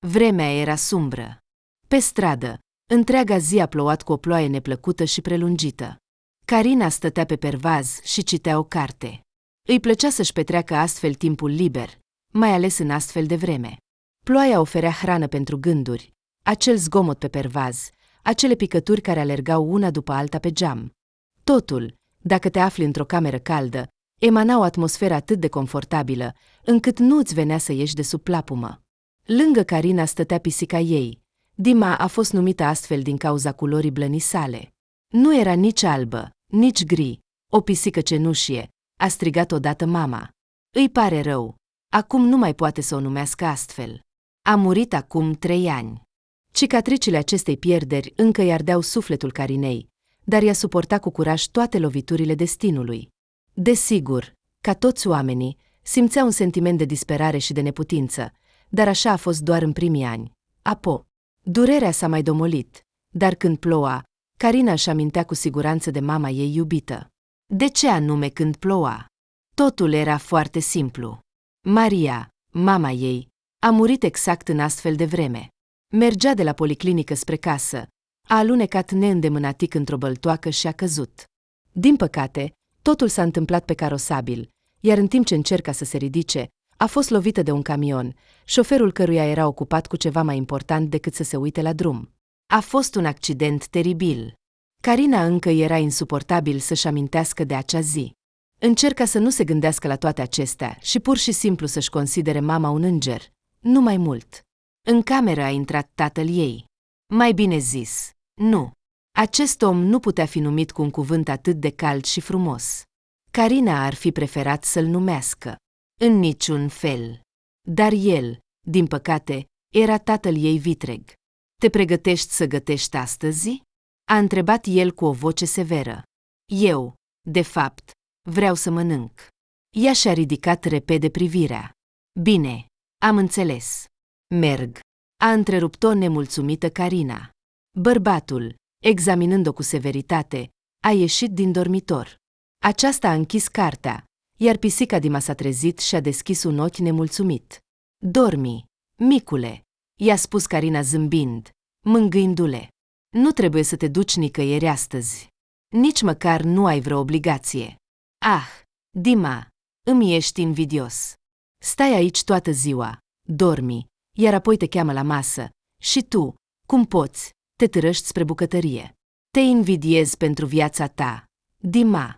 Vremea era sumbră. Pe stradă, întreaga zi a plouat cu o ploaie neplăcută și prelungită. Carina stătea pe pervaz și citea o carte. Îi plăcea să-și petreacă astfel timpul liber, mai ales în astfel de vreme. Ploaia oferea hrană pentru gânduri, acel zgomot pe pervaz, acele picături care alergau una după alta pe geam. Totul, dacă te afli într-o cameră caldă, emana o atmosferă atât de confortabilă, încât nu îți venea să ieși de sub plapumă. Lângă Carina stătea pisica ei. Dima a fost numită astfel din cauza culorii blănii sale. Nu era nici albă, nici gri, o pisică cenușie, a strigat odată mama. Îi pare rău, acum nu mai poate să o numească astfel. A murit acum 3 ani. Cicatricile acestei pierderi încă îi ardeau sufletul Carinei, dar ea suporta cu curaj toate loviturile destinului. Desigur, ca toți oamenii, simțea un sentiment de disperare și de neputință, dar așa a fost doar în primii ani. Durerea s-a mai domolit, dar când ploua, Carina își amintea cu siguranță de mama ei iubită. De ce anume când ploua? Totul era foarte simplu. Maria, mama ei, a murit exact în astfel de vreme. Mergea de la policlinică spre casă, a alunecat neîndemânatic într-o băltoacă și a căzut. Din păcate, totul s-a întâmplat pe carosabil, iar în timp ce încerca să se ridice, a fost lovită de un camion, șoferul căruia era ocupat cu ceva mai important decât să se uite la drum. A fost un accident teribil. Carina încă era insuportabil să-și amintească de acea zi. Încerca să nu se gândească la toate acestea și pur și simplu să-și considere mama un înger, nu mai mult. În cameră a intrat tatăl ei. Mai bine zis, nu. Acest om nu putea fi numit cu un cuvânt atât de cald și frumos. Carina ar fi preferat să-l numească. În niciun fel. Dar el, din păcate, era tatăl ei vitreg. Te pregătești să gătești astăzi? A întrebat el cu o voce severă. Eu, de fapt, vreau să mănânc. Ea și-a ridicat repede privirea. Bine, am înțeles. Merg. A întrerupt-o nemulțumită Carina. Bărbatul, examinând-o cu severitate, a ieșit din dormitor. Aceasta a închis cartea, iar pisica Dima s-a trezit și a deschis un ochi nemulțumit. Dormi, micule, i-a spus Carina zâmbind, mângâindu-le. Nu trebuie să te duci nicăieri astăzi. Nici măcar nu ai vreo obligație. Ah, Dima, îmi ești invidios. Stai aici toată ziua, dormi, iar apoi te cheamă la masă. Și tu, cum poți, te târăști spre bucătărie. Te invidiez pentru viața ta, Dima.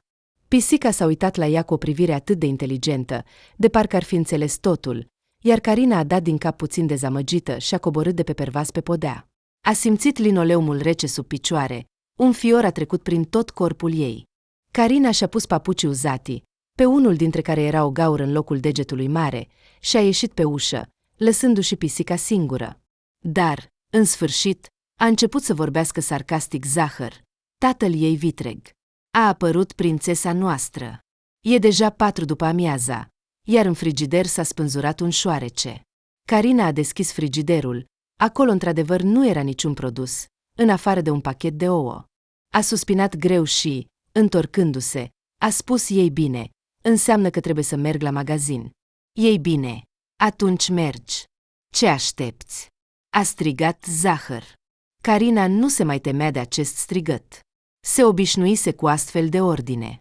Pisica s-a uitat la ea cu o privire atât de inteligentă, de parcă ar fi înțeles totul, iar Carina a dat din cap puțin dezamăgită și a coborât de pe pervaz pe podea. A simțit linoleumul rece sub picioare, un fior a trecut prin tot corpul ei. Carina și-a pus papucii uzati, pe unul dintre care era o gaură în locul degetului mare, și a ieșit pe ușă, lăsându-și pisica singură. Dar, în sfârșit, a început să vorbească sarcastic Zahăr, tatăl ei vitreg. A apărut prințesa noastră. E deja 4 după amiaza, iar în frigider s-a spânzurat un șoarece. Carina a deschis frigiderul. Acolo într-adevăr nu era niciun produs, în afară de un pachet de ouă. A suspinat greu și, întorcându-se, a spus ei bine, înseamnă că trebuie să merg la magazin. Ei bine, atunci mergi. Ce aștepți? A strigat Zahăr. Carina nu se mai temea de acest strigăt. Se obișnuise cu astfel de ordine.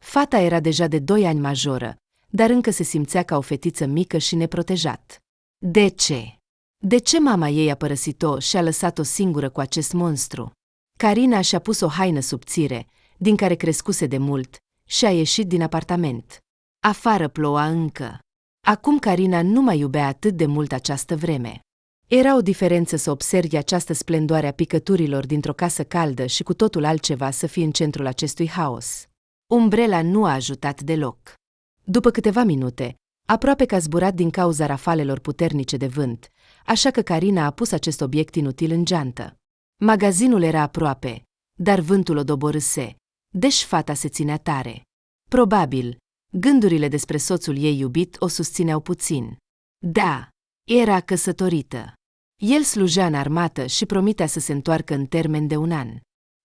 Fata era deja de 2 ani majoră, dar încă se simțea ca o fetiță mică și neprotejat. De ce? De ce mama ei a părăsit-o și a lăsat-o singură cu acest monstru? Carina și-a pus o haină subțire, din care crescuse de mult, și a ieșit din apartament. Afară ploua încă. Acum Carina nu mai iubea atât de mult această vreme. Era o diferență să observi această splendoare a picăturilor dintr-o casă caldă și cu totul altceva să fii în centrul acestui haos. Umbrela nu a ajutat deloc. După câteva minute, aproape că a zburat din cauza rafalelor puternice de vânt, așa că Carina a pus acest obiect inutil în geantă. Magazinul era aproape, dar vântul o doborâse, deci fata se ținea tare. Probabil, gândurile despre soțul ei iubit o susțineau puțin. Da, era căsătorită. El slujea în armată și promitea să se întoarcă în termen de 1 an.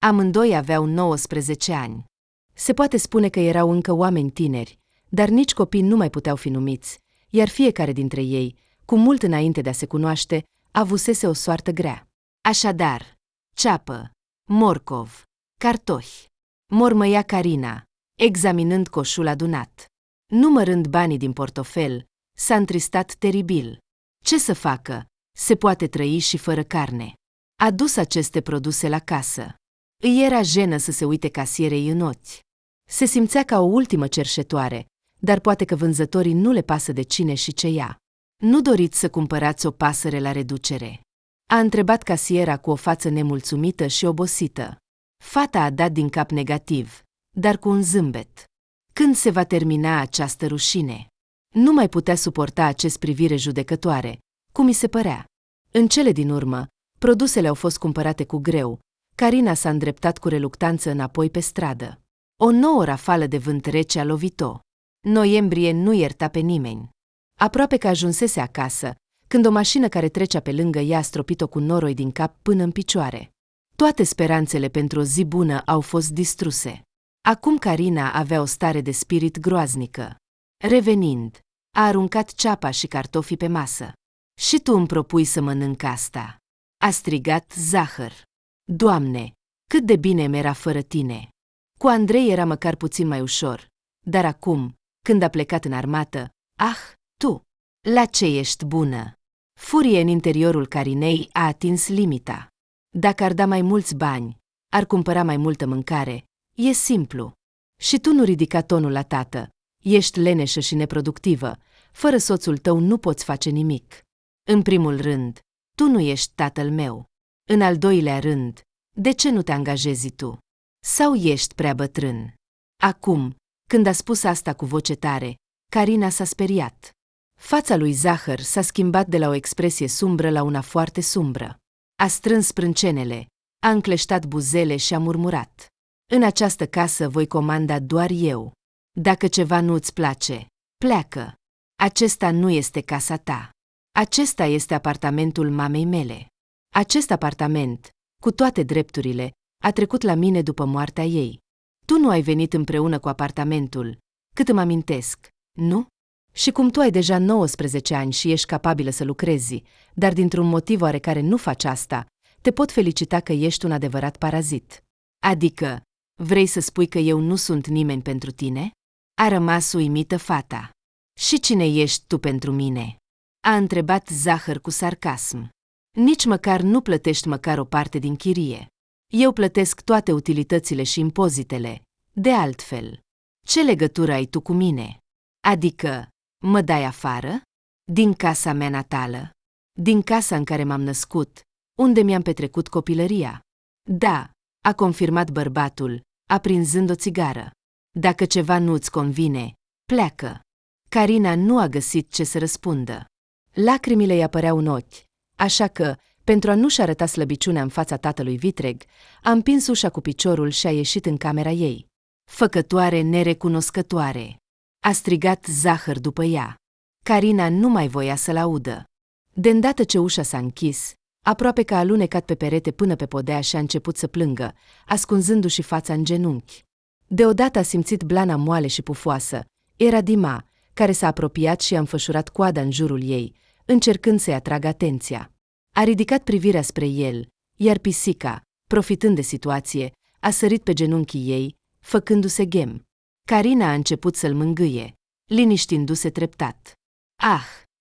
Amândoi aveau 19 ani. Se poate spune că erau încă oameni tineri, dar nici copii nu mai puteau fi numiți, iar fiecare dintre ei, cu mult înainte de a se cunoaște, avusese o soartă grea. Așadar, ceapă, morcov, cartofi. Mormăia Carina, examinând coșul adunat. Numărând banii din portofel, s-a întristat teribil. Ce să facă? Se poate trăi și fără carne. A dus aceste produse la casă. Îi era jenă să se uite casierei în ochi. Se simțea ca o ultimă cerșetoare, dar poate că vânzătorii nu le pasă de cine și ce ia. Nu doriți să cumpărați o pasăre la reducere? A întrebat casiera cu o față nemulțumită și obosită. Fata a dat din cap negativ, dar cu un zâmbet. Când se va termina această rușine? Nu mai putea suporta acest privire judecătoare, cum i se părea. În cele din urmă, produsele au fost cumpărate cu greu. Carina s-a îndreptat cu reluctanță înapoi pe stradă. O nouă rafală de vânt rece a lovit-o. Noiembrie nu ierta pe nimeni. Aproape că ajunsese acasă, când o mașină care trecea pe lângă ea a stropit-o cu noroi din cap până în picioare. Toate speranțele pentru o zi bună au fost distruse. Acum Carina avea o stare de spirit groaznică. Revenind, a aruncat ceapa și cartofii pe masă. Și tu îmi propui să mănânc asta? A strigat Zahăr. Doamne, cât de bine mi-era fără tine! Cu Andrei era măcar puțin mai ușor, dar acum, când a plecat în armată, tu, la ce ești bună? Furie în interiorul Carinei a atins limita. Dacă ar da mai mulți bani, ar cumpăra mai multă mâncare. E simplu. Și tu nu ridica tonul la tată. Ești leneșă și neproductivă. Fără soțul tău nu poți face nimic. În primul rând, tu nu ești tatăl meu. În al doilea rând, de ce nu te angajezi tu? Sau ești prea bătrân? Acum, când a spus asta cu voce tare, Carina s-a speriat. Fața lui Zahăr s-a schimbat de la o expresie sumbră la una foarte sumbră. A strâns sprâncenele, a încleștat buzele și a murmurat. În această casă voi comanda doar eu. Dacă ceva nu-ți place, pleacă. Acesta nu este casa ta. Acesta este apartamentul mamei mele. Acest apartament, cu toate drepturile, a trecut la mine după moartea ei. Tu nu ai venit împreună cu apartamentul, cât îmi amintesc, nu? Și cum tu ai deja 19 ani și ești capabilă să lucrezi, dar dintr-un motiv oarecare nu faci asta, te pot felicita că ești un adevărat parazit. Adică, vrei să spui că eu nu sunt nimeni pentru tine? A rămas uimită fata. Și cine ești tu pentru mine? A întrebat Zahăr cu sarcasm. Nici măcar nu plătești măcar o parte din chirie. Eu plătesc toate utilitățile și impozitele. De altfel, ce legătură ai tu cu mine? Adică, mă dai afară? Din casa mea natală? Din casa în care m-am născut, unde mi-am petrecut copilăria? Da, a confirmat bărbatul, aprinzând o țigară. Dacă ceva nu-ți convine, pleacă. Carina nu a găsit ce să răspundă. Lacrimile îi apăreau în ochi, așa că, pentru a nu-și arăta slăbiciunea în fața tatălui vitreg, a împins ușa cu piciorul și a ieșit în camera ei. Făcătoare nerecunoscătoare! A strigat Zahăr după ea. Carina nu mai voia să-l audă. De îndată ce ușa s-a închis, aproape că a alunecat pe perete până pe podea și a început să plângă, ascunzându-și fața în genunchi. Deodată a simțit blana moale și pufoasă. Era Dima, care s-a apropiat și a înfășurat coada în jurul ei, încercând să-i atragă atenția. A ridicat privirea spre el, iar pisica, profitând de situație, a sărit pe genunchii ei, făcându-se ghem. Carina a început să-l mângâie, liniștindu-se treptat.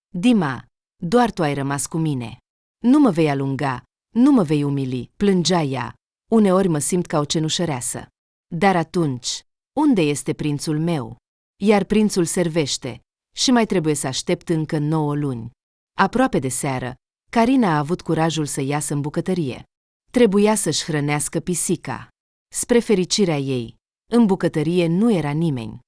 Dima, doar tu ai rămas cu mine. Nu mă vei alunga, nu mă vei umili, plângea ea. Uneori mă simt ca o cenușăreasă. Dar atunci, unde este prințul meu? Iar prințul servește și mai trebuie să aștept încă 9 luni. Aproape de seară, Carina a avut curajul să iasă în bucătărie. Trebuia să-și hrănească pisica. Spre fericirea ei, în bucătărie nu era nimeni.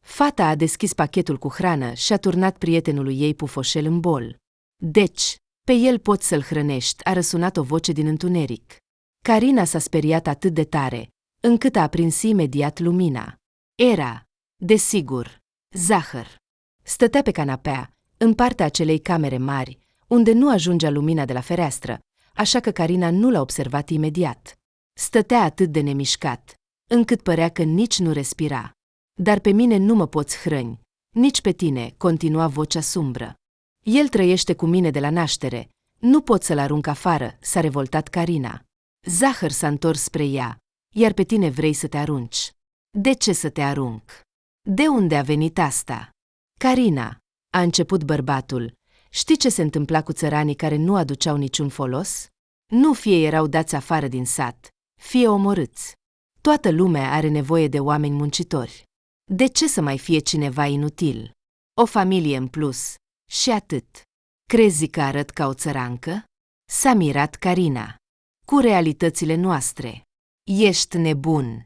Fata a deschis pachetul cu hrană și a turnat prietenului ei pufoșel în bol. Deci, pe el poți să-l hrănești, a răsunat o voce din întuneric. Carina s-a speriat atât de tare, încât a aprins imediat lumina. Era, desigur, Zahăr. Stătea pe canapea, în partea acelei camere mari, unde nu ajungea lumina de la fereastră, așa că Carina nu l-a observat imediat. Stătea atât de nemișcat, încât părea că nici nu respira. Dar pe mine nu mă poți hrăni, nici pe tine, continua vocea sumbră. El trăiește cu mine de la naștere, Nu pot să-l arunc afară, s-a revoltat Carina. Zahăr s-a întors spre ea. Iar pe tine vrei să te arunci. De ce să te arunc? De unde a venit asta? Carina, a început bărbatul, știi ce se întâmpla cu țăranii care nu aduceau niciun folos? Nu fie erau dați afară din sat, fie omorâți. Toată lumea are nevoie de oameni muncitori. De ce să mai fie cineva inutil? O familie în plus, și atât. Crezi că arăt ca o țărancă? S-a mirat Carina. Cu realitățile noastre. Ești nebun!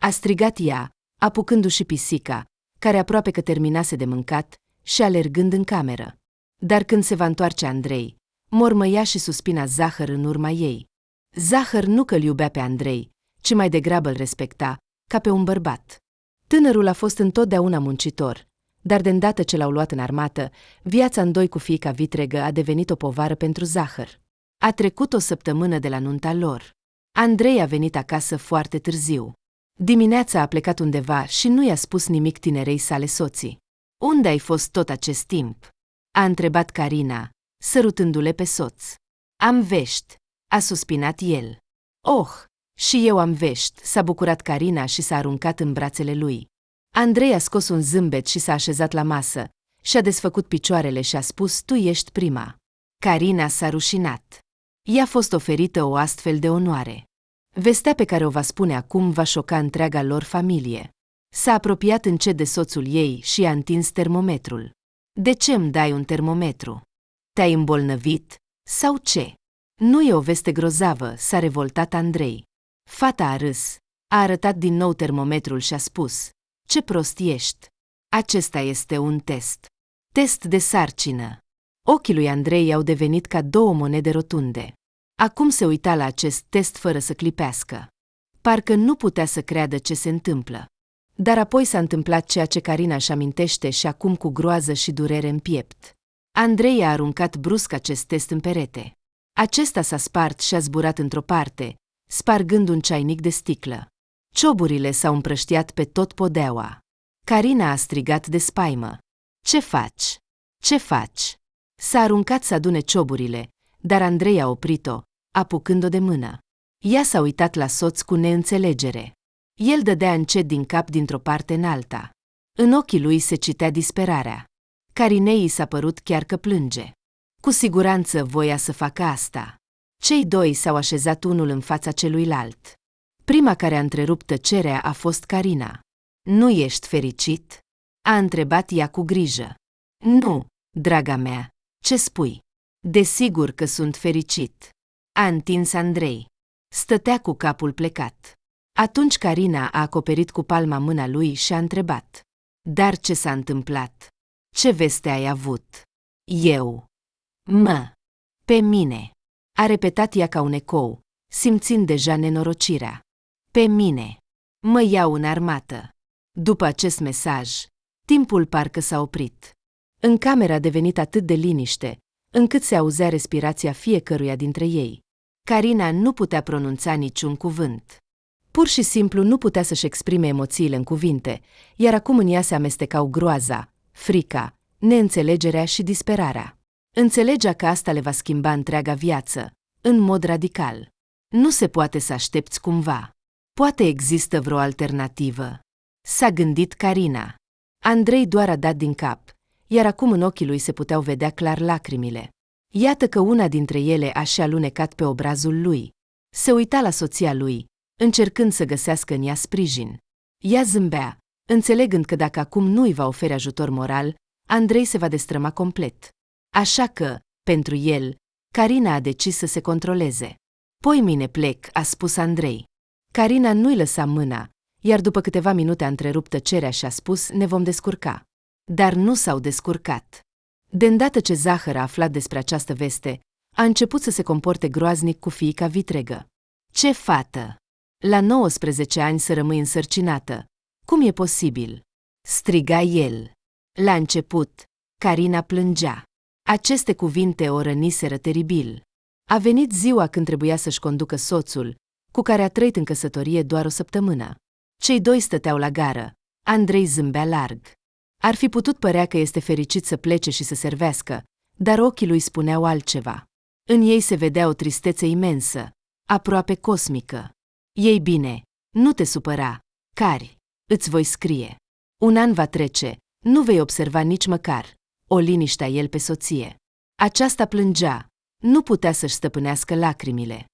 A strigat ea, apucându-și pisica, care aproape că terminase de mâncat, și alergând în cameră. Dar când se va întoarce Andrei, mormăia și suspina Zahăr în urma ei. Zahăr nu că îl iubea pe Andrei, ci mai degrabă îl respecta, ca pe un bărbat. Tânărul a fost întotdeauna muncitor, dar de îndată ce l-au luat în armată, viața în doi cu fiica vitregă a devenit o povară pentru Zahăr. A trecut o săptămână de la nunta lor. Andrei a venit acasă foarte târziu. Dimineața a plecat undeva și nu i-a spus nimic tinerei sale soții. Unde ai fost tot acest timp? A întrebat Carina, sărutându-le pe soț. Am vești, a suspinat el. Oh, și eu am vești, s-a bucurat Carina și s-a aruncat în brațele lui. Andrei a scos un zâmbet și s-a așezat la masă, și-a desfăcut picioarele și a spus, tu ești prima. Carina s-a rușinat. I-a fost oferită o astfel de onoare. Vestea pe care o va spune acum va șoca întreaga lor familie. S-a apropiat încet de soțul ei și i-a întins termometrul. De ce îmi dai un termometru? Te-ai îmbolnăvit? Sau ce? Nu e o veste grozavă, s-a revoltat Andrei. Fata a râs, a arătat din nou termometrul și a spus, ce prost ești! Acesta este un test. Test de sarcină. Ochii lui Andrei au devenit ca două monede rotunde. Acum se uita la acest test fără să clipească. Parcă nu putea să creadă ce se întâmplă. Dar apoi s-a întâmplat ceea ce Carina își amintește și acum cu groază și durere în piept. Andrei a aruncat brusc acest test în perete. Acesta s-a spart și a zburat într-o parte, spargând un ceainic de sticlă. Cioburile s-au împrăștiat pe tot podeaua. Carina a strigat de spaimă. Ce faci? Ce faci? S-a aruncat să adune cioburile, dar Andrei a oprit-o, apucând-o de mână. Ea s-a uitat la soț cu neînțelegere. El dădea încet din cap dintr-o parte în alta. În ochii lui se citea disperarea. Carinei i s-a părut chiar că plânge. Cu siguranță voia să facă asta. Cei doi s-au așezat unul în fața celuilalt. Prima care a întrerupt tăcerea a fost Carina. Nu ești fericit? A întrebat ea cu grijă. Nu, draga mea, ce spui? Desigur că sunt fericit. A întins Andrei. Stătea cu capul plecat. Atunci Carina a acoperit cu palma mâna lui și a întrebat. Dar ce s-a întâmplat? Ce veste ai avut? Eu. Pe mine. A repetat ea ca un ecou, simțind deja nenorocirea. Pe mine. Mă iau în armată. După acest mesaj, timpul parcă s-a oprit. În cameră a devenit atât de liniște, încât se auzea respirația fiecăruia dintre ei. Carina nu putea pronunța niciun cuvânt. Pur și simplu nu putea să-și exprime emoțiile în cuvinte, iar acum în ea se amestecau groaza, frica, neînțelegerea și disperarea. Înțelegea că asta le va schimba întreaga viață, în mod radical. Nu se poate să aștepți cumva. Poate există vreo alternativă. S-a gândit Carina. Andrei doar a dat din cap, iar acum în ochii lui se puteau vedea clar lacrimile. Iată că una dintre ele a și alunecat pe obrazul lui. Se uita la soția lui, încercând să găsească în ea sprijin. Ea zâmbea, înțelegând că dacă acum nu îi va oferi ajutor moral, Andrei se va destrăma complet. Așa că, pentru el, Carina a decis să se controleze. Poimine plec, a spus Andrei. Carina nu-i lăsa mâna, iar după câteva minute a întrerupt tăcerea și a spus, ne vom descurca. Dar nu s-au descurcat. De îndată ce Zahăr a aflat despre această veste, a început să se comporte groaznic cu fiica vitregă. Ce fată! La 19 ani să rămâi însărcinată. Cum e posibil? Striga el. La început, Carina plângea. Aceste cuvinte o răniseră teribil. A venit ziua când trebuia să-și conducă soțul, cu care a trăit în căsătorie doar o săptămână. Cei doi stăteau la gară. Andrei zâmbea larg. Ar fi putut părea că este fericit să plece și să servească, dar ochii lui spuneau altceva. În ei se vedea o tristețe imensă, aproape cosmică. Ei bine, nu te supăra, Cari, îți voi scrie. Un an va trece, nu vei observa nici măcar, o liniștea el pe soție. Aceasta plângea, nu putea să-și stăpânească lacrimile.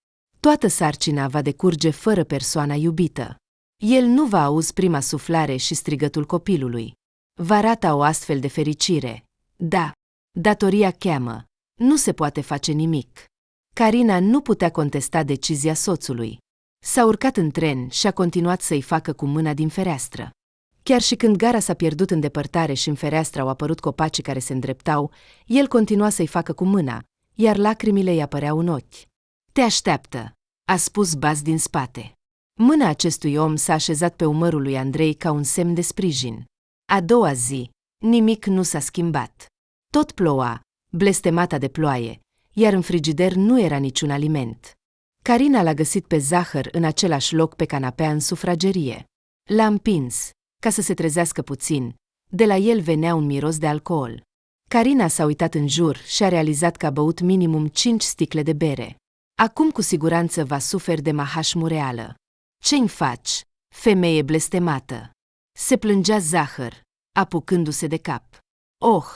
Toată sarcina va decurge fără persoana iubită. El nu va auzi prima suflare și strigătul copilului. Va rata o astfel de fericire. Da, datoria cheamă, nu se poate face nimic. Carina nu putea contesta decizia soțului. S-a urcat în tren și a continuat să-i facă cu mâna din fereastră. Chiar și când gara s-a pierdut în depărtare și în fereastră au apărut copacii care se îndreptau, el continua să-i facă cu mâna, iar lacrimile îi apăreau în ochi. Te așteaptă, a spus Baz din spate. Mâna acestui om s-a așezat pe umărul lui Andrei ca un semn de sprijin. A doua zi, nimic nu s-a schimbat. Tot ploua, blestemata de ploaie, iar în frigider nu era niciun aliment. Carina l-a găsit pe Zahăr în același loc pe canapea în sufragerie. L-a împins, ca să se trezească puțin, de la el venea un miros de alcool. Carina s-a uitat în jur și a realizat că a băut minimum 5 sticle de bere. Acum cu siguranță va suferi de mahașmureală. Ce-mi faci, femeie blestemată? Se plângea Zahăr, apucându-se de cap. Oh,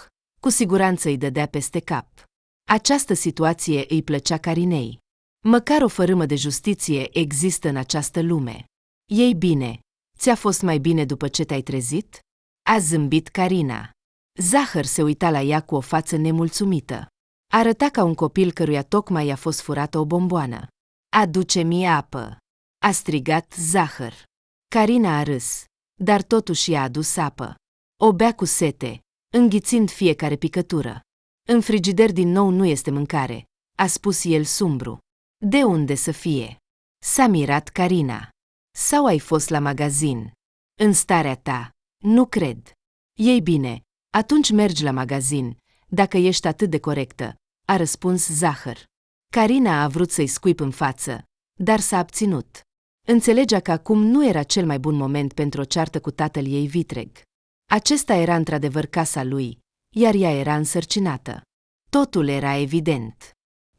cu siguranță îi dădea peste cap. Această situație îi plăcea Carinei. Măcar o fărâmă de justiție există în această lume. Ei bine, ți-a fost mai bine după ce te-ai trezit? A zâmbit Carina. Zahăr se uita la ea cu o față nemulțumită. Arăta ca un copil căruia tocmai i-a fost furată o bomboană. Aduce-mi apă, a strigat Zahăr. Carina a râs, dar totuși i-a adus apă. O bea cu sete, înghițind fiecare picătură. În frigider din nou nu este mâncare, a spus el sumbru. De unde să fie? S-a mirat Carina. Sau ai fost la magazin? În starea ta, nu cred. Ei bine, atunci mergi la magazin, dacă ești atât de corectă, a răspuns Zahăr. Carina a vrut să-i scuip în față, dar s-a abținut. Înțelegea că acum nu era cel mai bun moment pentru o ceartă cu tatăl ei vitreg. Acesta era într-adevăr casa lui, iar ea era însărcinată. Totul era evident.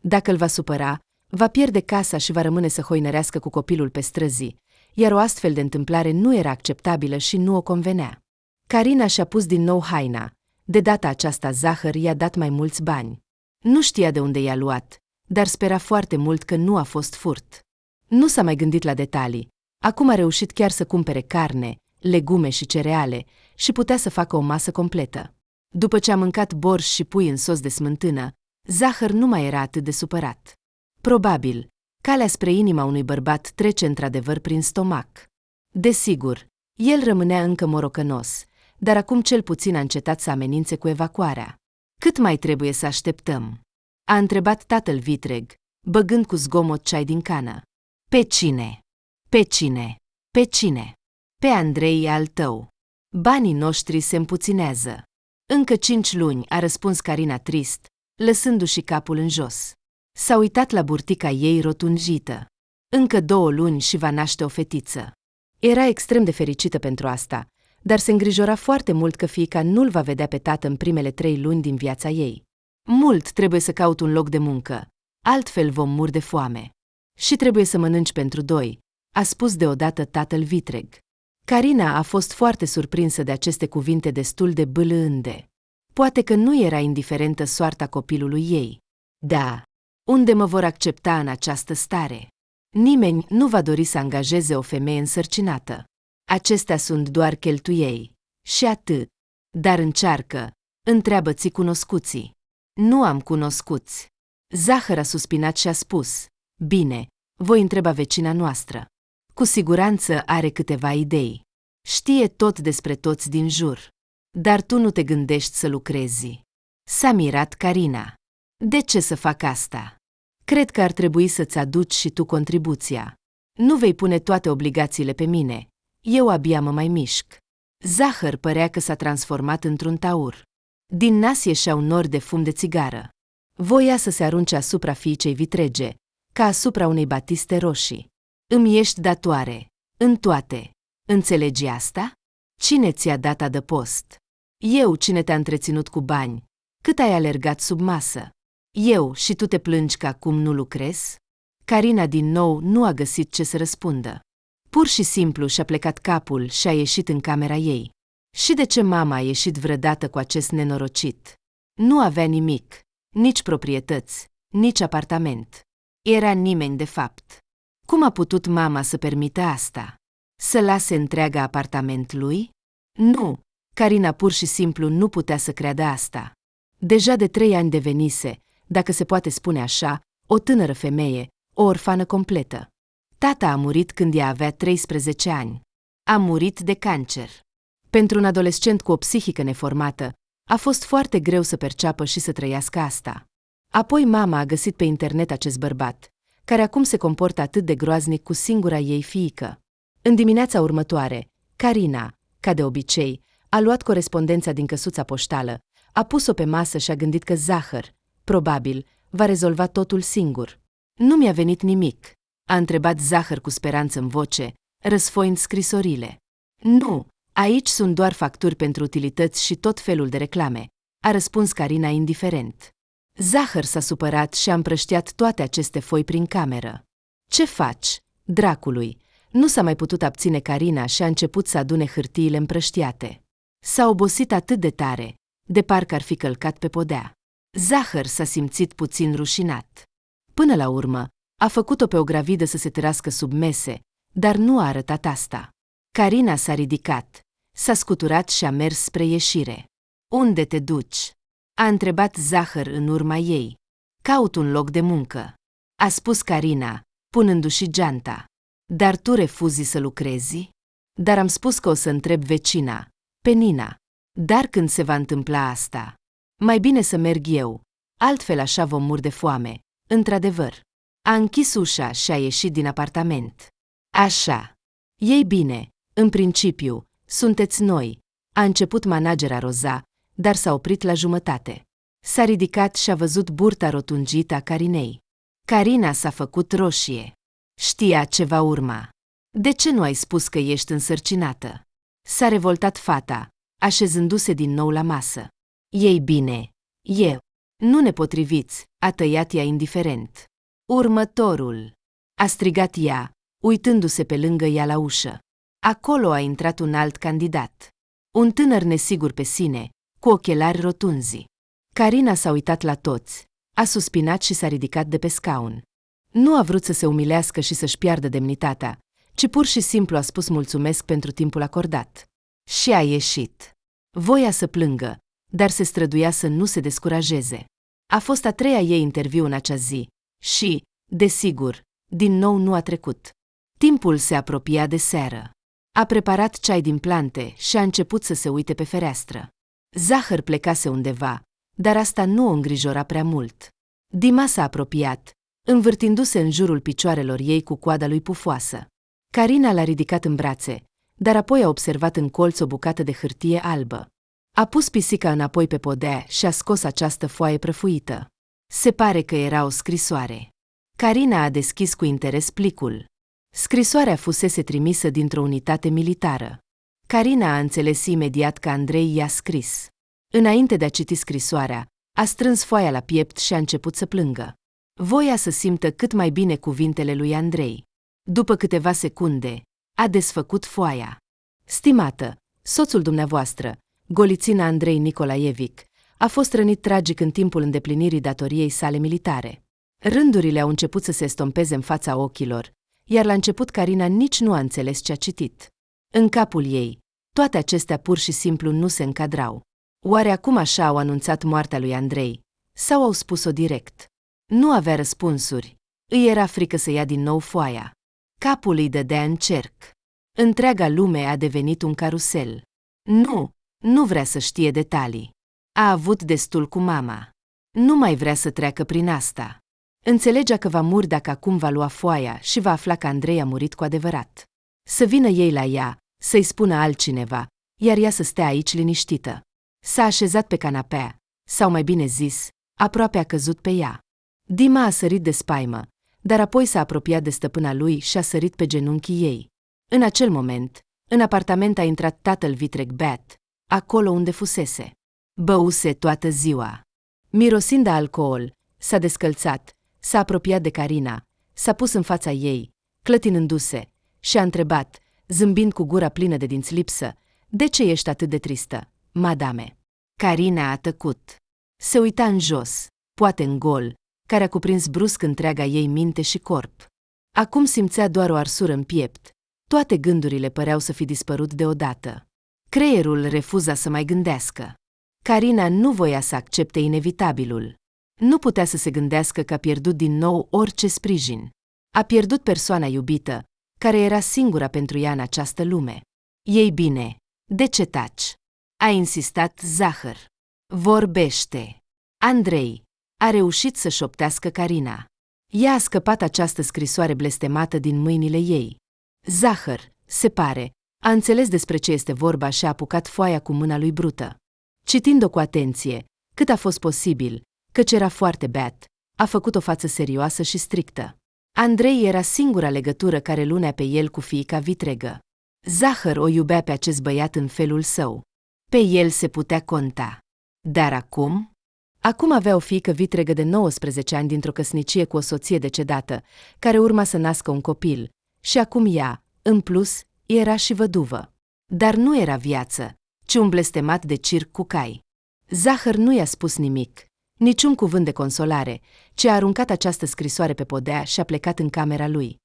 Dacă îl va supăra, va pierde casa și va rămâne să hoinărească cu copilul pe străzi, iar o astfel de întâmplare nu era acceptabilă și nu o convenea. Carina și-a pus din nou haina. De data aceasta Zahăr i-a dat mai mulți bani. Nu știa de unde i-a luat, dar spera foarte mult că nu a fost furt. Nu s-a mai gândit la detalii. Acum a reușit chiar să cumpere carne, legume și cereale și putea să facă o masă completă. După ce a mâncat borș și pui în sos de smântână, Zahăr nu mai era atât de supărat. Probabil, calea spre inima unui bărbat trece într-adevăr prin stomac. Desigur, el rămânea încă morocănos, dar acum cel puțin a încetat să amenințe cu evacuarea. Cât mai trebuie să așteptăm? A întrebat tatăl vitreg, băgând cu zgomot ceai din cană. Pe cine? Pe cine? Pe cine? Pe Andrei al tău. Banii noștri se împuținează. Încă 5 luni, a răspuns Carina trist, lăsându-și capul în jos. S-a uitat la burtica ei rotunjită. Încă 2 luni și va naște o fetiță. Era extrem de fericită pentru asta, dar se îngrijora foarte mult că fiica nu-l va vedea pe tată în primele 3 luni din viața ei. Mult trebuie să caut un loc de muncă, altfel vom muri de foame. Și trebuie să mănânci pentru 2, a spus deodată tatăl vitreg. Carina a fost foarte surprinsă de aceste cuvinte destul de bâlâânde. Poate că nu era indiferentă soarta copilului ei. Da, unde mă vor accepta în această stare? Nimeni nu va dori să angajeze o femeie însărcinată. Acestea sunt doar cheltuieli. Și atât. Dar încearcă, întreabă-ți cunoscuții. Nu am cunoscuți. Zahăr a suspinat și a spus, bine, voi întreba vecina noastră. Cu siguranță are câteva idei. Știe tot despre toți din jur. Dar tu nu te gândești să lucrezi. S-a mirat Carina. De ce să fac asta? Cred că ar trebui să-ți aduci și tu contribuția. Nu vei pune toate obligațiile pe mine. Eu abia mă mai mișc. Zahăr părea că s-a transformat într-un taur. Din nas ieșea un nor de fum de țigară. Voia să se arunce asupra fiicei vitrege, ca asupra unei batiste roșii. Îmi ești datoare, în toate. Înțelegi asta? Cine ți-a dat adăpost? Eu cine te-a întreținut cu bani? Cât ai alergat sub masă? Eu, și tu te plângi că acum nu lucrezi? Carina din nou nu a găsit ce să răspundă. Pur și simplu și-a plecat capul și a ieșit în camera ei. Și de ce mama a ieșit vreodată cu acest nenorocit? Nu avea nimic, nici proprietăți, nici apartament. Era nimeni de fapt. Cum a putut mama să permită asta? Să lase întreaga apartament lui? Nu, Carina pur și simplu nu putea să creadă asta. Deja de 3 ani devenise, dacă se poate spune așa, o tânără femeie, o orfană completă. Tata a murit când ea avea 13 ani. A murit de cancer. Pentru un adolescent cu o psihică neformată, a fost foarte greu să perceapă și să trăiască asta. Apoi mama a găsit pe internet acest bărbat, care acum se comportă atât de groaznic cu singura ei fiică. În dimineața următoare, Carina, ca de obicei, a luat corespondența din căsuța poștală, a pus-o pe masă și a gândit că Zahăr, probabil, va rezolva totul singur. Nu mi-a venit nimic, a întrebat Zahăr cu speranță în voce, răsfoind scrisorile. Nu, aici sunt doar facturi pentru utilități și tot felul de reclame, a răspuns Carina indiferent. Zahăr s-a supărat și a împrăștiat toate aceste foi prin cameră. Ce faci, dracului? Nu s-a mai putut abține Carina și a început să adune hârtiile împrăștiate. S-a obosit atât de tare, de parcă ar fi călcat pe podea. Zahăr s-a simțit puțin rușinat. Până la urmă, a făcut-o pe o gravidă să se târască sub mese, dar nu a arătat asta. Carina s-a ridicat, s-a scuturat și a mers spre ieșire. Unde te duci? A întrebat Zahăr în urma ei. Caut un loc de muncă, a spus Carina, punându-și geanta. Dar tu refuzi să lucrezi? Dar am spus că o să întreb vecina, pe Nina. Dar când se va întâmpla asta? Mai bine să merg eu, altfel așa vom muri de foame. Într-adevăr. A închis ușa și a ieșit din apartament. Așa. Ei bine, în principiu, sunteți noi, a început managera Roza, dar s-a oprit la jumătate. S-a ridicat și a văzut burta rotunjită a Carinei. Carina s-a făcut roșie. Știa ce va urma. De ce nu ai spus că ești însărcinată? S-a revoltat fata, așezându-se din nou la masă. Ei bine, eu. Nu ne potriviți, a tăiat ea indiferent. Următorul, a strigat ea, uitându-se pe lângă ea la ușă. Acolo a intrat un alt candidat. Un tânăr nesigur pe sine, cu ochelari rotunzi. Carina s-a uitat la toți, a suspinat și s-a ridicat de pe scaun. Nu a vrut să se umilească și să-și piardă demnitatea, ci pur și simplu a spus mulțumesc pentru timpul acordat. Și a ieșit. Voia să plângă, dar se străduia să nu se descurajeze. A fost a 3-a ei interviu în acea zi și, desigur, din nou nu a trecut. Timpul se apropia de seară. A preparat ceai din plante și a început să se uite pe fereastră. Zahăr plecase undeva, dar asta nu o îngrijora prea mult. Dima s-a apropiat, învârtindu-se în jurul picioarelor ei cu coada lui pufoasă. Carina l-a ridicat în brațe, dar apoi a observat în colț o bucată de hârtie albă. A pus pisica înapoi pe podea și a scos această foaie prăfuită. Se pare că era o scrisoare. Carina a deschis cu interes plicul. Scrisoarea fusese trimisă dintr-o unitate militară. Carina a înțeles imediat că Andrei i-a scris. Înainte de a citi scrisoarea, a strâns foaia la piept și a început să plângă. Voia să simtă cât mai bine cuvintele lui Andrei. După câteva secunde, a desfăcut foaia. Stimată, soțul dumneavoastră, Golițina Andrei Nicolaevic, a fost rănit tragic în timpul îndeplinirii datoriei sale militare. Rândurile au început să se estompeze în fața ochilor, iar la început Carina nici nu a înțeles ce a citit. În capul ei, toate acestea pur și simplu nu se încadrau. Oare acum așa au anunțat moartea lui Andrei, sau au spus-o direct? Nu avea răspunsuri, îi era frică să ia din nou foaia. Capul îi dădea în cerc. Întreaga lume a devenit un carusel. Nu vrea să știe detalii. A avut destul cu mama. Nu mai vrea să treacă prin asta. Înțelegea că va muri dacă acum va lua foaia și va afla că Andrei a murit cu adevărat. Să vină ei la ea, să-i spună altcineva, iar ea să stea aici liniștită. S-a așezat pe canapea, sau mai bine zis, aproape a căzut pe ea. Dima a sărit de spaimă, dar apoi s-a apropiat de stăpâna lui și a sărit pe genunchii ei. În acel moment, în apartament a intrat tatăl vitreg Bat, acolo unde fusese. Băuse toată ziua. Mirosind a alcool, S-a descălțat, s-a apropiat de Carina, s-a pus în fața ei, clătinându-se, și a întrebat, zâmbind cu gura plină de dinți lipsă, de ce ești atât de tristă, madame? Carina a tăcut. Se uita în jos, poate în gol, care a cuprins brusc întreaga ei minte și corp. Acum simțea doar o arsură în piept. Toate gândurile păreau să fi dispărut deodată. Creierul refuza să mai gândească. Carina nu voia să accepte inevitabilul. Nu putea să se gândească că a pierdut din nou orice sprijin. A pierdut persoana iubită, care era singura pentru ea în această lume. Ei bine, de ce taci? A insistat Zahăr. Vorbește! Andrei a reușit să șoptească Carina. Ea a scăpat această scrisoare blestemată din mâinile ei. Zahăr, se pare, a înțeles despre ce este vorba și a apucat foaia cu mâna lui brută. Citind-o cu atenție, cât a fost posibil, căci era foarte beat, a făcut o față serioasă și strictă. Andrei era singura legătură care lunea pe el cu fiica vitregă. Zahăr o iubea pe acest băiat în felul său. Pe el se putea conta. Dar acum? Acum avea o fiică vitregă de 19 ani dintr-o căsnicie cu o soție decedată, care urma să nască un copil, și acum ea, în plus, era și văduvă. Dar nu era viață, ci un blestemat de circ cu cai. Zahăr nu i-a spus nimic, niciun cuvânt de consolare, ci a aruncat această scrisoare pe podea și a plecat în camera lui.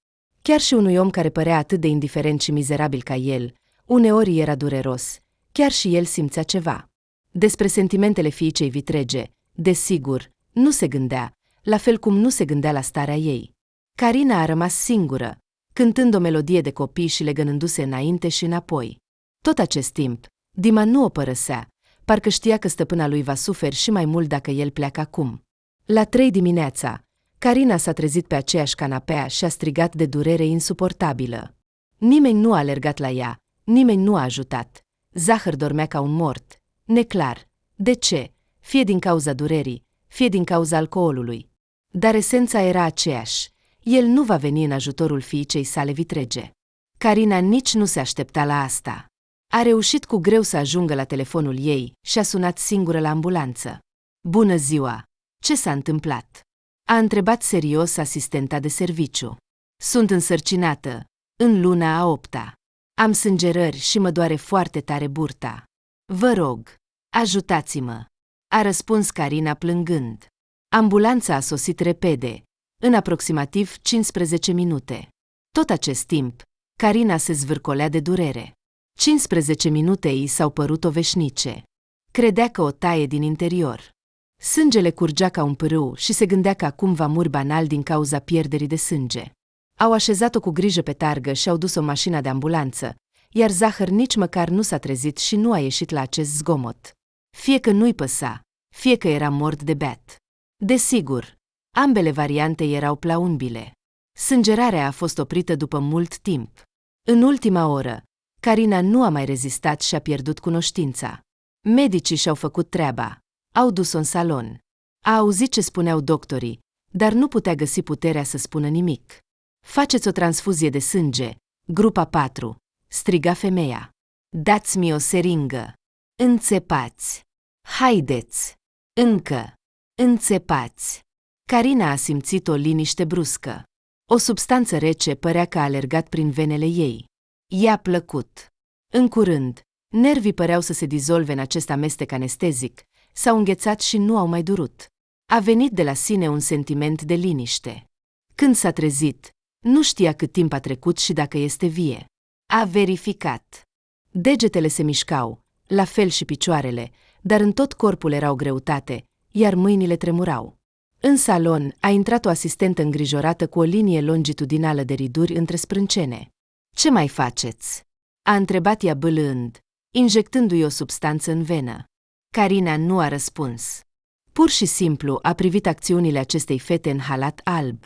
Chiar și unui om care părea atât de indiferent și mizerabil ca el, uneori era dureros, chiar și el simțea ceva. Despre sentimentele fiicei vitrege, desigur, nu se gândea, la fel cum nu se gândea la starea ei. Carina a rămas singură, cântând o melodie de copii și legănându-se înainte și înapoi. Tot acest timp, Dima nu o părăsea, parcă știa că stăpâna lui va suferi și mai mult dacă el pleacă acum. La 3 dimineața, Carina s-a trezit pe aceeași canapea și a strigat de durere insuportabilă. Nimeni nu a alergat la ea, nimeni nu a ajutat. Zahăr dormea ca un mort, neclar. De ce? Fie din cauza durerii, fie din cauza alcoolului. Dar esența era aceeași. El nu va veni în ajutorul fiicei sale vitrege. Carina nici nu se aștepta la asta. A reușit cu greu să ajungă la telefonul ei și a sunat singură la ambulanță. Bună ziua! Ce s-a întâmplat? A întrebat serios asistenta de serviciu. Sunt însărcinată, în luna a 8-a. Am sângerări și mă doare foarte tare burta. Vă rog, ajutați-mă! A răspuns Carina plângând. Ambulanța a sosit repede, în aproximativ 15 minute. Tot acest timp, Carina se zvârcolea de durere. 15 minute i s-au părut o veșnice. Credea că o taie din interior. Sângele curgea ca un pârâu și se gândea că acum va muri banal din cauza pierderii de sânge. Au așezat-o cu grijă pe targă și au dus-o în mașina de ambulanță, iar Zahăr nici măcar nu s-a trezit și nu a ieșit la acest zgomot. Fie că nu-i păsa, fie că era mort de beat. Desigur, ambele variante erau plaunbile. Sângerarea a fost oprită după mult timp. În ultima oră, Carina nu a mai rezistat și a pierdut cunoștința. Medicii și-au făcut treaba. Au dus-o în salon. A auzit ce spuneau doctorii, dar nu putea găsi puterea să spună nimic. Faceți o transfuzie de sânge, grupa 4, striga femeia. Dați-mi o seringă. Înțepați. Haideți. Încă. Înțepați. Carina a simțit o liniște bruscă. O substanță rece părea că a alergat prin venele ei. I-a plăcut. În curând, nervii păreau să se dizolve în acest amestec anestezic, s-au înghețat și nu au mai durut. A venit de la sine un sentiment de liniște. Când s-a trezit, nu știa cât timp a trecut și dacă este vie. A verificat. Degetele se mișcau, la fel și picioarele, dar în tot corpul era o greutate, iar mâinile tremurau. În salon a intrat o asistentă îngrijorată cu o linie longitudinală de riduri între sprâncene. Ce mai faceți?" a întrebat ea bâlând, injectându-i o substanță în venă. Carina nu a răspuns. Pur și simplu a privit acțiunile acestei fete în halat alb.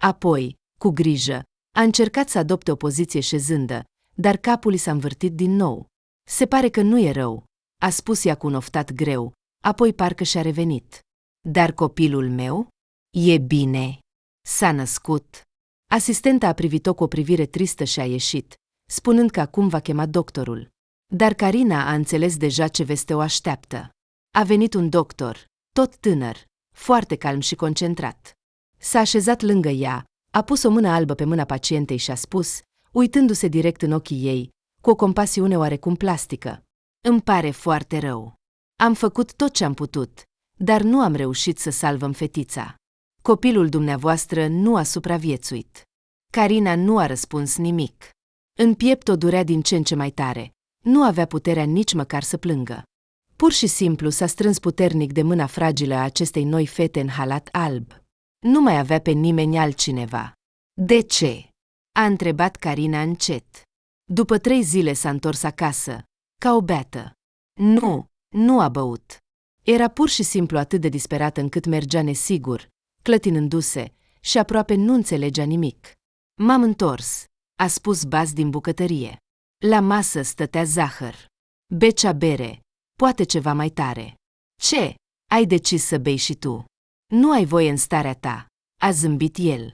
Apoi, cu grijă, a încercat să adopte o poziție șezândă, dar capul i s-a învârtit din nou. Se pare că nu e rău, a spus ea cu un oftat greu, apoi parcă și-a revenit. Dar copilul meu? E bine. S-a născut. Asistenta a privit-o cu o privire tristă și a ieșit, spunând că acum va chema doctorul. Dar Carina a înțeles deja ce veste o așteaptă. A venit un doctor, tot tânăr, foarte calm și concentrat. S-a așezat lângă ea, a pus o mână albă pe mâna pacientei și a spus, uitându-se direct în ochii ei, cu o compasiune oarecum plastică: "Îmi pare foarte rău. Am făcut tot ce am putut, dar nu am reușit să salvăm fetița. Copilul dumneavoastră nu a supraviețuit." Carina nu a răspuns nimic. În piept o durea din ce în ce mai tare. Nu avea puterea nici măcar să plângă. Pur și simplu s-a strâns puternic de mâna fragilă a acestei noi fete în halat alb. Nu mai avea pe nimeni altcineva. "De ce?" a întrebat Carina încet. După 3 zile s-a întors acasă, ca o beată. Nu a băut. Era pur și simplu atât de disperată încât mergea nesigur, clătinându-se, și aproape nu înțelegea nimic. "M-am întors," a spus Baz din bucătărie. La masă stătea zahăr. "Becea bere, poate ceva mai tare." "Ce? Ai decis să bei și tu? Nu ai voie în starea ta," a zâmbit el.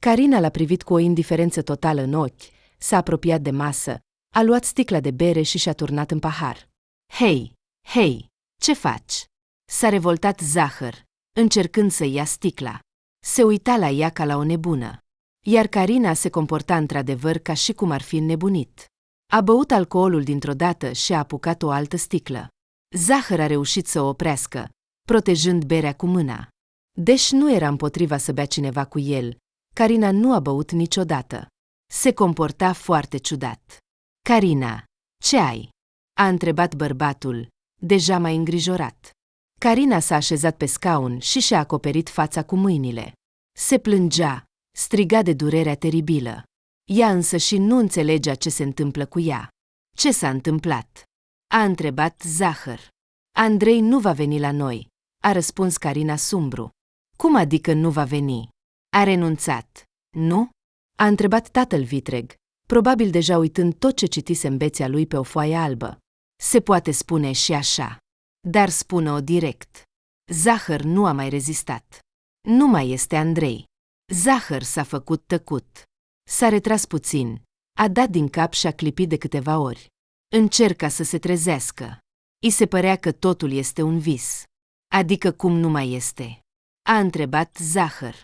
Carina l-a privit cu o indiferență totală în ochi, s-a apropiat de masă, a luat sticla de bere și și-a turnat în pahar. Hei, ce faci?" S-a revoltat Zahăr, încercând să ia sticla. Se uita la ea ca la o nebună. Iar Carina se comporta într-adevăr ca și cum ar fi înnebunit. A băut alcoolul dintr-o dată și a apucat o altă sticlă. Zahăr a reușit să o oprească, protejând berea cu mâna. Deși nu era împotriva să bea cineva cu el, Carina nu a băut niciodată. Se comporta foarte ciudat. "Carina, ce ai?" a întrebat bărbatul, deja mai îngrijorat. Carina s-a așezat pe scaun și și-a acoperit fața cu mâinile. Se plângea, striga de durerea teribilă. Ea însă și nu înțelegea ce se întâmplă cu ea. "Ce s-a întâmplat?" a întrebat Zahăr. "Andrei nu va veni la noi," a răspuns Carina sumbru. "Cum adică nu va veni? A renunțat, nu?" a întrebat tatăl vitreg, probabil deja uitând tot ce citise în bețea lui pe o foaie albă. "Se poate spune și așa. Dar spune-o direct." Zahăr nu a mai rezistat. "Nu mai este Andrei." Zahăr s-a făcut tăcut. S-a retras puțin, a dat din cap și a clipit de câteva ori. Încerca să se trezească. I se părea că totul este un vis. "Adică cum nu mai este?" a întrebat Zahăr.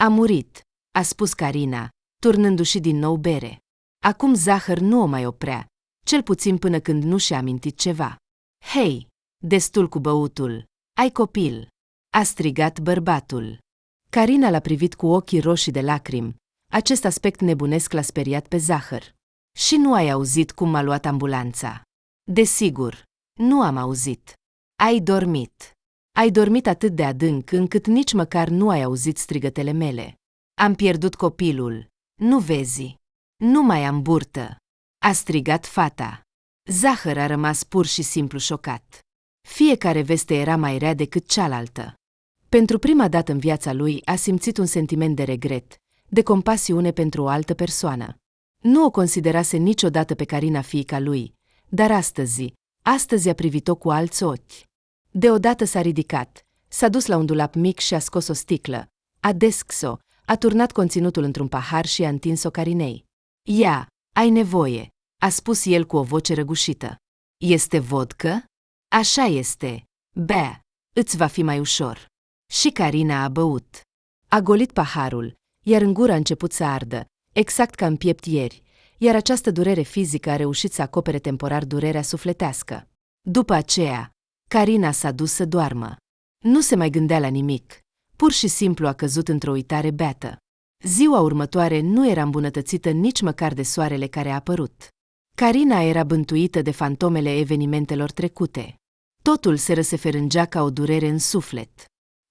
"A murit," a spus Carina, turnându-și din nou bere. Acum Zahăr nu o mai oprea, cel puțin până când nu și-a amintit ceva. "Hei, destul cu băutul, ai copil," a strigat bărbatul. Carina l-a privit cu ochii roșii de lacrimi. Acest aspect nebunesc l-a speriat pe Zahăr. "Și nu ai auzit cum m-a luat ambulanța?" "Desigur, nu am auzit." "Ai dormit. Ai dormit atât de adânc încât nici măcar nu ai auzit strigătele mele. Am pierdut copilul, nu vezi? Nu mai am burtă," a strigat fata. Zahăr a rămas pur și simplu șocat. Fiecare veste era mai rea decât cealaltă. Pentru prima dată în viața lui a simțit un sentiment de regret, de compasiune pentru o altă persoană. Nu o considerase niciodată pe Carina fiica lui, dar astăzi a privit-o cu alți ochi. Deodată s-a ridicat, s-a dus la un dulap mic și a scos o sticlă, a deschis-o, a turnat conținutul într-un pahar și a întins-o Carinei. "Ia, ai nevoie," a spus el cu o voce răgușită. "Este vodcă?" "Așa este. Bea, îți va fi mai ușor." Și Carina a băut. A golit paharul, iar în gură a început să ardă, exact ca în piept ieri, iar această durere fizică a reușit să acopere temporar durerea sufletească. După aceea, Carina s-a dus să doarmă. Nu se mai gândea la nimic, pur și simplu a căzut într-o uitare beată. Ziua următoare nu era îmbunătățită nici măcar de soarele care a apărut. Carina era bântuită de fantomele evenimentelor trecute. Totul se răsefărângea ca o durere în suflet.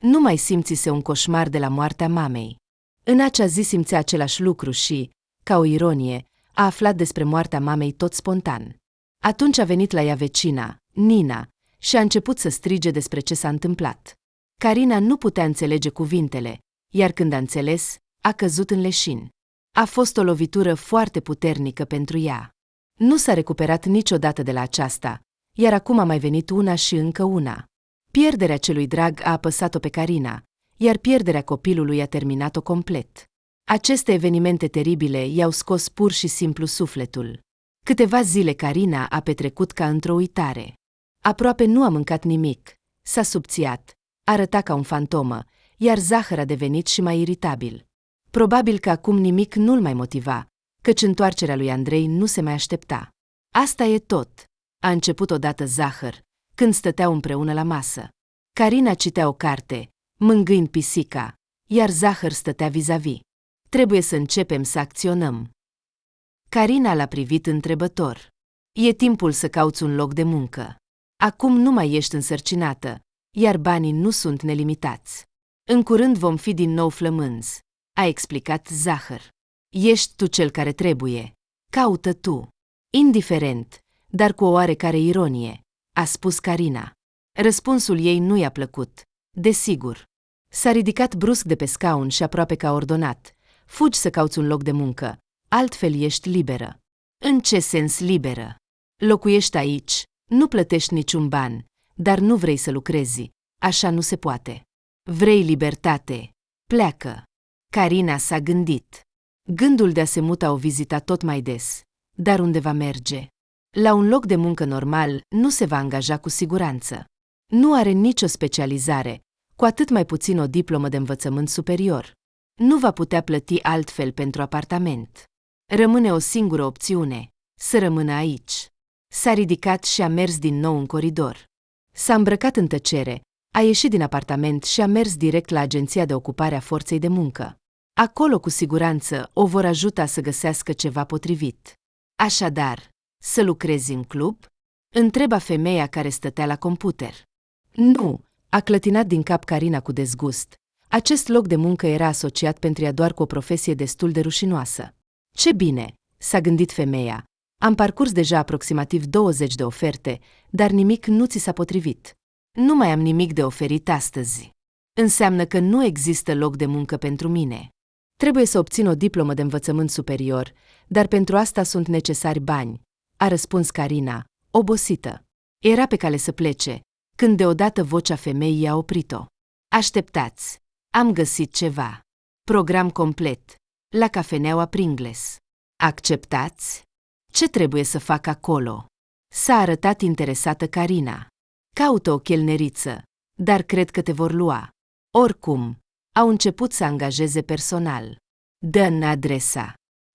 Nu mai simțise un coșmar de la moartea mamei. În acea zi simțea același lucru și, ca o ironie, a aflat despre moartea mamei tot spontan. Atunci a venit la ea vecina, Nina, și a început să strige despre ce s-a întâmplat. Carina nu putea înțelege cuvintele, iar când a înțeles, a căzut în leșin. A fost o lovitură foarte puternică pentru ea. Nu s-a recuperat niciodată de la aceasta, iar acum a mai venit una și încă una. Pierderea celui drag a apăsat-o pe Carina, iar pierderea copilului a terminat-o complet. Aceste evenimente teribile i-au scos pur și simplu sufletul. Câteva zile Carina a petrecut ca într-o uitare. Aproape nu a mâncat nimic, s-a subțiat, Arăta ca un fantomă, iar Zahăr a devenit și mai iritabil. Probabil că acum nimic nu-l mai motiva, căci întoarcerea lui Andrei nu se mai aștepta. Asta e tot, a început odată Zahăr, când stăteau împreună la masă. Carina citea o carte, mângâind pisica, iar Zahăr stătea vis-a-vis. Trebuie să începem să acționăm. Carina l-a privit întrebător. E timpul să cauți un loc de muncă. Acum nu mai ești însărcinată, iar banii nu sunt nelimitați. În curând vom fi din nou flămânzi, a explicat Zahăr. Ești tu cel care trebuie. Caută tu. Indiferent, dar cu o oarecare ironie, a spus Carina. Răspunsul ei nu i-a plăcut. Desigur. S-a ridicat brusc de pe scaun și aproape că a ordonat. Fugi să cauți un loc de muncă, altfel ești liberă. În ce sens liberă? Locuiești aici, nu plătești niciun ban, dar nu vrei să lucrezi. Așa nu se poate. Vrei libertate. Pleacă. Carina s-a gândit. Gândul de a se muta o vizita tot mai des. Dar unde va merge? La un loc de muncă normal nu se va angaja cu siguranță. Nu are nicio specializare, cu atât mai puțin o diplomă de învățământ superior. Nu va putea plăti altfel pentru apartament. Rămâne o singură opțiune, să rămână aici. S-a ridicat și a mers din nou în coridor. S-a îmbrăcat în tăcere, a ieșit din apartament și a mers direct la agenția de ocupare a forței de muncă. Acolo, cu siguranță, o vor ajuta să găsească ceva potrivit. Așadar, să lucrezi în club? Întreba femeia care stătea la computer. Nu, a clătinat din cap Carina cu dezgust. Acest loc de muncă era asociat pentru ea doar cu o profesie destul de rușinoasă. Ce bine, s-a gândit femeia. Am parcurs deja aproximativ 20 de oferte, dar nimic nu ți s-a potrivit. Nu mai am nimic de oferit astăzi. Înseamnă că nu există loc de muncă pentru mine. Trebuie să obțin o diplomă de învățământ superior, dar pentru asta sunt necesari bani, a răspuns Carina, obosită. Era pe cale să plece, când deodată vocea femeii a oprit-o. Așteptați, am găsit ceva. Program complet, la cafeneaua Pringles. Acceptați? Ce trebuie să fac acolo? S-a arătat interesată Carina. Caută o chelneriță, dar cred că te vor lua. Oricum, au început să angajeze personal. Dă-mi adresa.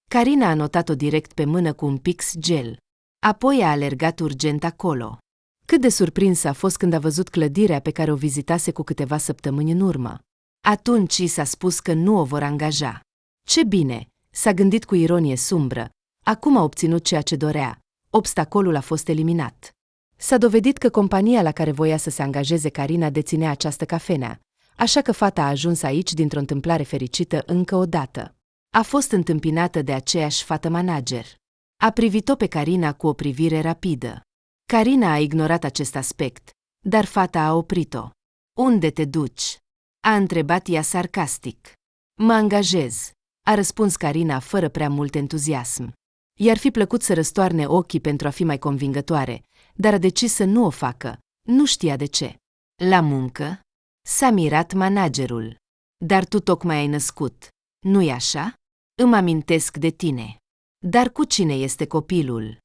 Carina a notat-o direct pe mână cu un pix gel. Apoi a alergat urgent acolo. Cât de surprinsă a fost când a văzut clădirea pe care o vizitase cu câteva săptămâni în urmă. Atunci i s-a spus că nu o vor angaja. Ce bine, s-a gândit cu ironie sumbră. Acum a obținut ceea ce dorea. Obstacolul a fost eliminat. S-a dovedit că compania la care voia să se angajeze Carina deținea această cafenea, așa că fata a ajuns aici dintr-o întâmplare fericită încă o dată. A fost întâmpinată de aceeași fată manager. A privit-o pe Carina cu o privire rapidă. Carina a ignorat acest aspect, dar fata a oprit-o. Unde te duci? A întrebat ea sarcastic. Mă angajez, a răspuns Carina fără prea mult entuziasm. I-ar fi plăcut să răstoarne ochii pentru a fi mai convingătoare, dar a decis să nu o facă. Nu știa de ce. La muncă? S-a mirat managerul. Dar tu tocmai ai născut, nu-i așa? Îmi amintesc de tine. Dar cu cine este copilul?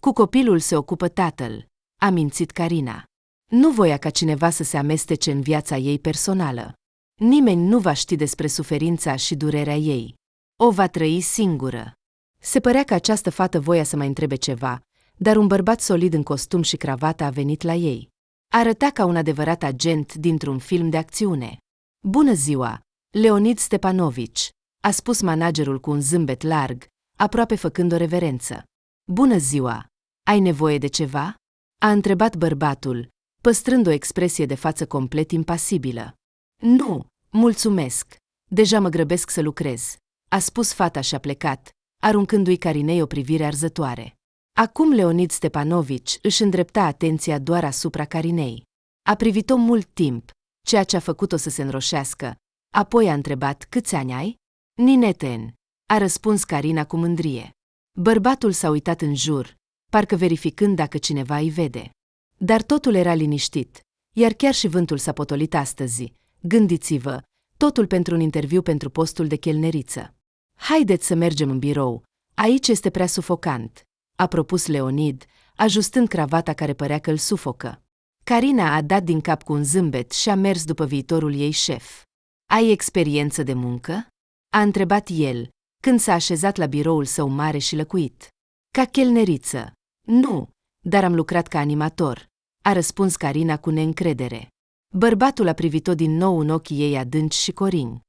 Cu copilul se ocupă tatăl, a mințit Carina. Nu voia ca cineva să se amestece în viața ei personală. Nimeni nu va ști despre suferința și durerea ei. O va trăi singură. Se părea că această fată voia să mai întrebe ceva, dar un bărbat solid în costum și cravată a venit la ei. Arăta ca un adevărat agent dintr-un film de acțiune. Bună ziua, Leonid Stepanovici, a spus managerul cu un zâmbet larg, aproape făcând o reverență. Bună ziua, ai nevoie de ceva? A întrebat bărbatul, păstrând o expresie de față complet impasibilă. Nu, mulțumesc, deja mă grăbesc să lucrez, a spus fata și a plecat, aruncându-i Carinei o privire arzătoare. Acum Leonid Stepanovici își îndrepta atenția doar asupra Carinei. A privit-o mult timp, ceea ce a făcut-o să se înroșească, apoi a întrebat, câți ani ai? Nineten, a răspuns Carina cu mândrie. Bărbatul s-a uitat în jur, parcă verificând dacă cineva îi vede. Dar totul era liniștit, iar chiar și vântul s-a potolit astăzi. Gândiți-vă, totul pentru un interviu pentru postul de chelneriță. Haideți să mergem în birou, aici este prea sufocant, a propus Leonid, ajustând cravata care părea că îl sufocă. Carina a dat din cap cu un zâmbet și a mers după viitorul ei șef. Ai experiență de muncă? A întrebat el, când s-a așezat la biroul său mare și lăcuit. Ca chelneriță. Nu, dar am lucrat ca animator, a răspuns Carina cu neîncredere. Bărbatul a privit-o din nou în ochii ei adânci și corini.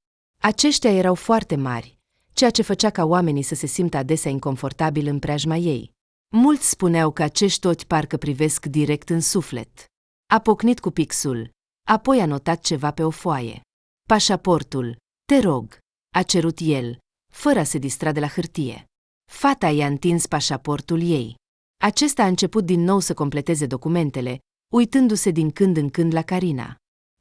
Aceștia erau foarte mari, ceea ce făcea ca oamenii să se simtă adesea inconfortabil în preajma ei. Mulți spuneau că acești ochi parcă privesc direct în suflet. A pocnit cu pixul, apoi a notat ceva pe o foaie. Pașaportul, te rog, a cerut el, fără a se distra de la hârtie. Fata i-a întins pașaportul ei. Acesta a început din nou să completeze documentele, uitându-se din când în când la Carina.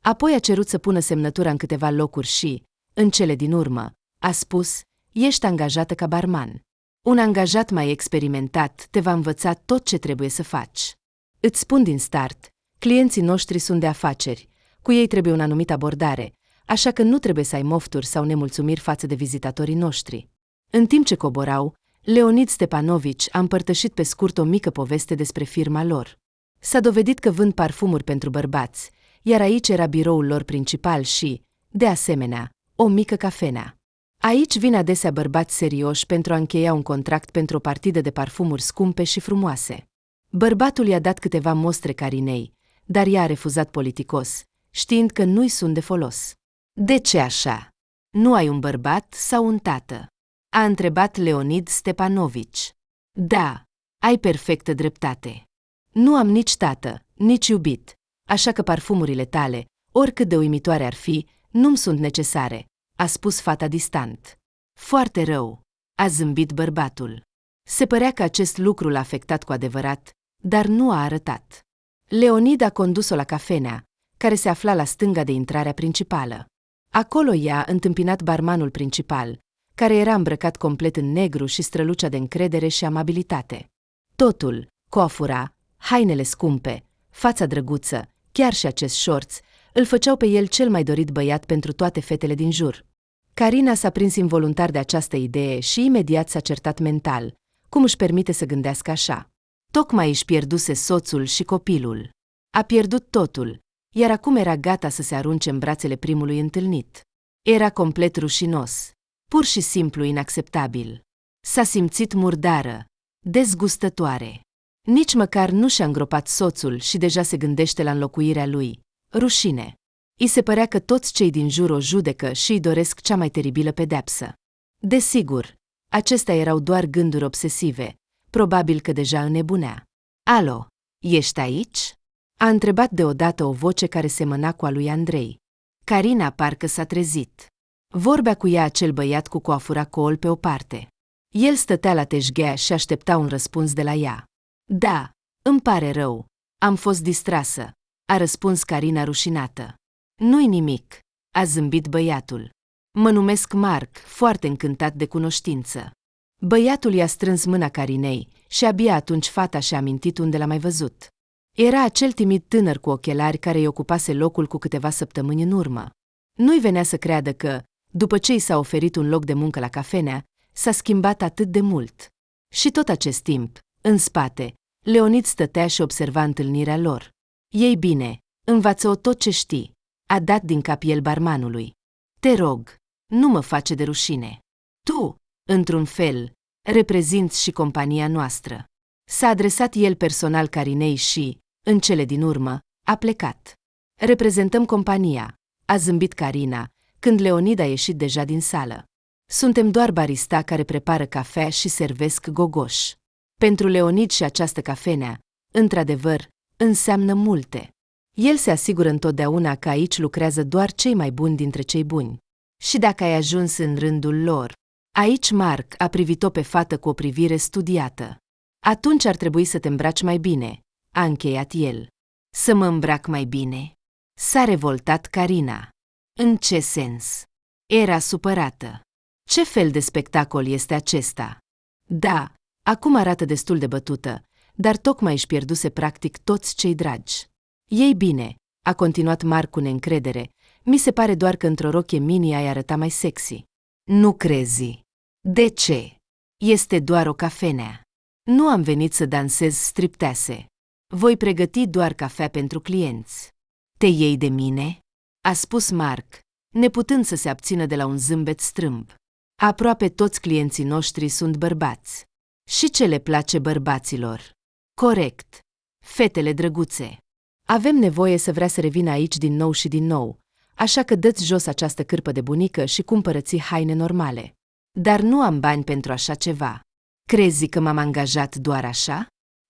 Apoi a cerut să pună semnătura în câteva locuri și, în cele din urmă, a spus, ești angajată ca barman. Un angajat mai experimentat te va învăța tot ce trebuie să faci. Îți spun din start, clienții noștri sunt de afaceri, cu ei trebuie un anumit abordare, așa că nu trebuie să ai mofturi sau nemulțumiri față de vizitatorii noștri. În timp ce coborau, Leonid Stepanovici a împărtășit pe scurt o mică poveste despre firma lor. S-a dovedit că vând parfumuri pentru bărbați, iar aici era biroul lor principal și, de asemenea, o mică cafenea. Aici vin adesea bărbați serioși pentru a încheia un contract pentru o partidă de parfumuri scumpe și frumoase. Bărbatul i-a dat câteva mostre Carinei, dar ea a refuzat politicos, știind că nu-i sunt de folos. De ce așa? Nu ai un bărbat sau un tată? A întrebat Leonid Stepanovici. Da, ai perfectă dreptate. Nu am nici tată, nici iubit, așa că parfumurile tale, oricât de uimitoare ar fi, nu-mi sunt necesare, a spus fata distant. Foarte rău, a zâmbit bărbatul. Se părea că acest lucru l-a afectat cu adevărat, dar nu a arătat. Leonid a condus-o la cafenea, care se afla la stânga de intrarea principală. Acolo ea a întâmpinat barmanul principal, care era îmbrăcat complet în negru și strălucea de încredere și amabilitate. Totul, coafura, hainele scumpe, fața drăguță, chiar și acest șorț, îl făceau pe el cel mai dorit băiat pentru toate fetele din jur. Carina s-a prins involuntar de această idee și imediat s-a certat mental, cum își permite să gândească așa. Tocmai își pierduse soțul și copilul. A pierdut totul, iar acum era gata să se arunce în brațele primului întâlnit. Era complet rușinos, pur și simplu inacceptabil. S-a simțit murdară, dezgustătoare. Nici măcar nu și-a îngropat soțul și deja se gândește la înlocuirea lui. Rușine. I se părea că toți cei din jur o judecă și îi doresc cea mai teribilă pedeapsă. Desigur, acestea erau doar gânduri obsesive, probabil că deja înnebunea. Alo, ești aici? A întrebat deodată o voce care semăna cu a lui Andrei. Carina parcă s-a trezit. Vorbea cu ea acel băiat cu coafura col pe o parte. El stătea la teșghea și aștepta un răspuns de la ea. Da, îmi pare rău, am fost distrasă, a răspuns Carina rușinată. Nu-i nimic, a zâmbit băiatul. Mă numesc Marc, foarte încântat de cunoștință. Băiatul i-a strâns mâna Carinei și abia atunci fata și-a amintit unde l-a mai văzut. Era acel timid tânăr cu ochelari care îi ocupase locul cu câteva săptămâni în urmă. Nu-i venea să creadă că, după ce i s-a oferit un loc de muncă la cafenea, s-a schimbat atât de mult. Și tot acest timp, în spate, Leonid stătea și observa întâlnirea lor. Ei bine, învață-o tot ce știi, a dat din cap el barmanului. Te rog, nu mă face de rușine. Tu, într-un fel, reprezinți și compania noastră. S-a adresat el personal Carinei și, în cele din urmă, a plecat. Reprezentăm compania, a zâmbit Carina, când Leonid a ieșit deja din sală. Suntem doar barista care prepară cafea și servesc gogoși. Pentru Leonid și această cafenea, într-adevăr, înseamnă multe. El se asigură întotdeauna că aici lucrează doar cei mai buni dintre cei buni. Și dacă ai ajuns în rândul lor, aici Marc a privit-o pe fată cu o privire studiată. Atunci ar trebui să te îmbraci mai bine, a încheiat el. Să mă îmbrac mai bine? S-a revoltat Carina. În ce sens? Era supărată. Ce fel de spectacol este acesta? Da, acum arată destul de bătută, dar tocmai își pierduse practic toți cei dragi. Ei bine, a continuat Marc cu neîncredere, mi se pare doar că într-o rochie mini ai arăta mai sexy. Nu crezi? De ce? Este doar o cafenea. Nu am venit să dansez striptease. Voi pregăti doar cafea pentru clienți. Te iei de mine? A spus Mark, neputând să se abțină de la un zâmbet strâmb. Aproape toți clienții noștri sunt bărbați. Și ce le place bărbaților? Corect. Fetele drăguțe. Avem nevoie să vrea să revină aici din nou și din nou, așa că dă-ți jos această cârpă de bunică și cumpără-ți haine normale. Dar nu am bani pentru așa ceva. Crezi că m-am angajat doar așa?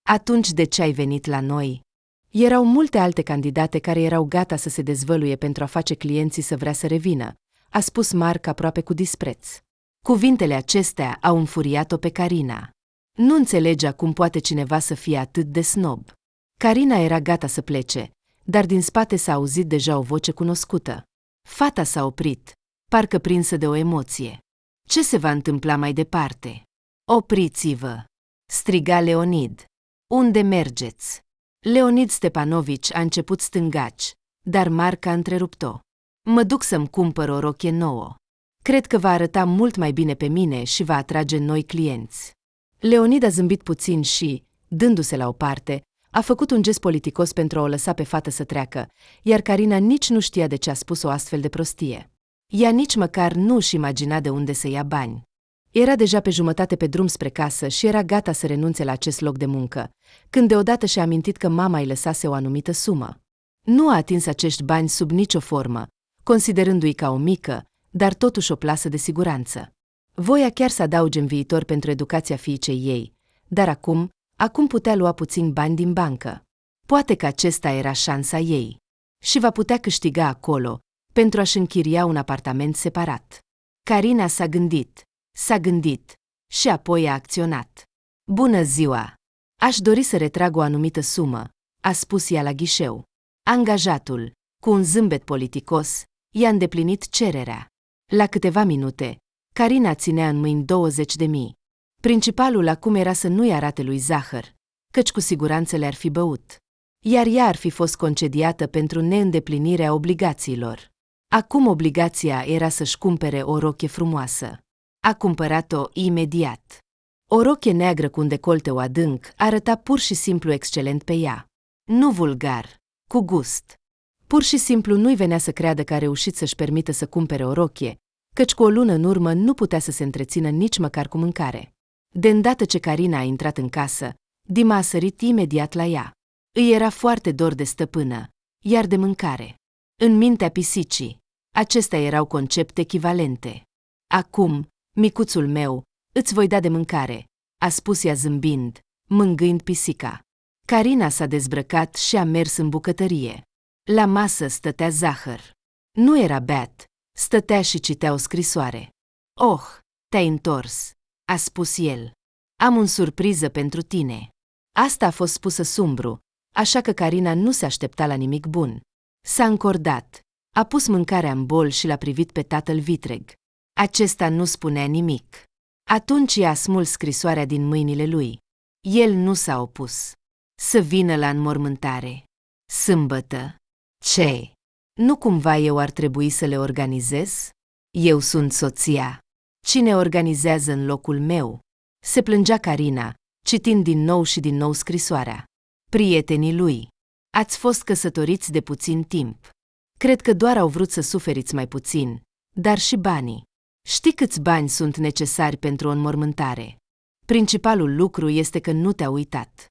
Atunci de ce ai venit la noi? Erau multe alte candidate care erau gata să se dezvăluie pentru a face clienții să vrea să revină, a spus Mark aproape cu dispreț. Cuvintele acestea au înfuriat-o pe Carina. Nu înțelegea cum poate cineva să fie atât de snob. Carina era gata să plece, dar din spate s-a auzit deja o voce cunoscută. Fata s-a oprit, parcă prinsă de o emoție. Ce se va întâmpla mai departe? Opriți-vă! Striga Leonid. Unde mergeți? Leonid Stepanovici a început stângaci, dar Mark a întrerupt-o. Mă duc să-mi cumpăr o rochie nouă. Cred că va arăta mult mai bine pe mine și va atrage noi clienți. Leonid a zâmbit puțin și, dându-se la o parte, a făcut un gest politicos pentru a o lăsa pe fată să treacă, iar Carina nici nu știa de ce a spus o astfel de prostie. Ea nici măcar nu își imagina de unde să ia bani. Era deja pe jumătate pe drum spre casă și era gata să renunțe la acest loc de muncă, când deodată și-a amintit că mama îi lăsase o anumită sumă. Nu a atins acești bani sub nicio formă, considerându-i ca o mică, dar totuși o plasă de siguranță. Voia chiar să adauge în viitor pentru educația fiicei ei, dar acum putea lua puțin bani din bancă. Poate că acesta era șansa ei. Și va putea câștiga acolo, pentru a-și închiria un apartament separat. Carina s-a gândit și apoi a acționat. Bună ziua! Aș dori să retrag o anumită sumă, a spus ea la ghișeu. Angajatul, cu un zâmbet politicos, i-a îndeplinit cererea. La câteva minute, Carina ținea în mâini 20.000. Principalul acum era să nu-i arate lui Zahăr, căci cu siguranță le-ar fi băut. Iar ea ar fi fost concediată pentru neîndeplinirea obligațiilor. Acum obligația era să-și cumpere o rochie frumoasă. A cumpărat-o imediat. O rochie neagră cu un decolte adânc arăta pur și simplu excelent pe ea. Nu vulgar, cu gust. Pur și simplu nu-i venea să creadă că a reușit să-și permită să cumpere o rochie, căci cu o lună în urmă nu putea să se întrețină nici măcar cu mâncare. De îndată ce Carina a intrat în casă, Dima a sărit imediat la ea. Îi era foarte dor de stăpână, iar de mâncare. În mintea pisicii, acestea erau concepte echivalente. Acum, micuțul meu, îți voi da de mâncare, a spus ea zâmbind, mângâind pisica. Carina s-a dezbrăcat și a mers în bucătărie. La masă stătea Zahăr. Nu era beat, stătea și citea o scrisoare. Oh, te-ai întors, a spus el. Am o surpriză pentru tine. Asta a fost spusă sumbru, așa că Carina nu se aștepta la nimic bun. S-a încordat, a pus mâncarea în bol și l-a privit pe tatăl vitreg. Acesta nu spunea nimic. Atunci i-a smuls scrisoarea din mâinile lui. El nu s-a opus. Să vină la înmormântare. Sâmbătă. Ce? Nu cumva eu ar trebui să le organizez? Eu sunt soția. Cine organizează în locul meu? Se plângea Carina, citind din nou și din nou scrisoarea. Prietenii lui. Ați fost căsătoriți de puțin timp. Cred că doar au vrut să suferiți mai puțin, dar și banii. Știi câți bani sunt necesari pentru o înmormântare? Principalul lucru este că nu te-a uitat.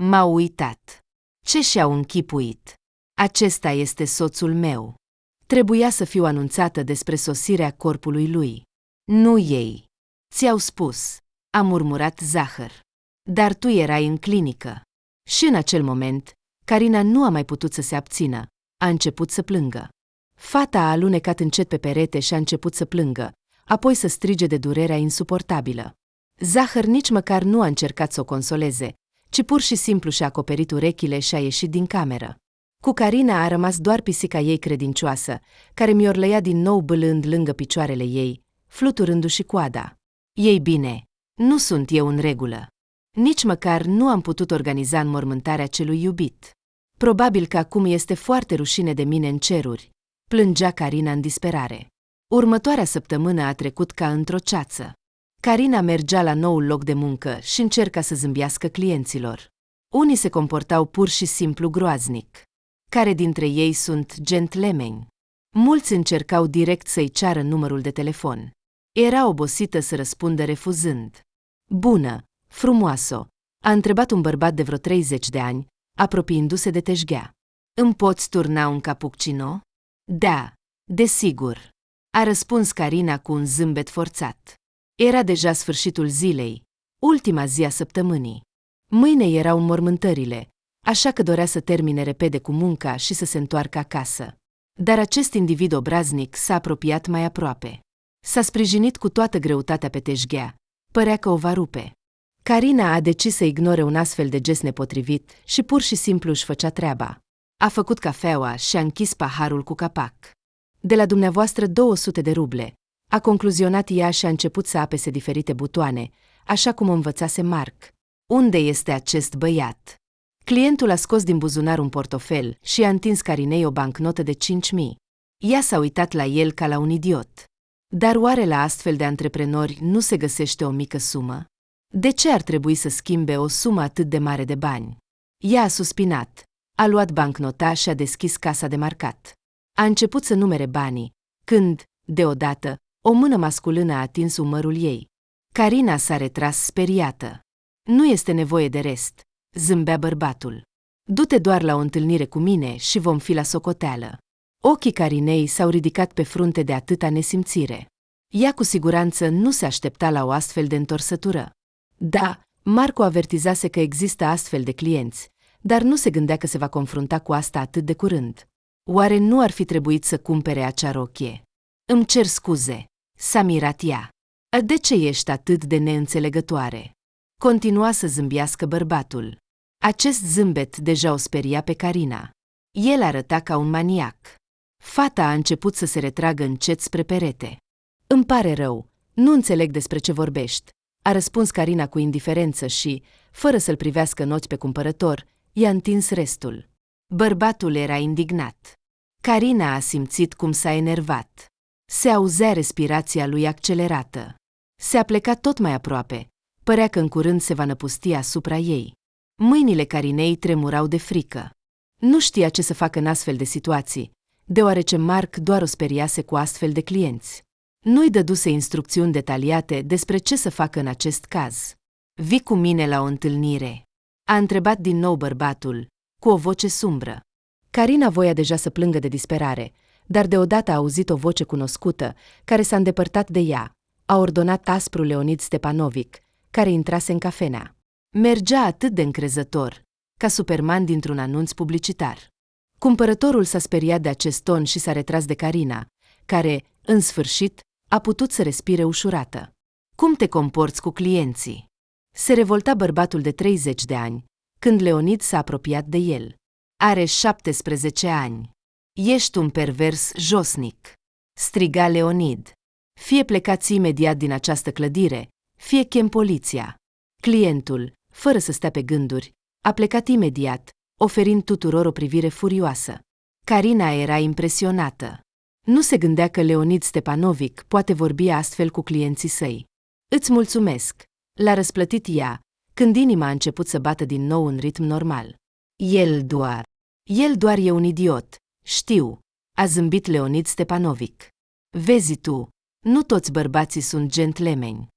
M-a uitat. Ce și-au închipuit? Acesta este soțul meu. Trebuia să fiu anunțată despre sosirea corpului lui. Nu ei. Ți-au spus, a murmurat Zahăr. Dar tu erai în clinică. Și în acel moment, Carina nu a mai putut să se abțină. A început să plângă. Fata a alunecat încet pe perete și a început să plângă, apoi să strige de durerea insuportabilă. Zahăr nici măcar nu a încercat să o consoleze, ci pur și simplu și-a acoperit urechile și a ieșit din cameră. Cu Carina a rămas doar pisica ei credincioasă, care miorlăia din nou bâlând lângă picioarele ei, fluturându-și coada. Ei bine, nu sunt eu în regulă. Nici măcar nu am putut organiza înmormântarea celui iubit. Probabil că acum este foarte rușine de mine în ceruri, plângea Carina în disperare. Următoarea săptămână a trecut ca într-o ceață. Carina mergea la noul loc de muncă și încerca să zâmbească clienților. Unii se comportau pur și simplu groaznic. Care dintre ei sunt gentlemani? Mulți încercau direct să-i ceară numărul de telefon. Era obosită să răspundă refuzând. Bună, frumoasă, a întrebat un bărbat de vreo 30 de ani, apropiindu-se de teșghea. Îmi poți turna un cappuccino? Da, desigur, a răspuns Carina cu un zâmbet forțat. Era deja sfârșitul zilei, ultima zi a săptămânii. Mâine erau înmormântările, așa că dorea să termine repede cu munca și să se întoarcă acasă. Dar acest individ obraznic s-a apropiat mai aproape. S-a sprijinit cu toată greutatea pe teșghea. Părea că o va rupe. Carina a decis să ignore un astfel de gest nepotrivit și pur și simplu își făcea treaba. A făcut cafeaua și a închis paharul cu capac. De la dumneavoastră 200 de ruble, a concluzionat ea și a început să apese diferite butoane, așa cum o învățase Mark. Unde este acest băiat? Clientul a scos din buzunar un portofel și a întins Carinei o bancnotă de 5.000. Ea s-a uitat la el ca la un idiot. Dar oare la astfel de antreprenori nu se găsește o mică sumă? De ce ar trebui să schimbe o sumă atât de mare de bani? Ea a suspinat, a luat bancnota și a deschis casa de marcat. A început să numere banii, când, deodată, o mână masculină a atins umărul ei. Carina s-a retras speriată. Nu este nevoie de rest, zâmbea bărbatul. Du-te doar la o întâlnire cu mine și vom fi la socoteală. Ochii Carinei s-au ridicat pe frunte de atâta nesimțire. Ea cu siguranță nu se aștepta la o astfel de întorsătură. Da, Marco avertizase că există astfel de clienți, dar nu se gândea că se va confrunta cu asta atât de curând. Oare nu ar fi trebuit să cumpere acea rochie? Îmi cer scuze, s-a mirat ea. De ce ești atât de neînțelegătoare? Continua să zâmbească bărbatul. Acest zâmbet deja o speria pe Carina. El arăta ca un maniac. Fata a început să se retragă încet spre perete. Îmi pare rău, nu înțeleg despre ce vorbești, a răspuns Carina cu indiferență și, fără să-l privească în ochi pe cumpărător, i-a întins restul. Bărbatul era indignat. Carina a simțit cum s-a enervat. Se auzea respirația lui accelerată. Se apleca tot mai aproape. Părea că în curând se va năpusti asupra ei. Mâinile Carinei tremurau de frică. Nu știa ce să facă în astfel de situații, deoarece Mark doar o speriase cu astfel de clienți. Nu-i dăduse instrucțiuni detaliate despre ce să facă în acest caz. Vii cu mine la o întâlnire? A întrebat din nou bărbatul, cu o voce sumbră. Carina voia deja să plângă de disperare, dar deodată a auzit o voce cunoscută, care s-a îndepărtat de ea. A ordonat aspru Leonid Stepanovic, care intrase în cafenea. Mergea atât de încrezător, ca Superman dintr-un anunț publicitar. Cumpărătorul s-a speriat de acest ton și s-a retras de Carina, care, în sfârșit, a putut să respire ușurată. Cum te comporți cu clienții? Se revolta bărbatul de 30 de ani, când Leonid s-a apropiat de el. Are 17 ani. Ești un pervers josnic, striga Leonid. Fie plecați imediat din această clădire, fie chem poliția. Clientul, fără să stea pe gânduri, a plecat imediat, oferind tuturor o privire furioasă. Carina era impresionată. Nu se gândea că Leonid Stepanovic poate vorbi astfel cu clienții săi. Îți mulțumesc, l-a răsplătit ea, când inima a început să bată din nou în ritm normal. El doar e un idiot, știu, a zâmbit Leonid Stepanovic. Vezi tu, nu toți bărbații sunt gentlemani.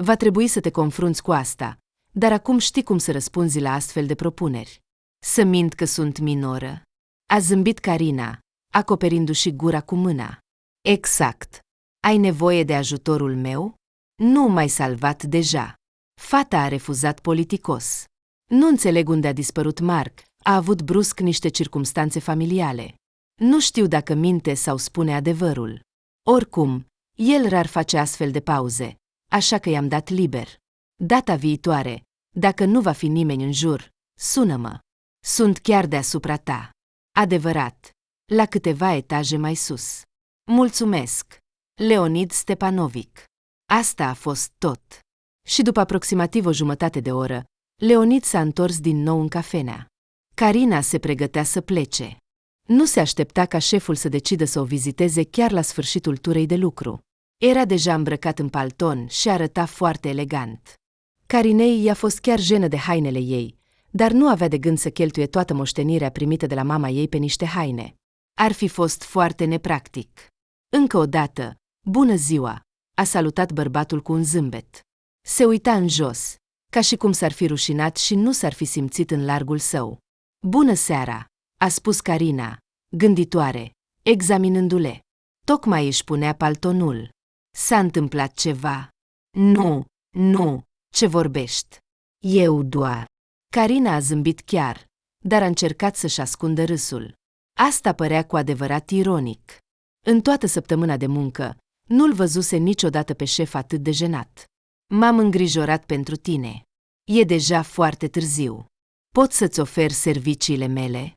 Va trebui să te confrunți cu asta, dar acum știi cum să răspunzi la astfel de propuneri. Să mint că sunt minoră? A zâmbit Carina, acoperindu-și gura cu mâna. Exact. Ai nevoie de ajutorul meu? Nu m-ai salvat deja. Fata a refuzat politicos. Nu înțeleg unde a dispărut Mark, a avut brusc niște circumstanțe familiale. Nu știu dacă minte sau spune adevărul. Oricum, el rar face astfel de pauze, așa că i-am dat liber. Data viitoare, dacă nu va fi nimeni în jur, sună-mă. Sunt chiar deasupra ta. Adevărat, la câteva etaje mai sus. Mulțumesc, Leonid Stepanovic. Asta a fost tot. Și după aproximativ o jumătate de oră, Leonid s-a întors din nou în cafenea. Carina se pregătea să plece. Nu se aștepta ca șeful să decidă să o viziteze chiar la sfârșitul turei de lucru. Era deja îmbrăcat în palton și arăta foarte elegant. Carinei i-a fost chiar jenă de hainele ei, dar nu avea de gând să cheltuie toată moștenirea primită de la mama ei pe niște haine. Ar fi fost foarte nepractic. Încă o dată, bună ziua, a salutat bărbatul cu un zâmbet. Se uita în jos, ca și cum s-ar fi rușinat și nu s-ar fi simțit în largul său. Bună seara, a spus Carina, gânditoare, examinându-le. Tocmai își punea paltonul. S-a întâmplat ceva? Nu, ce vorbești? Eu doar. Carina a zâmbit chiar, dar a încercat să-și ascundă râsul. Asta părea cu adevărat ironic. În toată săptămâna de muncă, nu-l văzuse niciodată pe șef atât de jenat. M-am îngrijorat pentru tine. E deja foarte târziu. Pot să-ți ofer serviciile mele?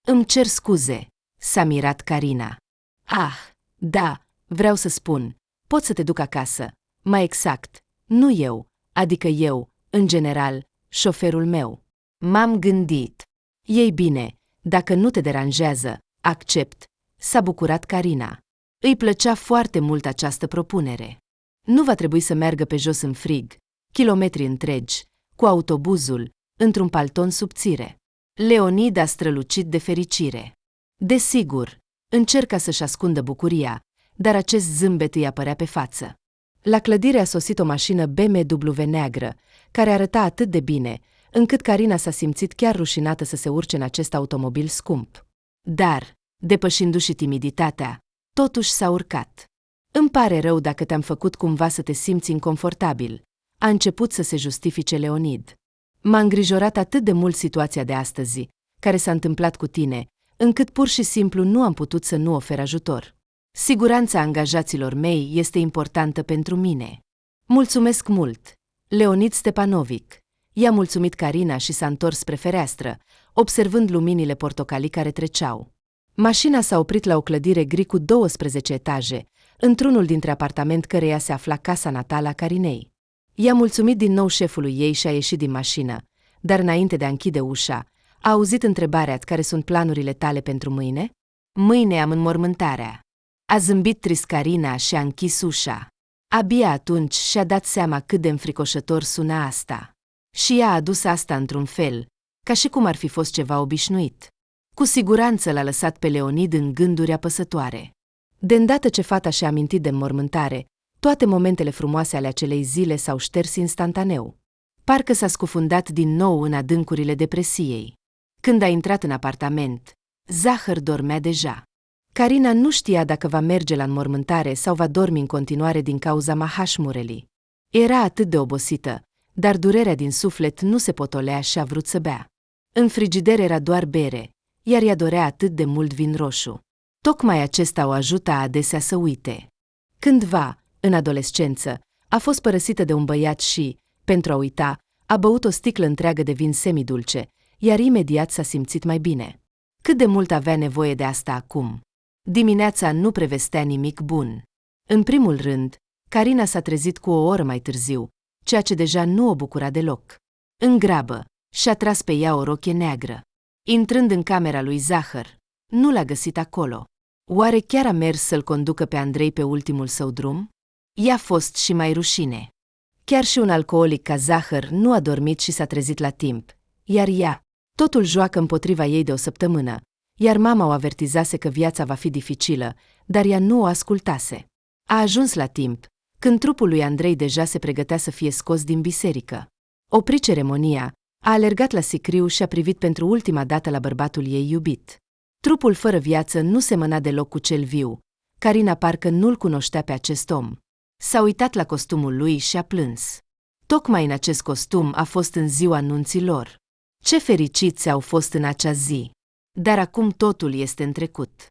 Îmi cer scuze, s-a mirat Carina. Ah, da, vreau să spun, pot să te duc acasă. Mai exact, nu eu, adică eu, în general, șoferul meu. M-am gândit. Ei bine, dacă nu te deranjează, accept, s-a bucurat Carina. Îi plăcea foarte mult această propunere. Nu va trebui să meargă pe jos în frig, kilometri întregi, cu autobuzul, într-un palton subțire. Leonid a strălucit de fericire. Desigur, încerca să-și ascundă bucuria, dar acest zâmbet îi apărea pe față. La clădire a sosit o mașină BMW neagră, care arăta atât de bine, încât Carina s-a simțit chiar rușinată să se urce în acest automobil scump. Dar, depășindu-și timiditatea, totuși s-a urcat. Îmi pare rău dacă te-am făcut cumva să te simți inconfortabil, a început să se justifice Leonid. M-a îngrijorat atât de mult situația de astăzi, care s-a întâmplat cu tine, încât pur și simplu nu am putut să nu ofer ajutor. Siguranța angajaților mei este importantă pentru mine. Mulțumesc mult, Leonid Stepanovic. I-a mulțumit Carina și s-a întors spre fereastră, observând luminile portocalii care treceau. Mașina s-a oprit la o clădire gri cu 12 etaje, într-unul dintre apartament căreia se afla casa natală a Carinei. I-a mulțumit din nou șefului ei și a ieșit din mașină, dar înainte de a închide ușa, a auzit întrebarea: care sunt planurile tale pentru mâine? Mâine am înmormântarea. A zâmbit trist Carina și a închis ușa. Abia atunci și-a dat seama cât de înfricoșător suna asta. Și ea a adus asta într-un fel, ca și cum ar fi fost ceva obișnuit. Cu siguranță l-a lăsat pe Leonid în gânduri apăsătoare. De îndată ce fata și-a amintit de înmormântare, toate momentele frumoase ale acelei zile s-au șters instantaneu. Parcă s-a scufundat din nou în adâncurile depresiei. Când a intrat în apartament, Zahăr dormea deja. Carina nu știa dacă va merge la înmormântare sau va dormi în continuare din cauza mahașmurelii. Era atât de obosită, dar durerea din suflet nu se potolea și a vrut să bea. În frigider era doar bere, iar ea dorea atât de mult vin roșu. Tocmai acesta o ajuta adesea să uite. Cândva, în adolescență, a fost părăsită de un băiat și, pentru a uita, a băut o sticlă întreagă de vin semidulce, iar imediat s-a simțit mai bine. Cât de mult avea nevoie de asta acum? Dimineața nu prevestea nimic bun. În primul rând, Carina s-a trezit cu o oră mai târziu, ceea ce deja nu o bucura deloc. În grabă, și-a tras pe ea o rochie neagră. Intrând în camera lui Zahăr, nu l-a găsit acolo. Oare chiar a mers să-l conducă pe Andrei pe ultimul său drum? I-a fost și mai rușine. Chiar și un alcoolic ca Zahăr nu a dormit și s-a trezit la timp, iar ea, totul joacă împotriva ei de o săptămână, iar mama o avertizase că viața va fi dificilă, dar ea nu o ascultase. A ajuns la timp, când trupul lui Andrei deja se pregătea să fie scos din biserică. Opri ceremonia, a alergat la sicriu și a privit pentru ultima dată la bărbatul ei iubit. Trupul fără viață nu semăna deloc cu cel viu. Carina parcă nu-l cunoștea pe acest om. S-a uitat la costumul lui și a plâns. Tocmai în acest costum a fost în ziua nunții lor. Ce fericiți au fost în acea zi! Dar acum totul este în trecut.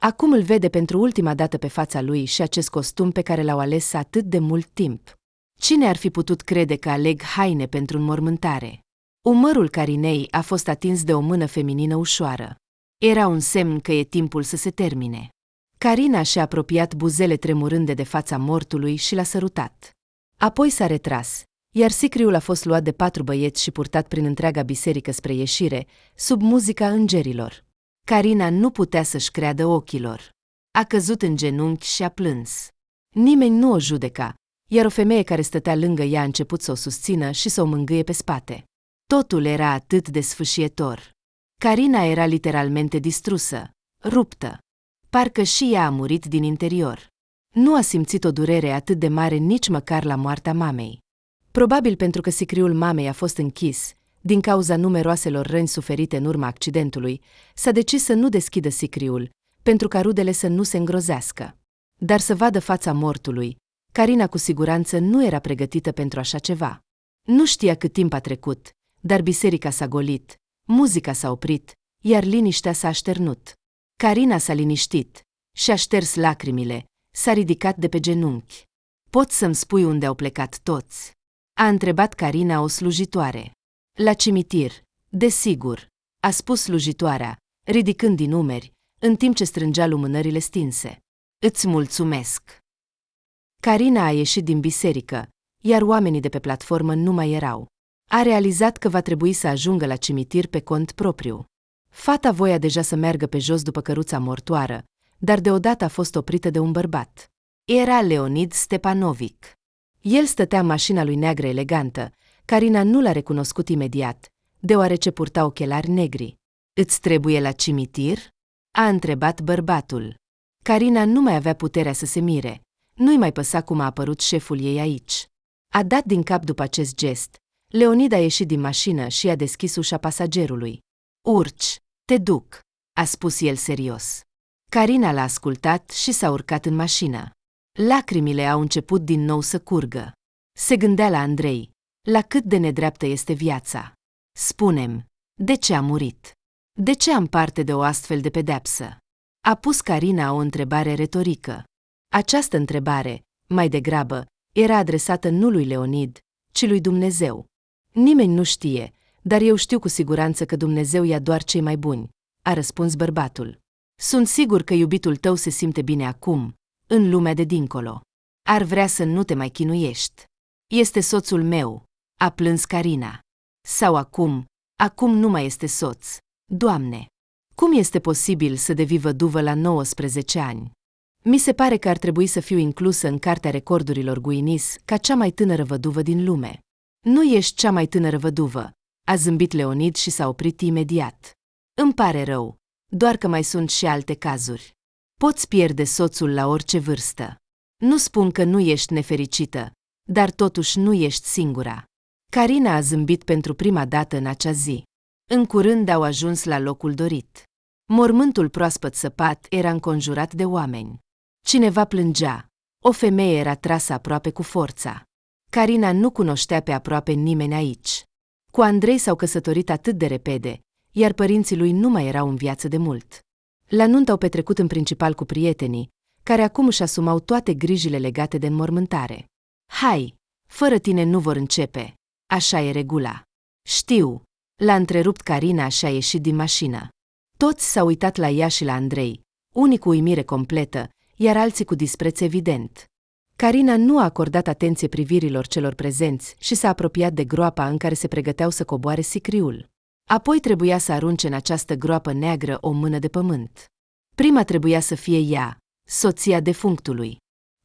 Acum îl vede pentru ultima dată pe fața lui și acest costum pe care l-au ales atât de mult timp. Cine ar fi putut crede că aleg haine pentru înmormântare? Umărul Carinei a fost atins de o mână feminină ușoară. Era un semn că e timpul să se termine. Carina și-a apropiat buzele tremurânde de fața mortului și l-a sărutat. Apoi s-a retras, iar sicriul a fost luat de 4 băieți și purtat prin întreaga biserică spre ieșire, sub muzica îngerilor. Carina nu putea să-și creadă ochilor. A căzut în genunchi și a plâns. Nimeni nu o judeca, iar o femeie care stătea lângă ea a început să o susțină și să o mângâie pe spate. Totul era atât de sfâșietor. Carina era literalmente distrusă, ruptă. Parcă și ea a murit din interior. Nu a simțit o durere atât de mare nici măcar la moartea mamei. Probabil pentru că sicriul mamei a fost închis, din cauza numeroaselor răni suferite în urma accidentului, s-a decis să nu deschidă sicriul, pentru ca rudele să nu se îngrozească. Dar să vadă fața mortului, Carina cu siguranță nu era pregătită pentru așa ceva. Nu știa cât timp a trecut, dar biserica s-a golit, muzica s-a oprit, iar liniștea s-a așternut. Carina s-a liniștit, și-a șters lacrimile, s-a ridicat de pe genunchi. Poți să-mi spui unde au plecat toți? A întrebat Carina o slujitoare. La cimitir, desigur, a spus slujitoarea, ridicând din umeri, în timp ce strângea lumânările stinse. Îți mulțumesc. Carina a ieșit din biserică, iar oamenii de pe platformă nu mai erau. A realizat că va trebui să ajungă la cimitir pe cont propriu. Fata voia deja să meargă pe jos după căruța mortoară, dar deodată a fost oprită de un bărbat. Era Leonid Stepanovic. El stătea în mașina lui neagră elegantă. Carina nu l-a recunoscut imediat, deoarece purta ochelari negri. Îți trebuie la cimitir? A întrebat bărbatul. Carina nu mai avea puterea să se mire. Nu-i mai păsa cum a apărut șeful ei aici. A dat din cap după acest gest. Leonid a ieșit din mașină și a deschis ușa pasagerului. Urci, te duc, a spus el serios. Carina l-a ascultat și s-a urcat în mașină. Lacrimile au început din nou să curgă. Se gândea la Andrei, la cât de nedreaptă este viața. Spune-mi, de ce a murit? De ce am parte de o astfel de pedepsă? A pus Carina o întrebare retorică. Această întrebare, mai degrabă, era adresată nu lui Leonid, ci lui Dumnezeu. Nimeni nu știe, dar eu știu cu siguranță că Dumnezeu ia doar cei mai buni, a răspuns bărbatul. Sunt sigur că iubitul tău se simte bine acum, în lumea de dincolo. Ar vrea să nu te mai chinuiești. Este soțul meu, a plâns Carina. Sau acum nu mai este soț. Doamne, cum este posibil să devii văduvă la 19 ani? Mi se pare că ar trebui să fiu inclusă în cartea recordurilor Guinness ca cea mai tânără văduvă din lume. Nu ești cea mai tânără văduvă, a zâmbit Leonid și s-a oprit imediat. Îmi pare rău, doar că mai sunt și alte cazuri. Poți pierde soțul la orice vârstă. Nu spun că nu ești nefericită, dar totuși nu ești singura. Carina a zâmbit pentru prima dată în acea zi. În curând au ajuns la locul dorit. Mormântul proaspăt săpat era înconjurat de oameni. Cineva plângea. O femeie era trasă aproape cu forța. Carina nu cunoștea pe aproape nimeni aici. Cu Andrei s-au căsătorit atât de repede, iar părinții lui nu mai erau în viață de mult. La nuntă au petrecut în principal cu prietenii, care acum își asumau toate grijile legate de înmormântare. Hai, fără tine nu vor începe. Așa e regula. Știu, l-a întrerupt Carina și a ieșit din mașină. Toți s-au uitat la ea și la Andrei, unii cu uimire completă, iar alții cu dispreț evident. Carina nu a acordat atenție privirilor celor prezenți și s-a apropiat de groapa în care se pregăteau să coboare sicriul. Apoi trebuia să arunce în această groapă neagră o mână de pământ. Prima trebuia să fie ea, soția defunctului.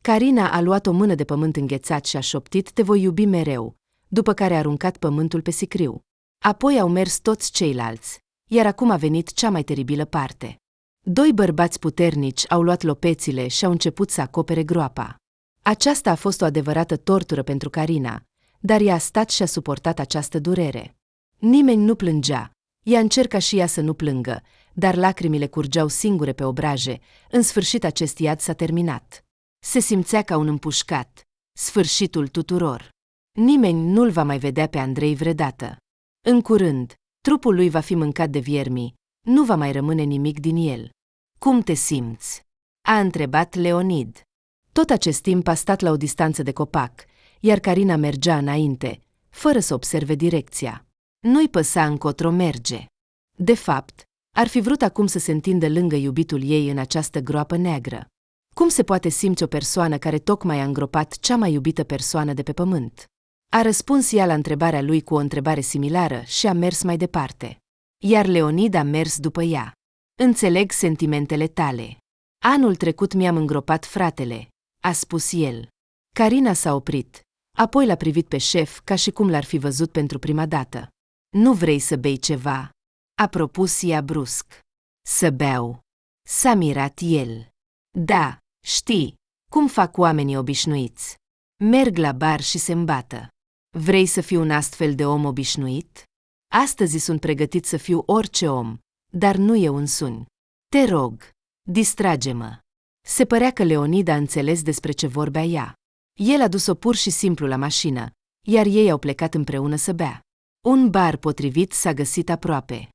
Carina a luat o mână de pământ înghețat și a șoptit: te voi iubi mereu, după care a aruncat pământul pe sicriu. Apoi au mers toți ceilalți, iar acum a venit cea mai teribilă parte. Doi bărbați puternici au luat lopețile și au început să acopere groapa. Aceasta a fost o adevărată tortură pentru Carina, dar ea a stat și a suportat această durere. Nimeni nu plângea. Ea încerca și ea să nu plângă, dar lacrimile curgeau singure pe obraje. În sfârșit acest iad s-a terminat. Se simțea ca un împușcat. Sfârșitul tuturor. Nimeni nu-l va mai vedea pe Andrei vreodată. În curând, trupul lui va fi mâncat de viermi, nu va mai rămâne nimic din el. Cum te simți? A întrebat Leonid. Tot acest timp a stat la o distanță de copac, iar Carina mergea înainte, fără să observe direcția. Nu-i păsa încotro merge. De fapt, ar fi vrut acum să se întindă lângă iubitul ei în această groapă neagră. Cum se poate simți o persoană care tocmai a îngropat cea mai iubită persoană de pe pământ? A răspuns ea la întrebarea lui cu o întrebare similară și a mers mai departe. Iar Leonid a mers după ea. Înțeleg sentimentele tale. Anul trecut mi-am îngropat fratele, a spus el. Carina s-a oprit, apoi l-a privit pe șef ca și cum l-ar fi văzut pentru prima dată. Nu vrei să bei ceva?" a propus ea brusc. Să beau. S-a mirat el. Da, știi, cum fac oamenii obișnuiți. Merg la bar și se îmbată. Vrei să fiu un astfel de om obișnuit? Astăzi sunt pregătit să fiu orice om, dar nu eu însumi. Te rog, distrage-mă. Se părea că Leonid a înțeles despre ce vorbea ea. El a dus-o pur și simplu la mașină, iar ei au plecat împreună să bea. Un bar potrivit s-a găsit aproape.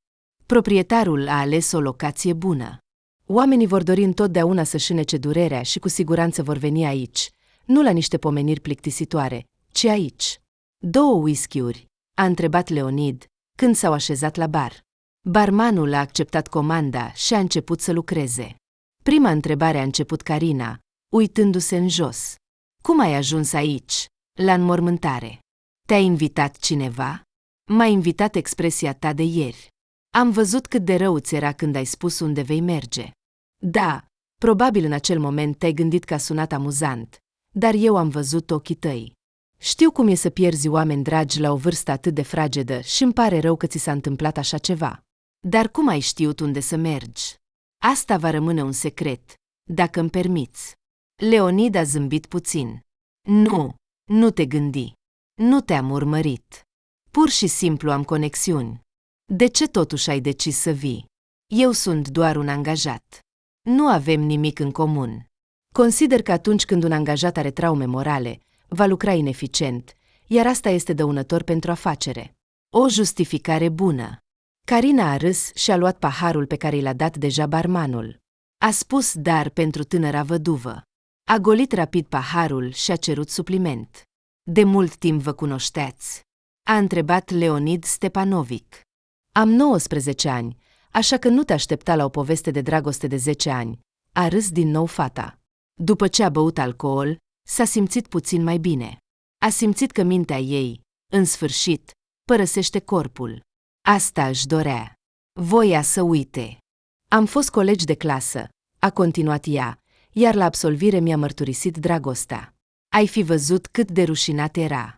Proprietarul a ales o locație bună. Oamenii vor dori întotdeauna să-și înece durerea și cu siguranță vor veni aici, nu la niște pomeniri plictisitoare, ci aici. 2 whisky-uri, a întrebat Leonid, când s-au așezat la bar. Barmanul a acceptat comanda și a început să lucreze. Prima întrebare a început Carina, uitându-se în jos. Cum ai ajuns aici, la înmormântare? Te-a invitat cineva? M-a invitat expresia ta de ieri. Am văzut cât de rău ți era când ai spus unde vei merge. Da, probabil în acel moment te-ai gândit că a sunat amuzant, dar eu am văzut ochii tăi. Știu cum e să pierzi oameni dragi la o vârstă atât de fragedă și îmi pare rău că ți s-a întâmplat așa ceva. Dar cum ai știut unde să mergi? Asta va rămâne un secret, dacă îmi permiți. Leonid a zâmbit puțin. Nu te gândi. Nu te-am urmărit. Pur și simplu am conexiuni. De ce totuși ai decis să vii? Eu sunt doar un angajat. Nu avem nimic în comun. Consider că atunci când un angajat are traume morale, va lucra ineficient, iar asta este dăunător pentru afacere. O justificare bună. Carina a râs și a luat paharul pe care i l-a dat deja barmanul. A spus dar pentru tânăra văduvă. A golit rapid paharul și a cerut supliment. De mult timp vă cunoșteați? A întrebat Leonid Stepanovic. Am 19 ani, așa că nu te aștepta la o poveste de dragoste de 10 ani, a râs din nou fata. După ce a băut alcool, s-a simțit puțin mai bine. A simțit că mintea ei, în sfârșit, părăsește corpul. Asta își dorea. Voia să uite. Am fost colegi de clasă, a continuat ea, iar la absolvire mi-a mărturisit dragostea. Ai fi văzut cât de rușinat era.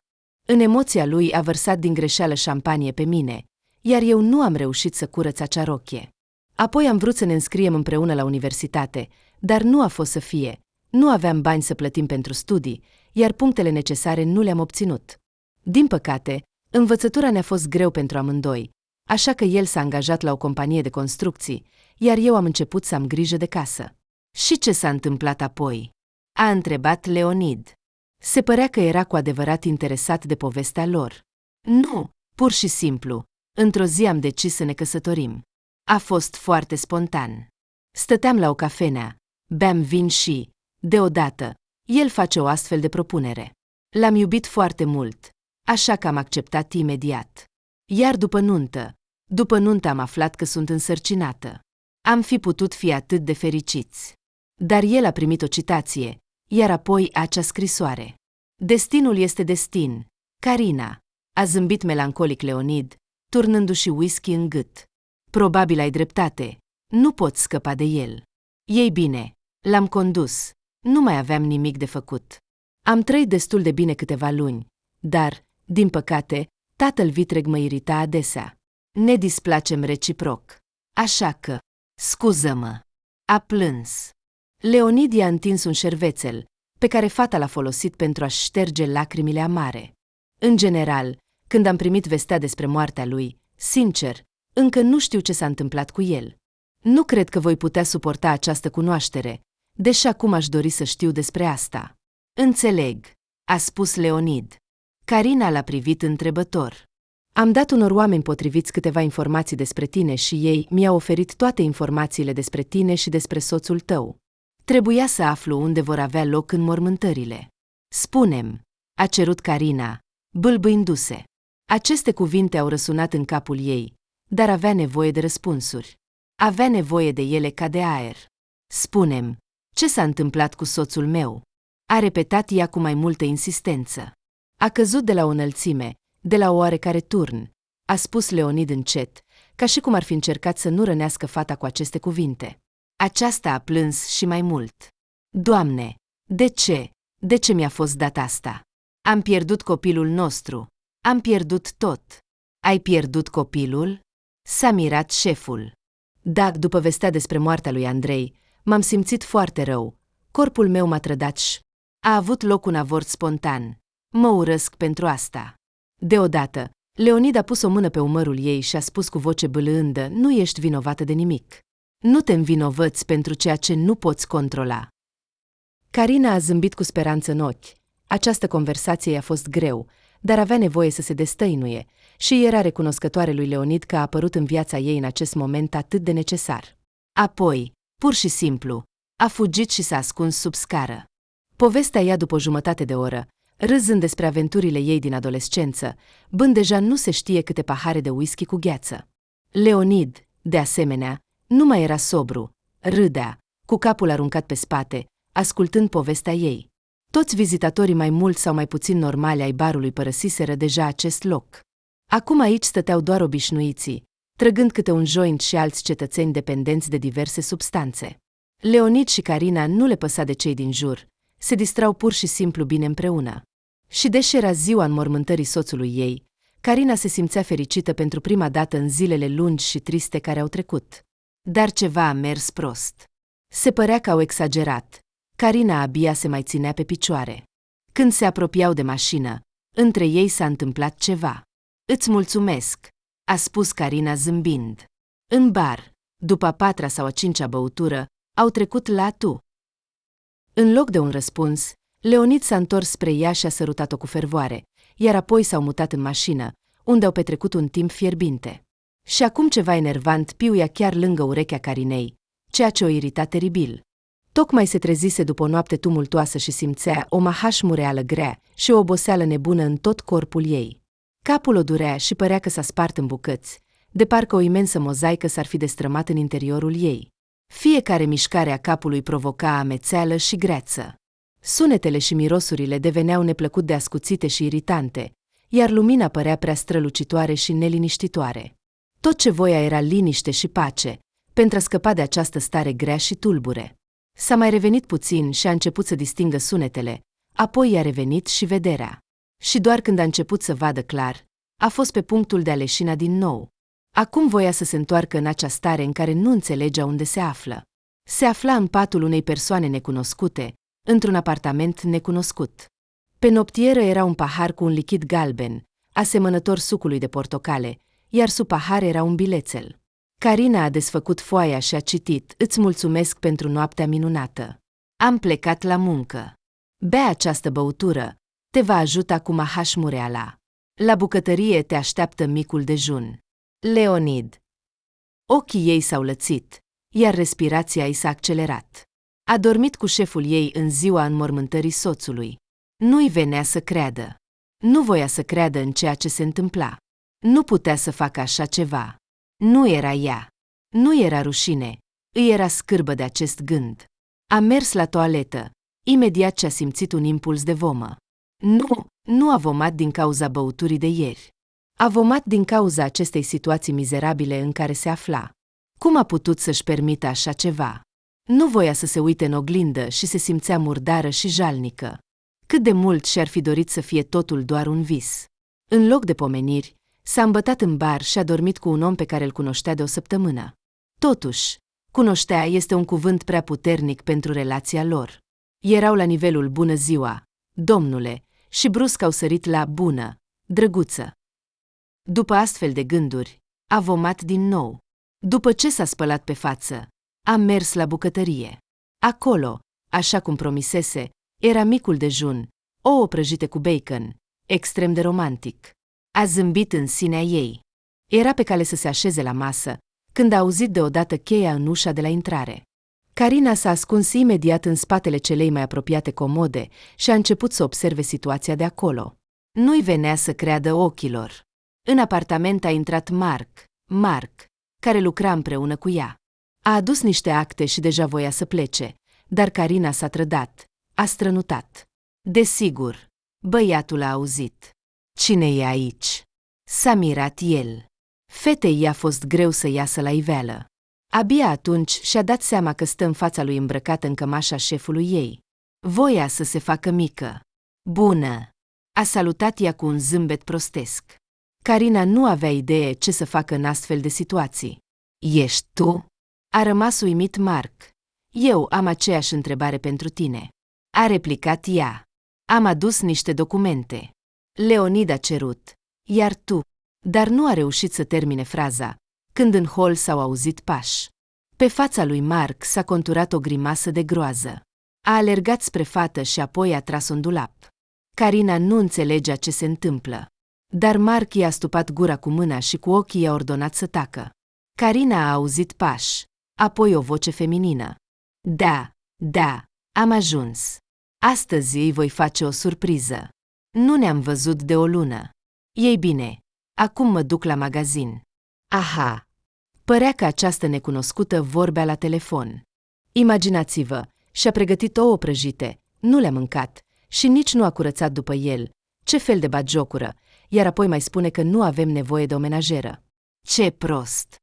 În emoția lui a vărsat din greșeală șampanie pe mine, iar eu nu am reușit să curăț acea rochie. Apoi am vrut să ne înscriem împreună la universitate, dar nu a fost să fie. Nu aveam bani să plătim pentru studii, iar punctele necesare nu le-am obținut. Din păcate, învățătura ne-a fost greu pentru amândoi, așa că el s-a angajat la o companie de construcții, iar eu am început să am grijă de casă. Și ce s-a întâmplat apoi? A întrebat Leonid. Se părea că era cu adevărat interesat de povestea lor. Nu, pur și simplu, într-o zi am decis să ne căsătorim. A fost foarte spontan. Stăteam la o cafenea, beam vin și, deodată, el face o astfel de propunere. L-am iubit foarte mult, așa că am acceptat imediat. Iar după nuntă am aflat că sunt însărcinată. Am fi putut fi atât de fericiți. Dar el a primit o citație, iar apoi acea scrisoare. Destinul este destin, Carina, a zâmbit melancolic Leonid, turnându-și whisky în gât. Probabil ai dreptate, nu poți scăpa de el. Ei bine, l-am condus, nu mai aveam nimic de făcut. Am trăit destul de bine câteva luni, dar, din păcate, tatăl vitreg mă irita adesea. Ne displacem reciproc. Așa că, scuză-mă. A plâns. Leonid i-a întins un șervețel, pe care fata l-a folosit pentru a-și șterge lacrimile amare. În general, când am primit vestea despre moartea lui, sincer, încă nu știu ce s-a întâmplat cu el. Nu cred că voi putea suporta această cunoaștere, deși acum aș dori să știu despre asta. Înțeleg, a spus Leonid. Carina l-a privit întrebător. Am dat unor oameni potriviți câteva informații despre tine și ei mi-au oferit toate informațiile despre tine și despre soțul tău. Trebuia să aflu unde vor avea loc înmormântările. Spune-mi, a cerut Carina, bâlbâindu-se. Aceste cuvinte au răsunat în capul ei, dar avea nevoie de răspunsuri. Avea nevoie de ele ca de aer. Spune-mi, ce s-a întâmplat cu soțul meu? A repetat ea cu mai multă insistență. A căzut de la o înălțime, de la o oarecare turn, a spus Leonid încet, ca și cum ar fi încercat să nu rănească fata cu aceste cuvinte. Aceasta a plâns și mai mult. Doamne, de ce? De ce mi-a fost dat asta? Am pierdut copilul nostru. Am pierdut tot. Ai pierdut copilul?" S-a mirat șeful. Da, după vestea despre moartea lui Andrei, m-am simțit foarte rău. Corpul meu m-a trădat și a avut loc un avort spontan. Mă urăsc pentru asta." Deodată, Leonid a pus o mână pe umărul ei și a spus cu voce bâlândă: "Nu ești vinovată de nimic. Nu te învinovăți pentru ceea ce nu poți controla." Carina a zâmbit cu speranță în ochi. Această conversație i-a fost greu, dar avea nevoie să se destăinuie și era recunoscătoare lui Leonid că a apărut în viața ei în acest moment atât de necesar. Apoi, pur și simplu, a fugit și s-a ascuns sub scară. Povestea ea după o jumătate de oră, râzând despre aventurile ei din adolescență, bând deja nu se știe câte pahare de whisky cu gheață. Leonid, de asemenea, nu mai era sobru, râdea, cu capul aruncat pe spate, ascultând povestea ei. Toți vizitatorii mai mult sau mai puțin normali ai barului părăsiseră deja acest loc. Acum aici stăteau doar obișnuiții, trăgând câte un joint și alți cetățeni dependenți de diverse substanțe. Leonid și Carina nu le păsa de cei din jur, se distrau pur și simplu bine împreună. Și deși era ziua înmormântării soțului ei, Carina se simțea fericită pentru prima dată în zilele lungi și triste care au trecut. Dar ceva a mers prost. Se părea că au exagerat. Carina abia se mai ținea pe picioare. Când se apropiau de mașină, între ei s-a întâmplat ceva. "Îți mulțumesc," a spus Carina zâmbind. În bar, după a patra sau a cincea băutură, au trecut la tu. În loc de un răspuns, Leonid s-a întors spre ea și a sărutat-o cu fervoare, iar apoi s-au mutat în mașină, unde au petrecut un timp fierbinte. Și acum ceva enervant piuia chiar lângă urechea Carinei, ceea ce o irita teribil. Tocmai se trezise după o noapte tumultoasă și simțea o mahașmureală grea și o oboseală nebună în tot corpul ei. Capul o durea și părea că s-a spart în bucăți, de parcă o imensă mozaică s-ar fi destrămat în interiorul ei. Fiecare mișcare a capului provoca amețeală și greață. Sunetele și mirosurile deveneau neplăcut de ascuțite și iritante, iar lumina părea prea strălucitoare și neliniștitoare. Tot ce voia era liniște și pace, pentru a scăpa de această stare grea și tulbure. S-a mai revenit puțin și a început să distingă sunetele, apoi i-a revenit și vederea. Și doar când a început să vadă clar, a fost pe punctul de a leșina din nou. Acum voia să se întoarcă în acea stare în care nu înțelegea unde se află. Se afla în patul unei persoane necunoscute, într-un apartament necunoscut. Pe noptieră era un pahar cu un lichid galben, asemănător sucului de portocale, iar sub pahar era un bilețel. Carina a desfăcut foaia și a citit: "Îți mulțumesc pentru noaptea minunată. Am plecat la muncă. Bea această băutură, te va ajuta cu mahașmureala. La bucătărie te așteaptă micul dejun. Leonid." Ochii ei s-au lățit, iar respirația i s-a accelerat. A dormit cu șeful ei în ziua înmormântării soțului. Nu-i venea să creadă. Nu voia să creadă în ceea ce se întâmpla. Nu putea să facă așa ceva. Nu era ea. Nu era rușine. Îi era scârbă de acest gând. A mers la toaletă, imediat ce a simțit un impuls de vomă. Nu a vomat din cauza băuturii de ieri. A vomat din cauza acestei situații mizerabile în care se afla. Cum a putut să-și permită așa ceva? Nu voia să se uite în oglindă și se simțea murdară și jalnică. Cât de mult și-ar fi dorit să fie totul doar un vis. În loc de pomeniri, s-a îmbătat în bar și a dormit cu un om pe care îl cunoștea de o săptămână. Totuși, cunoștea este un cuvânt prea puternic pentru relația lor. Erau la nivelul bună ziua, domnule, și brusc au sărit la bună, drăguță. După astfel de gânduri, a vomat din nou. După ce s-a spălat pe față, a mers la bucătărie. Acolo, așa cum promisese, era micul dejun, ouă prăjite cu bacon, extrem de romantic. A zâmbit în sinea ei. Era pe cale să se așeze la masă, când a auzit deodată cheia în ușa de la intrare. Carina s-a ascuns imediat în spatele celei mai apropiate comode și a început să observe situația de acolo. Nu-i venea să creadă ochilor. În apartament a intrat Marc, care lucra împreună cu ea. A adus niște acte și deja voia să plece, dar Carina s-a trădat, a strănutat. Desigur, băiatul a auzit. Cine e aici? S-a mirat el. Fetei i-a fost greu să iasă la iveală. Abia atunci și-a dat seama că stă în fața lui îmbrăcată în cămașa șefului ei. Voia să se facă mică. Bună! A salutat ea cu un zâmbet prostesc. Carina nu avea idee ce să facă în astfel de situații. Ești tu? A rămas uimit Mark. Eu am aceeași întrebare pentru tine. A replicat ea. Am adus niște documente. Leonid a cerut. Iar tu? Dar nu a reușit să termine fraza, când în hol s-au auzit pași. Pe fața lui Mark s-a conturat o grimasă de groază. A alergat spre fată și apoi a tras un dulap. Carina nu înțelegea ce se întâmplă. Dar Mark i-a stupat gura cu mâna și cu ochii i-a ordonat să tacă. Carina a auzit pași, apoi o voce feminină. Da, am ajuns. Astăzi îi voi face o surpriză. Nu ne-am văzut de o lună. Ei bine, acum mă duc la magazin. Aha! Părea că această necunoscută vorbea la telefon. Imaginați-vă, și-a pregătit ouă prăjite, nu le-a mâncat și nici nu a curățat după el. Ce fel de batjocură, iar apoi mai spune că nu avem nevoie de o menajeră. Ce prost!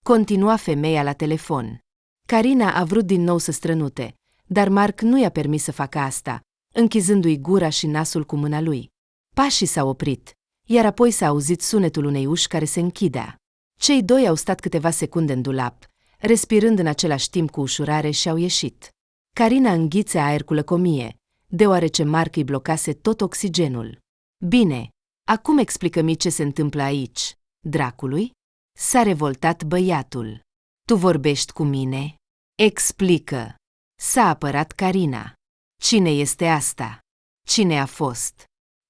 Continua femeia la telefon. Carina a vrut din nou să strănute, dar Mark nu i-a permis să facă asta, închizându-i gura și nasul cu mâna lui. Pașii s-au oprit, iar apoi s-a auzit sunetul unei uși care se închidea. Cei doi au stat câteva secunde în dulap, respirând în același timp cu ușurare și au ieșit. Carina înghițe aer cu lăcomie, deoarece Mark îi blocase tot oxigenul. Bine, acum explică-mi ce se întâmplă aici, dracului? S-a revoltat băiatul. Tu vorbești cu mine? Explică. S-a apărat Carina. Cine este asta? Cine a fost?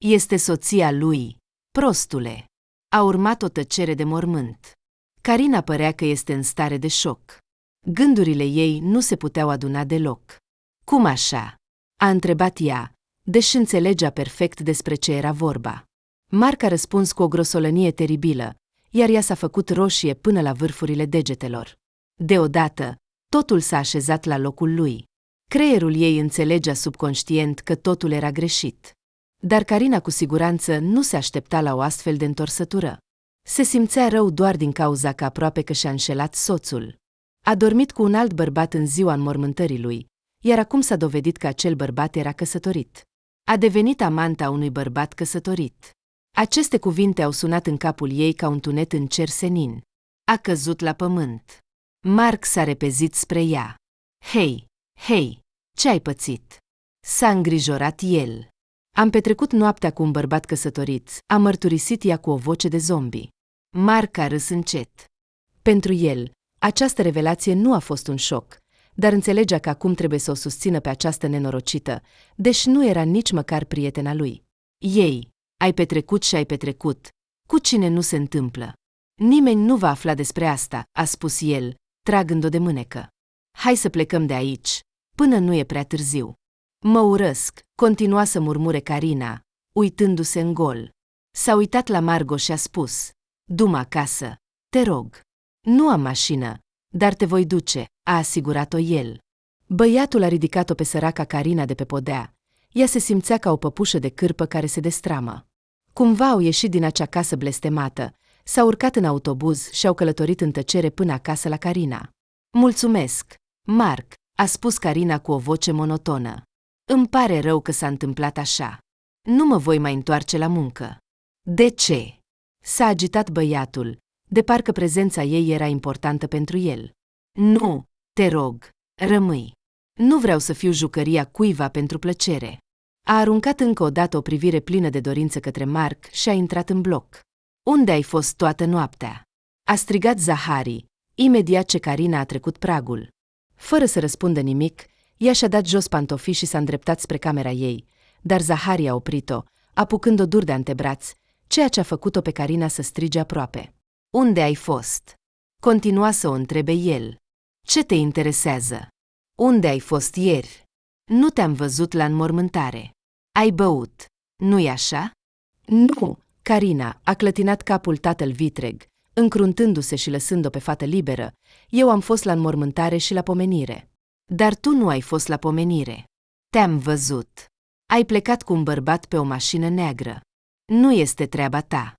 Este soția lui, prostule. A urmat o tăcere de mormânt. Carina părea că este în stare de șoc. Gândurile ei nu se puteau aduna deloc. Cum așa? A întrebat ea, deși înțelegea perfect despre ce era vorba. Mark a răspuns cu o grosolănie teribilă, iar ea s-a făcut roșie până la vârfurile degetelor. Deodată, totul s-a așezat la locul lui. Creierul ei înțelegea subconștient că totul era greșit. Dar Carina cu siguranță nu se aștepta la o astfel de întorsătură. Se simțea rău doar din cauza că aproape că și-a înșelat soțul. A dormit cu un alt bărbat în ziua înmormântării lui, iar acum s-a dovedit că acel bărbat era căsătorit. A devenit amanta unui bărbat căsătorit. Aceste cuvinte au sunat în capul ei ca un tunet în cer senin. A căzut la pământ. Mark s-a repezit spre ea. Hei, ce ai pățit? S-a îngrijorat el. Am petrecut noaptea cu un bărbat căsătorit, a mărturisit ea cu o voce de zombie. Mark a râs încet. Pentru el, această revelație nu a fost un șoc, dar înțelegea că acum trebuie să o susțină pe această nenorocită, deși nu era nici măcar prietena lui. Ei, ai petrecut și ai petrecut. Cu cine nu se întâmplă? Nimeni nu va afla despre asta, a spus el, tragând-o de mânecă. Hai să plecăm de aici, până nu e prea târziu. Mă urăsc, continua să murmure Carina, uitându-se în gol. S-a uitat la Margo și a spus, du-mă acasă, te rog. Nu am mașină, dar te voi duce, a asigurat-o el. Băiatul a ridicat-o pe săraca Carina de pe podea. Ea se simțea ca o păpușă de cârpă care se destramă. Cumva au ieșit din acea casă blestemată, s-au urcat în autobuz și au călătorit în tăcere până acasă la Carina. Mulțumesc, Mark, a spus Carina cu o voce monotonă. Îmi pare rău că s-a întâmplat așa. Nu mă voi mai întoarce la muncă. De ce? S-a agitat băiatul, de parcă prezența ei era importantă pentru el. Nu, te rog, rămâi. Nu vreau să fiu jucăria cuiva pentru plăcere. A aruncat încă o dată o privire plină de dorință către Mark și a intrat în bloc. Unde ai fost toată noaptea? A strigat Zahari, imediat ce Carina a trecut pragul. Fără să răspundă nimic, ea și-a dat jos pantofii și s-a îndreptat spre camera ei, dar Zahari a oprit-o, apucând-o dur de antebraț, ceea ce a făcut-o pe Carina să strige aproape. Unde ai fost? Continua să o întrebe el. Ce te interesează? Unde ai fost ieri? Nu te-am văzut la înmormântare. Ai băut, nu-i așa? Nu, Carina a clătinat capul tatăl vitreg, încruntându-se și lăsând-o pe fată liberă. Eu am fost la înmormântare și la pomenire. Dar tu nu ai fost la pomenire. Te-am văzut. Ai plecat cu un bărbat pe o mașină neagră. Nu este treaba ta.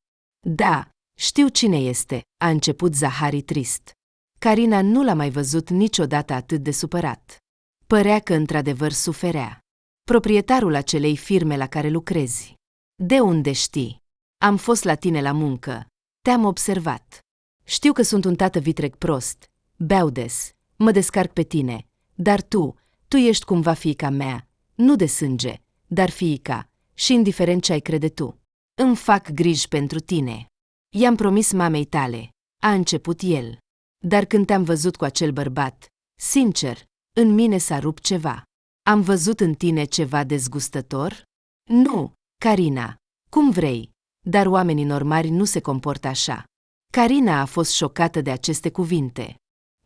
Da, știu cine este, a început Zahari trist. Carina nu l-a mai văzut niciodată atât de supărat. Părea că într-adevăr suferea. Proprietarul acelei firme la care lucrezi. De unde știi? Am fost la tine la muncă. Te-am observat. Știu că sunt un tată vitreg prost, beau des, mă descarc pe tine, dar tu ești cumva fiica mea, nu de sânge, dar fiica, și indiferent ce ai crede tu. Îmi fac griji pentru tine. I-am promis mamei tale, a început el. Dar când te-am văzut cu acel bărbat, sincer, în mine s-a rupt ceva. Am văzut în tine ceva dezgustător? Nu, Carina, cum vrei, dar oamenii normali nu se comportă așa. Carina a fost șocată de aceste cuvinte.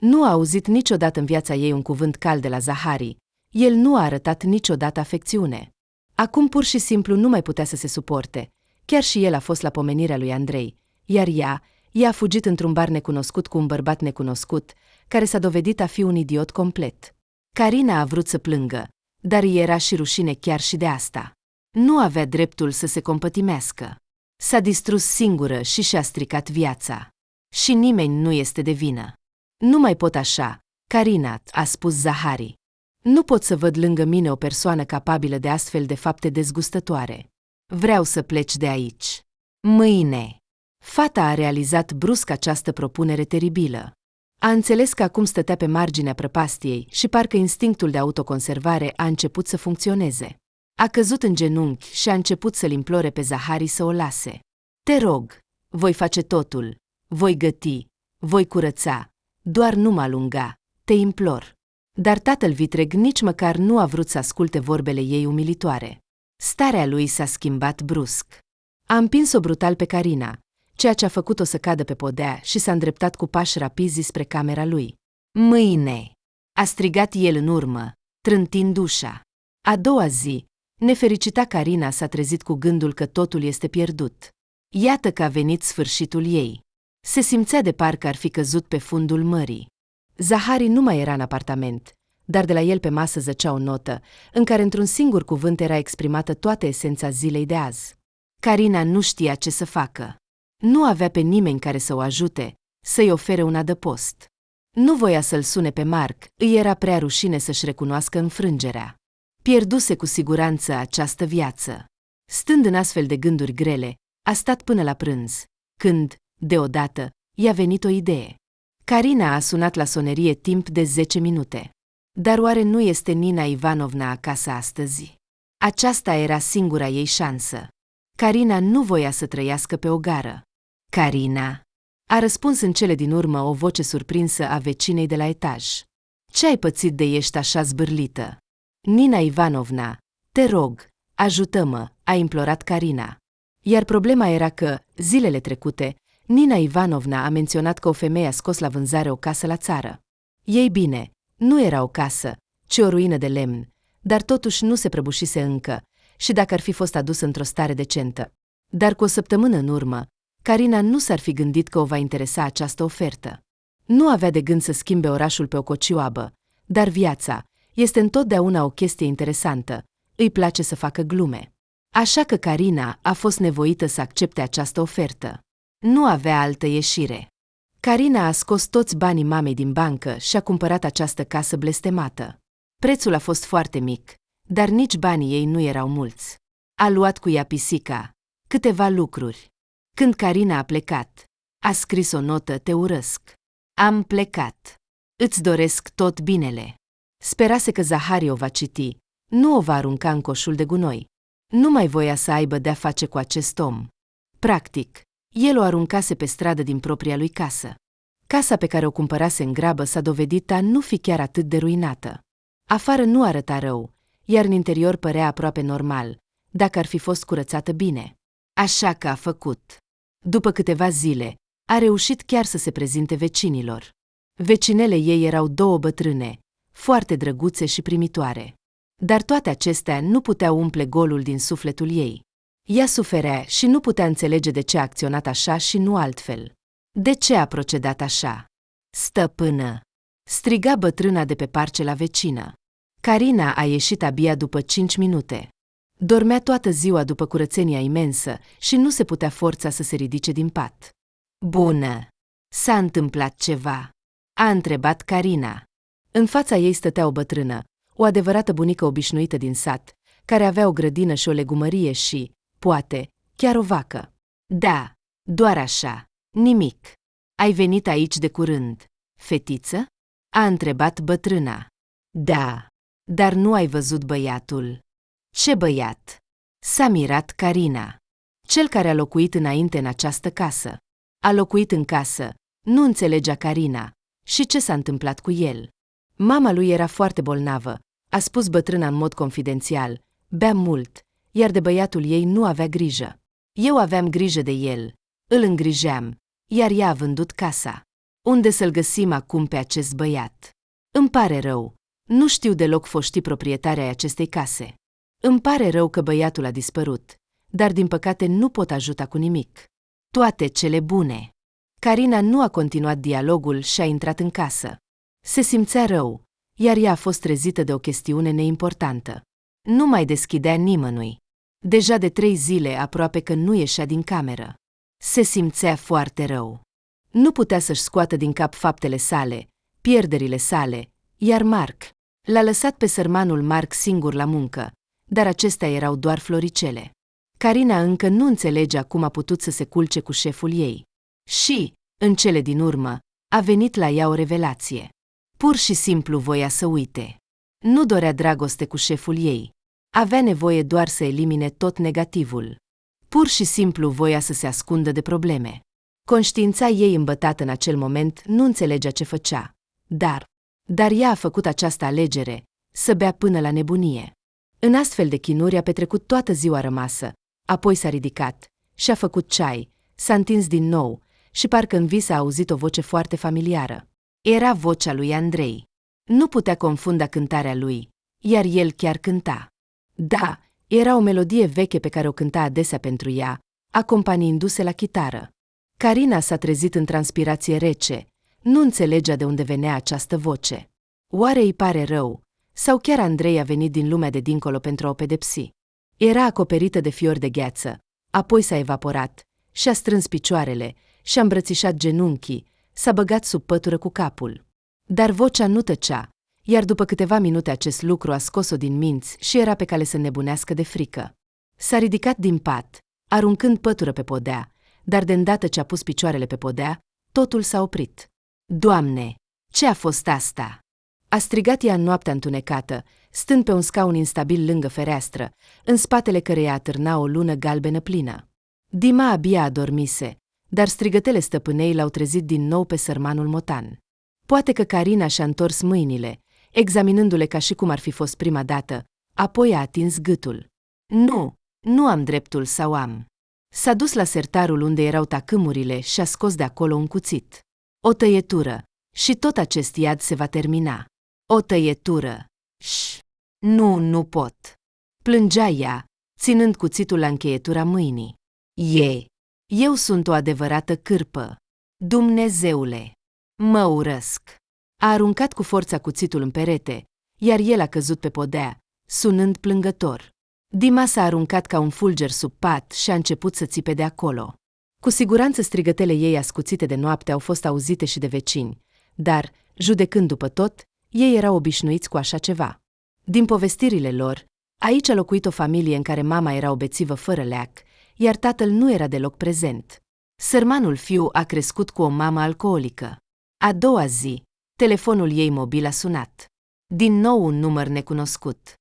Nu a auzit niciodată în viața ei un cuvânt cald de la Zahari. El nu a arătat niciodată afecțiune. Acum pur și simplu nu mai putea să se suporte. Chiar și el a fost la pomenirea lui Andrei, iar ea a fugit într-un bar necunoscut cu un bărbat necunoscut, care s-a dovedit a fi un idiot complet. Carina a vrut să plângă, dar îi era și rușine chiar și de asta. Nu avea dreptul să se compătimească. S-a distrus singură și și-a stricat viața. Și nimeni nu este de vină. Nu mai pot așa, Carina, a spus Zahari. Nu pot să văd lângă mine o persoană capabilă de astfel de fapte dezgustătoare. Vreau să pleci de aici. Mâine. Fata a realizat brusc această propunere teribilă. A înțeles că acum stătea pe marginea prăpastiei și parcă instinctul de autoconservare a început să funcționeze. A căzut în genunchi și a început să-l implore pe Zahari să o lase. Te rog, voi face totul, voi găti, voi curăța, doar nu mă alunga, te implor. Dar tatăl vitreg nici măcar nu a vrut să asculte vorbele ei umilitoare. Starea lui s-a schimbat brusc. A împins-o brutal pe Carina, ceea ce a făcut-o să cadă pe podea și s-a îndreptat cu pași rapizi spre camera lui. Mâine! A strigat el în urmă, trântind ușa. A doua zi, nefericita Carina s-a trezit cu gândul că totul este pierdut. Iată că a venit sfârșitul ei. Se simțea de parcă ar fi căzut pe fundul mării. Zahari nu mai era în apartament, dar de la el pe masă zăcea o notă, în care într-un singur cuvânt era exprimată toată esența zilei de azi. Carina nu știa ce să facă. Nu avea pe nimeni care să o ajute, să-i ofere un adăpost. Nu voia să-l sune pe Marc, îi era prea rușine să-și recunoască înfrângerea. Pierduse cu siguranță această viață. Stând în astfel de gânduri grele, a stat până la prânz, când, deodată, i-a venit o idee. Carina a sunat la sonerie timp de 10 minute. Dar oare nu este Nina Ivanovna acasă astăzi? Aceasta era singura ei șansă. Carina nu voia să trăiască pe o gară. Carina, a răspuns în cele din urmă o voce surprinsă a vecinei de la etaj. Ce ai pățit de ești așa zbârlită? Nina Ivanovna, te rog, ajută-mă, a implorat Carina. Iar problema era că, zilele trecute, Nina Ivanovna a menționat că o femeie a scos la vânzare o casă la țară. Ei bine, nu era o casă, ci o ruină de lemn, dar totuși nu se prăbușise încă, și dacă ar fi fost adusă într-o stare decentă. Dar cu o săptămână în urmă, Carina nu s-ar fi gândit că o va interesa această ofertă. Nu avea de gând să schimbe orașul pe o cocioabă, dar viața este întotdeauna o chestie interesantă, îi place să facă glume. Așa că Carina a fost nevoită să accepte această ofertă. Nu avea altă ieșire. Carina a scos toți banii mamei din bancă și a cumpărat această casă blestemată. Prețul a fost foarte mic, dar nici banii ei nu erau mulți. A luat cu ea pisica, câteva lucruri. Când Carina a plecat, a scris o notă: te urăsc. Am plecat. Îți doresc tot binele. Sperase că Zahari o va citi, nu o va arunca în coșul de gunoi. Nu mai voia să aibă de-a face cu acest om. Practic, el o aruncase pe stradă din propria lui casă. Casa pe care o cumpărase în grabă s-a dovedit a nu fi chiar atât de ruinată. Afară nu arăta rău, iar în interior părea aproape normal, dacă ar fi fost curățată bine. Așa că a făcut. După câteva zile, a reușit chiar să se prezinte vecinilor. Vecinele ei erau două bătrâne, foarte drăguțe și primitoare. Dar toate acestea nu puteau umple golul din sufletul ei. Ea suferea și nu putea înțelege de ce a acționat așa și nu altfel. De ce a procedat așa? Stăpână! Striga bătrâna de pe parcela vecină. Carina a ieșit abia după 5 minute. Dormea toată ziua după curățenia imensă și nu se putea forța să se ridice din pat. Bună! S-a întâmplat ceva? A întrebat Carina. În fața ei stătea o bătrână, o adevărată bunică obișnuită din sat, care avea o grădină și o legumărie și, poate, chiar o vacă. Da, doar așa, nimic. Ai venit aici de curând, fetiță? A întrebat bătrâna. Da, dar nu ai văzut băiatul. Ce băiat? S-a mirat Carina. Cel care a locuit înainte în această casă. A locuit în casă, nu înțelegea Carina. Și ce s-a întâmplat cu el? Mama lui era foarte bolnavă, a spus bătrâna în mod confidențial, bea mult, iar de băiatul ei nu avea grijă. Eu aveam grijă de el, îl îngrijeam, iar ea a vândut casa. Unde să-l găsim acum pe acest băiat? Îmi pare rău, nu știu deloc foștii proprietari ai acestei case. Îmi pare rău că băiatul a dispărut, dar din păcate nu pot ajuta cu nimic. Toate cele bune. Carina nu a continuat dialogul și a intrat în casă. Se simțea rău, iar ea a fost trezită de o chestiune neimportantă. Nu mai deschidea nimănui. Deja de 3 zile aproape că nu ieșea din cameră. Se simțea foarte rău. Nu putea să-și scoată din cap faptele sale, pierderile sale, iar Marc l-a lăsat pe sărmanul Marc singur la muncă, dar acestea erau doar floricele. Carina încă nu înțelegea cum a putut să se culce cu șeful ei. Și, în cele din urmă, a venit la ea o revelație. Pur și simplu voia să uite. Nu dorea dragoste cu șeful ei. Avea nevoie doar să elimine tot negativul. Pur și simplu voia să se ascundă de probleme. Conștiința ei îmbătată în acel moment nu înțelegea ce făcea. Dar ea a făcut această alegere, să bea până la nebunie. În astfel de chinuri a petrecut toată ziua rămasă, apoi s-a ridicat și a făcut ceai, s-a întins din nou și parcă în vis a auzit o voce foarte familiară. Era vocea lui Andrei. Nu putea confunda cântarea lui, iar el chiar cânta. Da, era o melodie veche pe care o cânta adesea pentru ea, acompaniindu-se la chitară. Carina s-a trezit în transpirație rece, nu înțelegea de unde venea această voce. Oare îi pare rău? Sau chiar Andrei a venit din lumea de dincolo pentru a o pedepsi? Era acoperită de fiori de gheață, apoi s-a evaporat, și-a strâns picioarele, și-a îmbrățișat genunchii, s-a băgat sub pătură cu capul. Dar vocea nu tăcea, iar după câteva minute acest lucru a scos-o din minți și era pe cale să nebunească de frică. S-a ridicat din pat, aruncând pătură pe podea, dar de îndată ce a pus picioarele pe podea, totul s-a oprit. Doamne, ce a fost asta? A strigat ea în noaptea întunecată, stând pe un scaun instabil lângă fereastră, în spatele căreia atârna o lună galbenă plină. Dima abia adormise, dar strigătele stăpânei l-au trezit din nou pe sărmanul motan. Poate că Carina și-a întors mâinile, examinându-le ca și cum ar fi fost prima dată, apoi a atins gâtul. Nu am dreptul sau am. S-a dus la sertarul unde erau tacâmurile și a scos de acolo un cuțit. O tăietură, și tot acest iad se va termina. O tăietură. Nu pot. Plângea ea, ținând cuțitul la încheietura mâinii. Eu sunt o adevărată cârpă. Dumnezeule! Mă urăsc! A aruncat cu forța cuțitul în perete, iar el a căzut pe podea, sunând plângător. Dima s-a aruncat ca un fulger sub pat și a început să țipe de acolo. Cu siguranță strigătele ei ascuțite de noapte au fost auzite și de vecini, dar, judecând după tot, ei erau obișnuiți cu așa ceva. Din povestirile lor, aici a locuit o familie în care mama era o bețivă fără leac, iar tatăl nu era deloc prezent. Sărmanul fiu a crescut cu o mamă alcoolică. A doua zi, telefonul ei mobil a sunat. Din nou un număr necunoscut.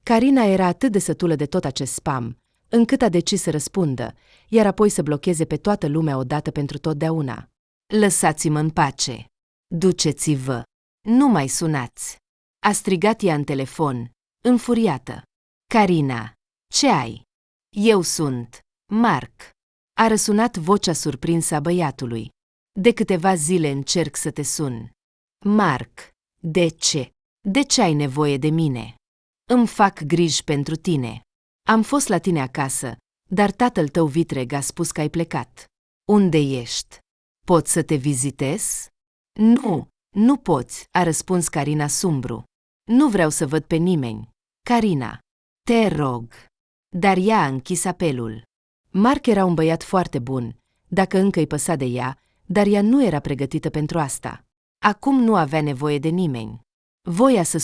Carina era atât de sătulă de tot acest spam, încât a decis să răspundă, iar apoi să blocheze pe toată lumea odată pentru totdeauna. Lăsați-mă în pace! Duceți-vă! Nu mai sunați! A strigat ea în telefon, înfuriată. Carina, ce ai? Eu sunt Marc. A răsunat vocea surprinsă a băiatului. De câteva zile încerc să te sun. Marc, de ce? De ce ai nevoie de mine? Îmi fac griji pentru tine. Am fost la tine acasă, dar tatăl tău vitreg a spus că ai plecat. Unde ești? Pot să te vizitez? Nu poți, a răspuns Carina sumbru. Nu vreau să văd pe nimeni. Carina, te rog. Dar ea a închis apelul. Marc era un băiat foarte bun, dacă încă îi păsa de ea, dar ea nu era pregătită pentru asta. Acum nu avea nevoie de nimeni. Voia să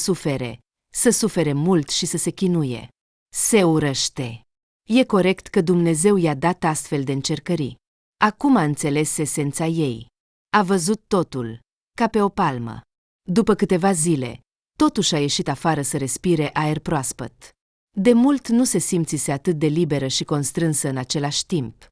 sufere mult și să se chinuie. Se urăște. E corect că Dumnezeu i-a dat astfel de încercări. Acum a înțeles esența ei. A văzut totul, ca pe o palmă. După câteva zile, totuși a ieșit afară să respire aer proaspăt. De mult nu se simțise atât de liberă și constrânsă în același timp.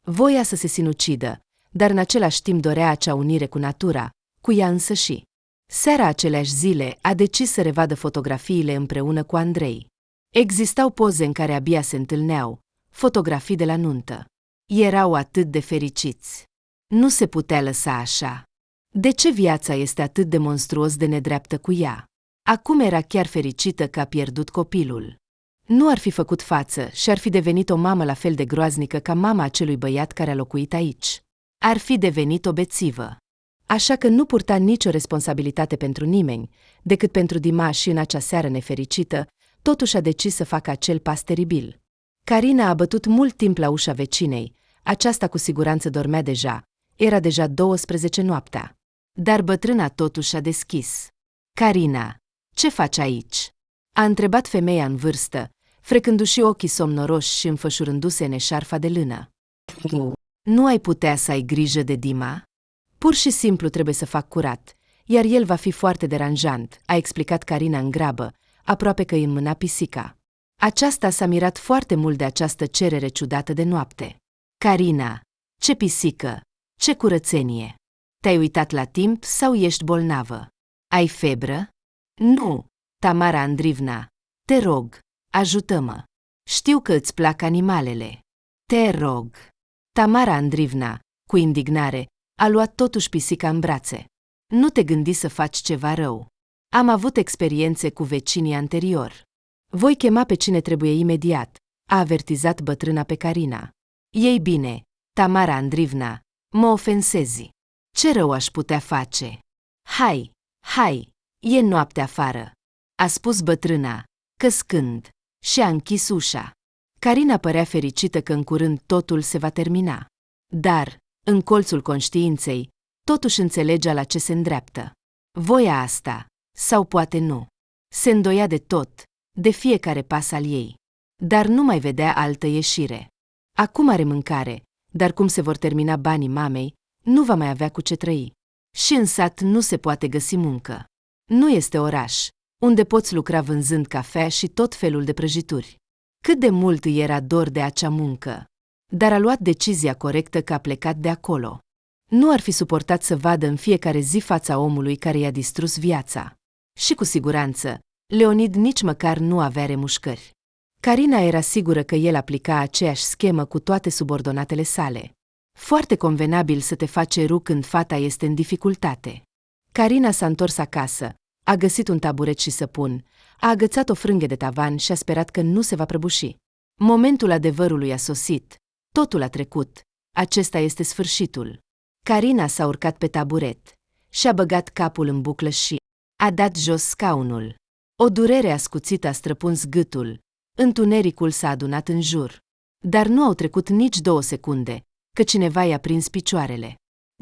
Voia să se sinucidă, dar în același timp dorea acea unire cu natura, cu ea însăși. Seara aceleași zile a decis să revadă fotografiile împreună cu Andrei. Existau poze în care abia se întâlneau, fotografii de la nuntă. Erau atât de fericiți. Nu se putea lăsa așa. De ce viața este atât de monstruos de nedreaptă cu ea? Acum era chiar fericită că a pierdut copilul. Nu ar fi făcut față și ar fi devenit o mamă la fel de groaznică ca mama acelui băiat care a locuit aici. Ar fi devenit o bețivă. Așa că nu purta nicio responsabilitate pentru nimeni, decât pentru Dima și în acea seară nefericită, totuși a decis să facă acel pas teribil. Carina a bătut mult timp la ușa vecinei, aceasta cu siguranță dormea deja, era deja 12 noaptea. Dar bătrâna totuși a deschis. Carina, ce faci aici? A întrebat femeia în vârstă, frecându-și ochii somnoroși și înfășurându-se în eșarfa de lână. Nu ai putea să ai grijă de Dima? Pur și simplu trebuie să fac curat, iar el va fi foarte deranjant, a explicat Carina în grabă, aproape că îi înmâna pisica. Aceasta s-a mirat foarte mult de această cerere ciudată de noapte. Carina, ce pisică, ce curățenie! Te-ai uitat la timp sau ești bolnavă? Ai febră? Nu, Tamara Andrivna, te rog, ajută-mă. Știu că îți plac animalele. Te rog. Tamara Andrivna, cu indignare, a luat totuși pisica în brațe. Nu te gândi să faci ceva rău. Am avut experiențe cu vecinii anterior. Voi chema pe cine trebuie imediat, a avertizat bătrâna pe Carina. Ei bine, Tamara Andrivna, mă ofensezi. Ce rău aș putea face? Hai, e noapte afară, a spus bătrâna, căscând, și a închis ușa. Carina părea fericită că în curând totul se va termina. Dar, în colțul conștiinței, totuși înțelegea la ce se îndreaptă. Voia asta, sau poate nu. Se îndoia de tot, de fiecare pas al ei. Dar nu mai vedea altă ieșire. Acum are mâncare, dar cum se vor termina banii mamei, nu va mai avea cu ce trăi. Și în sat nu se poate găsi muncă. Nu este oraș, unde poți lucra vânzând cafea și tot felul de prăjituri. Cât de mult îi era dor de acea muncă. Dar a luat decizia corectă că a plecat de acolo. Nu ar fi suportat să vadă în fiecare zi fața omului care i-a distrus viața. Și cu siguranță, Leonid nici măcar nu avea remușcări. Carina era sigură că el aplica aceeași schemă cu toate subordonatele sale. Foarte convenabil să te faci eru când fata este în dificultate. Carina s-a întors acasă, a găsit un taburet și săpun, a agățat o frânghie de tavan și a sperat că nu se va prăbuși. Momentul adevărului a sosit. Totul a trecut. Acesta este sfârșitul. Carina s-a urcat pe taburet și-a băgat capul în buclă și a dat jos scaunul. O durere ascuțită a străpuns gâtul. Întunericul s-a adunat în jur. Dar nu au trecut nici 2 secunde, că cineva i-a prins picioarele.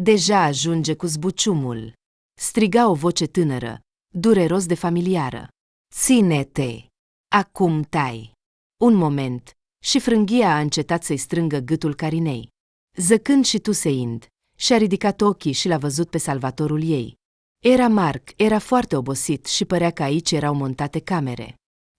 Deja ajunge cu zbuciumul. Striga o voce tânără, dureros de familiară. Ține-te! Acum tai! Un moment, și frânghia a încetat să-i strângă gâtul Carinei. Zăcând și tuseind, și-a ridicat ochii și l-a văzut pe salvatorul ei. Era Marc, era foarte obosit și părea că aici erau montate camere.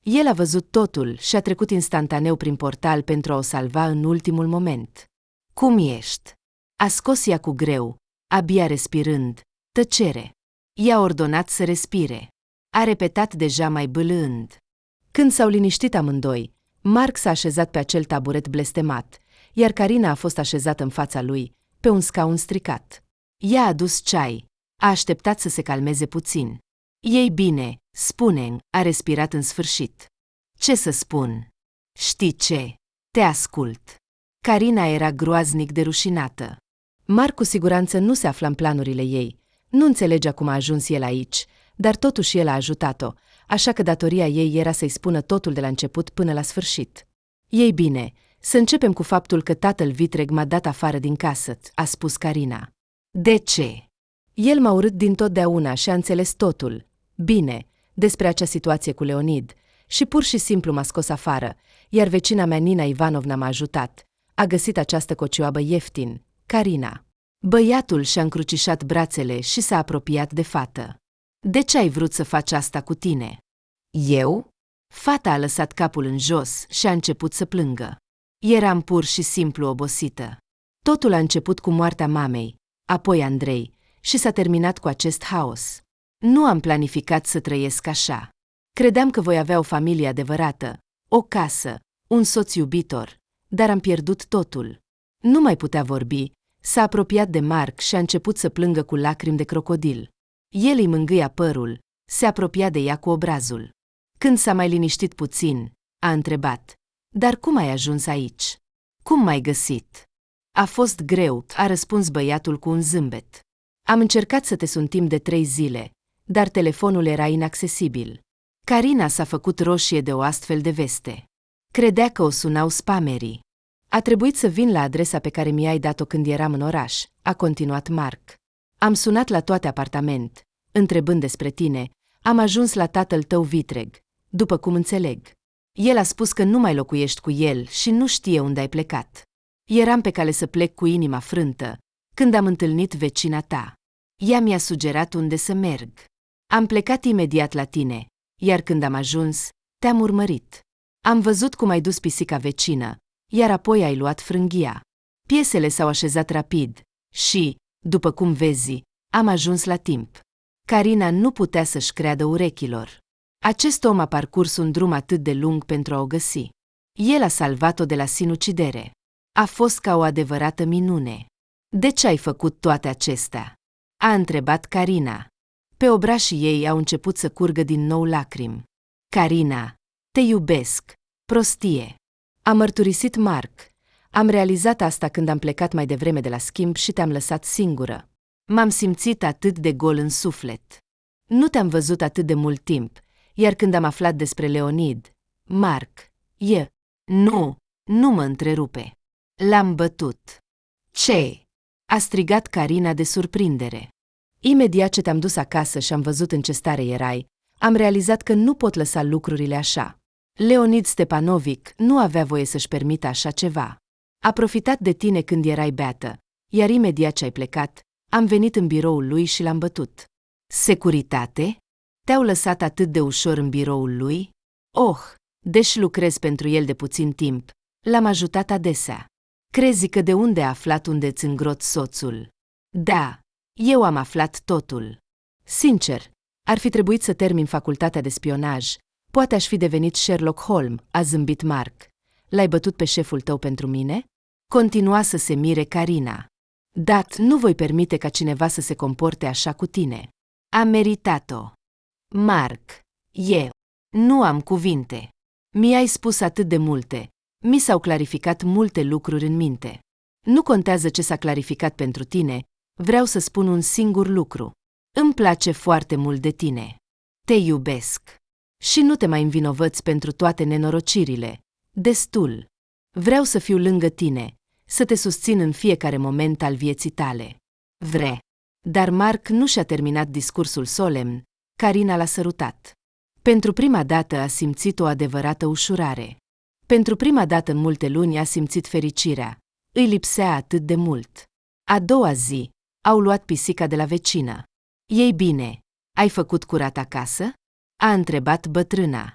El a văzut totul și a trecut instantaneu prin portal pentru a o salva în ultimul moment. Cum ești? A scos ea cu greu, abia respirând, tăcere. I-a ordonat să respire. A repetat deja mai bâlând. Când s-au liniștit amândoi, Marc s-a așezat pe acel taburet blestemat, iar Carina a fost așezată în fața lui, pe un scaun stricat. I-a adus ceai, a așteptat să se calmeze puțin. Ei bine, spune-mi, a respirat în sfârșit. Ce să spun? Știi ce? Te ascult. Carina era groaznic de rușinată. Marc cu siguranță nu se afla în planurile ei, nu înțelegea cum a ajuns el aici, dar totuși el a ajutat-o, așa că datoria ei era să-i spună totul de la început până la sfârșit. Ei bine, să începem cu faptul că tatăl vitreg m-a dat afară din casă, a spus Carina. De ce? El m-a urât dintotdeauna și a înțeles totul. Bine, despre acea situație cu Leonid, și pur și simplu m-a scos afară, iar vecina mea Nina Ivanovna m-a ajutat. A găsit această cocioabă ieftin, Carina. Băiatul și-a încrucișat brațele și s-a apropiat de fată. De ce ai vrut să faci asta cu tine? Eu? Fata a lăsat capul în jos și a început să plângă. Eram pur și simplu obosită. Totul a început cu moartea mamei, apoi Andrei, și s-a terminat cu acest haos. Nu am planificat să trăiesc așa. Credeam că voi avea o familie adevărată, o casă, un soț iubitor, dar am pierdut totul. Nu mai putea vorbi, s-a apropiat de Marc și a început să plângă cu lacrimi de crocodil. El îi mângâia părul, se apropia de ea cu obrazul. Când s-a mai liniștit puțin, a întrebat: Dar cum ai ajuns aici? Cum m-ai găsit? A fost greu, a răspuns băiatul cu un zâmbet. Am încercat să te sun timp de 3 zile, dar telefonul era inaccesibil. Carina s-a făcut roșie de o astfel de veste. Credea că o sunau spamerii. A trebuit să vin la adresa pe care mi-ai dat-o când eram în oraș, a continuat Marc. Am sunat la toate apartament, întrebând despre tine, am ajuns la tatăl tău vitreg, după cum înțeleg. El a spus că nu mai locuiești cu el și nu știe unde ai plecat. Eram pe cale să plec cu inima frântă, când am întâlnit vecina ta. Ea mi-a sugerat unde să merg. Am plecat imediat la tine, iar când am ajuns, te-am urmărit. Am văzut cum ai dus pisica vecină, iar apoi ai luat frânghia. Piesele s-au așezat rapid și, după cum vezi, am ajuns la timp. Carina nu putea să-și creadă urechilor. Acest om a parcurs un drum atât de lung pentru a o găsi. El a salvat-o de la sinucidere. A fost ca o adevărată minune. De ce ai făcut toate acestea? A întrebat Carina. Pe obrașii ei au început să curgă din nou lacrimi. Carina, te iubesc. Prostie. A mărturisit Marc. Am realizat asta când am plecat mai devreme de la schimb și te-am lăsat singură. M-am simțit atât de gol în suflet. Nu te-am văzut atât de mult timp, iar când am aflat despre Leonid, Marc, nu mă întrerupe. L-am bătut. Ce? A strigat Carina de surprindere. Imediat ce te-am dus acasă și am văzut în ce stare erai, am realizat că nu pot lăsa lucrurile așa. Leonid Stepanovic nu avea voie să-și permită așa ceva. A profitat de tine când erai beată, iar imediat ce ai plecat, am venit în biroul lui și l-am bătut. Securitate? Te-au lăsat atât de ușor în biroul lui? Deși lucrez pentru el de puțin timp, l-am ajutat adesea. Crezi că de unde a aflat unde îți îngrot soțul? Da, eu am aflat totul. Sincer, ar fi trebuit să termin facultatea de spionaj. Poate aș fi devenit Sherlock Holmes, a zâmbit Marc. L-ai bătut pe șeful tău pentru mine? Continua să se mire Carina. Dat, nu voi permite ca cineva să se comporte așa cu tine. Am meritat-o. Marc, eu nu am cuvinte. Mi-ai spus atât de multe. Mi s-au clarificat multe lucruri în minte. Nu contează ce s-a clarificat pentru tine, vreau să spun un singur lucru. Îmi place foarte mult de tine. Te iubesc. Și nu te mai învinovăți pentru toate nenorocirile. Destul. Vreau să fiu lângă tine, să te susțin în fiecare moment al vieții tale. Dar Marc nu și-a terminat discursul solemn, Carina l-a sărutat. Pentru prima dată a simțit o adevărată ușurare. Pentru prima dată în multe luni a simțit fericirea. Îi lipsea atât de mult. A doua zi, au luat pisica de la vecină. Ei bine, ai făcut curat acasă? A întrebat bătrâna.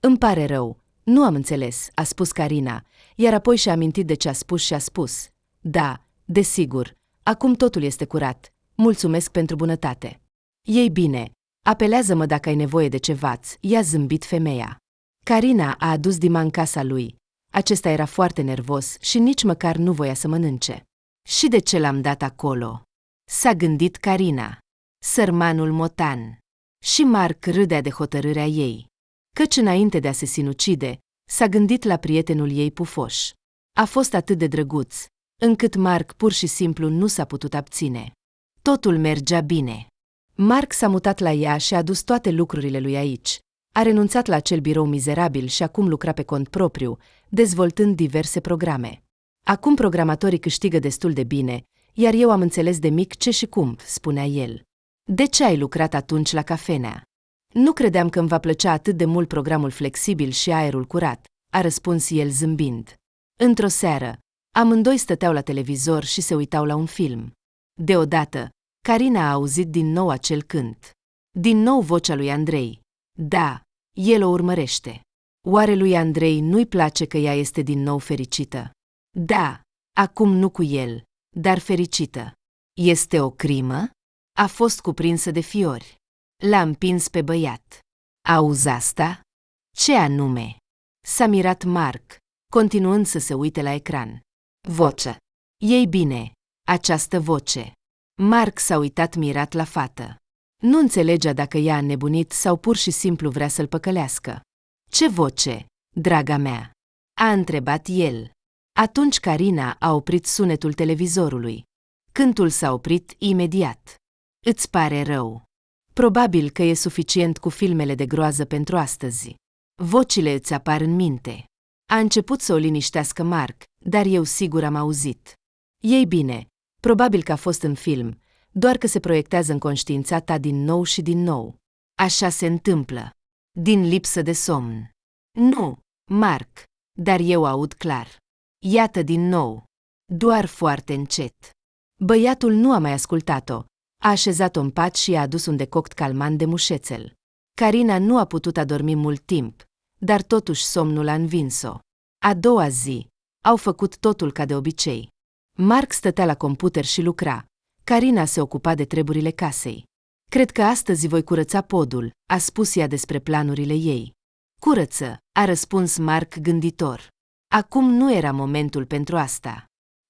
Îmi pare rău, nu am înțeles, a spus Carina, iar apoi și-a amintit de ce a spus și a spus. Da, desigur, acum totul este curat, mulțumesc pentru bunătate. Ei bine, apelează-mă dacă ai nevoie de ceva-ți, i-a zâmbit femeia. Carina a adus Dima în casa lui. Acesta era foarte nervos și nici măcar nu voia să mănânce. Și de ce l-am dat acolo? S-a gândit Carina. Sărmanul motan. Și Marc râdea de hotărârea ei. Căci înainte de a se sinucide, s-a gândit la prietenul ei pufoș. A fost atât de drăguț, încât Marc pur și simplu nu s-a putut abține. Totul mergea bine. Marc s-a mutat la ea și a adus toate lucrurile lui aici. A renunțat la acel birou mizerabil și acum lucra pe cont propriu, dezvoltând diverse programe. Acum programatorii câștigă destul de bine, iar eu am înțeles de mic ce și cum, spunea el. De ce ai lucrat atunci la cafenea? Nu credeam că îmi va plăcea atât de mult programul flexibil și aerul curat, a răspuns el zâmbind. Într-o seară, amândoi stăteau la televizor și se uitau la un film. Deodată, Carina a auzit din nou acel cânt. Din nou vocea lui Andrei. Da, el o urmărește. Oare lui Andrei nu-i place că ea este din nou fericită? Da, acum nu cu el, dar fericită. Este o crimă? A fost cuprinsă de fiori. L-a împins pe băiat. Auzi asta? Ce anume? S-a mirat Mark, continuând să se uite la ecran. Vocea. Ei bine, această voce. Mark s-a uitat mirat la fată. Nu înțelegea dacă ea a înnebunit sau pur și simplu vrea să-l păcălească. Ce voce, draga mea? A întrebat el. Atunci Carina a oprit sunetul televizorului. Cântul s-a oprit imediat. Îți pare rău. Probabil că e suficient cu filmele de groază pentru astăzi. Vocile îți apar în minte. A început să o liniștească Mark, dar eu sigur am auzit. Ei bine, probabil că a fost în film, doar că se proiectează în conștiința ta din nou și din nou. Așa se întâmplă. Din lipsă de somn. Nu, Mark, dar eu aud clar. Iată din nou. Doar foarte încet. Băiatul nu a mai ascultat-o. A așezat-o în pat și i-a adus un decoct calmant de mușețel. Carina nu a putut adormi mult timp, dar totuși somnul a învins-o. A doua zi, au făcut totul ca de obicei. Mark stătea la computer și lucra. Carina se ocupa de treburile casei. Cred că astăzi voi curăța podul, a spus ea despre planurile ei. Curăță, a răspuns Mark gânditor. Acum nu era momentul pentru asta.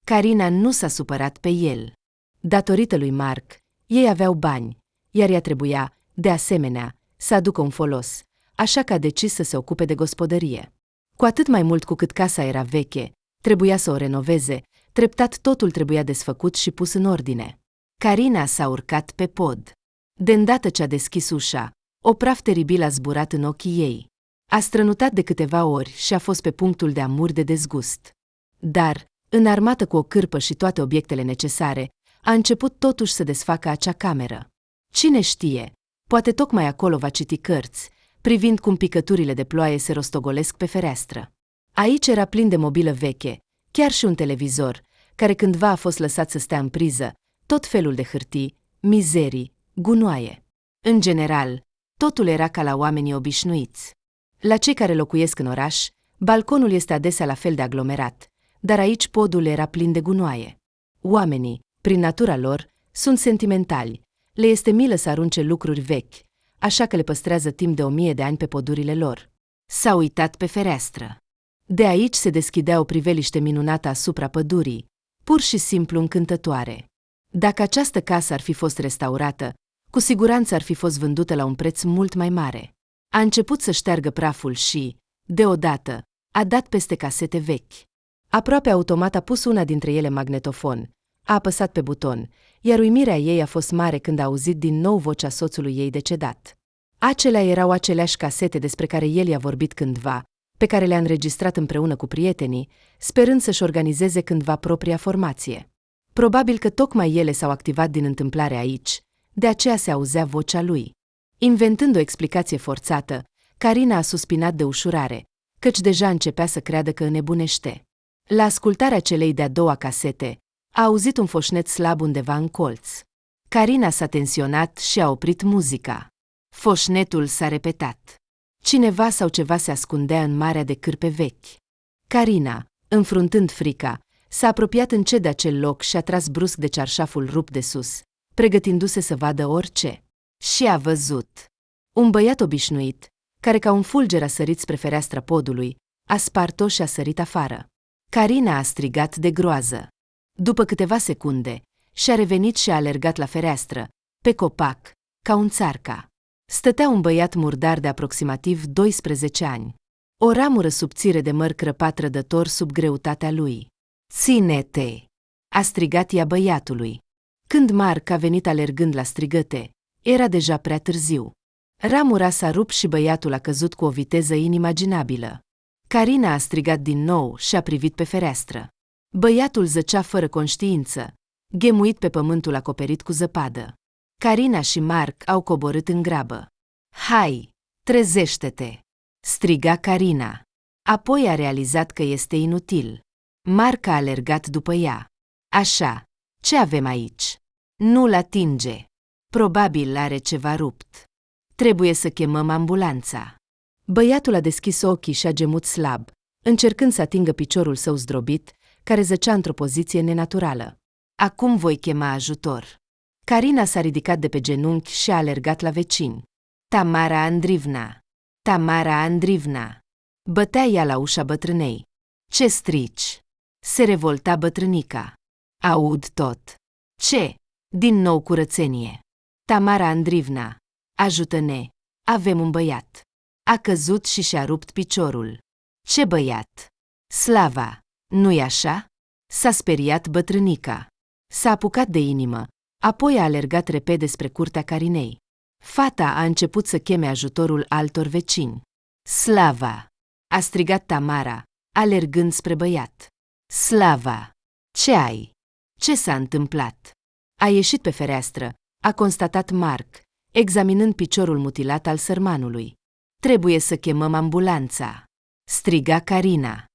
Carina nu s-a supărat pe el. Datorită lui Mark, ei aveau bani, iar ea trebuia, de asemenea, să aducă un folos, așa că a decis să se ocupe de gospodărie. Cu atât mai mult cu cât casa era veche, trebuia să o renoveze, treptat totul trebuia desfăcut și pus în ordine. Carina s-a urcat pe pod. De îndată ce a deschis ușa, o praf teribil a zburat în ochii ei. A strănutat de câteva ori și a fost pe punctul de a muri de dezgust. Dar, înarmată cu o cârpă și toate obiectele necesare, a început totuși să desfacă acea cameră. Cine știe, poate tocmai acolo va citi cărți, privind cum picăturile de ploaie se rostogolesc pe fereastră. Aici era plin de mobilă veche, chiar și un televizor, care cândva a fost lăsat să stea în priză, tot felul de hârtii, mizerii, gunoaie. În general, totul era ca la oamenii obișnuiți. La cei care locuiesc în oraș, balconul este adesea la fel de aglomerat, dar aici podul era plin de gunoaie. Oamenii, prin natura lor, sunt sentimentali, le este milă să arunce lucruri vechi, așa că le păstrează timp de 1000 de ani pe podurile lor. S-a uitat pe fereastră. De aici se deschidea o priveliște minunată asupra pădurii, pur și simplu încântătoare. Dacă această casă ar fi fost restaurată, cu siguranță ar fi fost vândută la un preț mult mai mare. A început să șteargă praful și, deodată, a dat peste casete vechi. Aproape automat a pus una dintre ele magnetofon, a apăsat pe buton, iar uimirea ei a fost mare când a auzit din nou vocea soțului ei decedat. Acelea erau aceleași casete despre care el i-a vorbit cândva, pe care le-a înregistrat împreună cu prietenii, sperând să-și organizeze cândva propria formație. Probabil că tocmai ele s-au activat din întâmplare aici, de aceea se auzea vocea lui. Inventând o explicație forțată, Carina a suspinat de ușurare, căci deja începea să creadă că înnebunește. La ascultarea celei de-a doua casete, a auzit un foșnet slab undeva în colț. Carina s-a tensionat și a oprit muzica. Foșnetul s-a repetat. Cineva sau ceva se ascundea în marea de cârpe vechi. Carina, înfruntând frica, s-a apropiat încet de acel loc și a tras brusc de cearșaful rupt de sus, pregătindu-se să vadă orice. Și a văzut. Un băiat obișnuit, care ca un fulger a sărit spre fereastra podului, a spart-o și a sărit afară. Carina a strigat de groază. După câteva secunde, și-a revenit și a alergat la fereastră, pe copac, ca un țarca. Stătea un băiat murdar de aproximativ 12 ani. O ramură subțire de măr crăpat trădător sub greutatea lui. Ține-te! A strigat ea băiatului. Când Mark a venit alergând la strigăte, era deja prea târziu. Ramura s-a rupt și băiatul a căzut cu o viteză inimaginabilă. Carina a strigat din nou și a privit pe fereastră. Băiatul zăcea fără conștiință, ghemuit pe pământul acoperit cu zăpadă. Carina și Mark au coborât în grabă. Hai, trezește-te! Striga Carina. Apoi a realizat că este inutil. Mark a alergat după ea. Așa, ce avem aici? Nu-l atinge. Probabil are ceva rupt. Trebuie să chemăm ambulanța. Băiatul a deschis ochii și a gemut slab, încercând să atingă piciorul său zdrobit, care zăcea într-o poziție nenaturală. Acum voi chema ajutor. Carina s-a ridicat de pe genunchi și a alergat la vecini. Tamara Andrivna! Tamara Andrivna! Bătea ea la ușa bătrânei. Ce strici? Se revolta bătrânica. Aud tot. Ce? Din nou curățenie. Tamara Andrivna, ajută-ne, avem un băiat. A căzut și și-a rupt piciorul. Ce băiat? Slava, nu-i așa? S-a speriat bătrânica. S-a apucat de inimă, apoi a alergat repede spre curtea Carinei. Fata a început să cheme ajutorul altor vecini. Slava! A strigat Tamara, alergând spre băiat. Slava! Ce ai? Ce s-a întâmplat? A ieșit pe fereastră, a constatat Mark, examinând piciorul mutilat al sărmanului. Trebuie să chemăm ambulanța, striga Carina.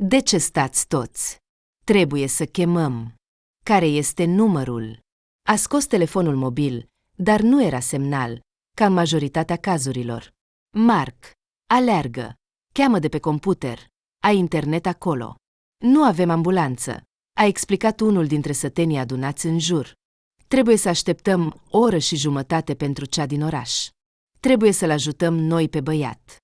De ce stați toți? Trebuie să chemăm. Care este numărul? A scos telefonul mobil, dar nu era semnal, ca în majoritatea cazurilor. Mark, aleargă, cheamă de pe computer, ai internet acolo. Nu avem ambulanță, a explicat unul dintre sătenii adunați în jur. Trebuie să așteptăm o oră și jumătate pentru cea din oraș. Trebuie să-l ajutăm noi pe băiat.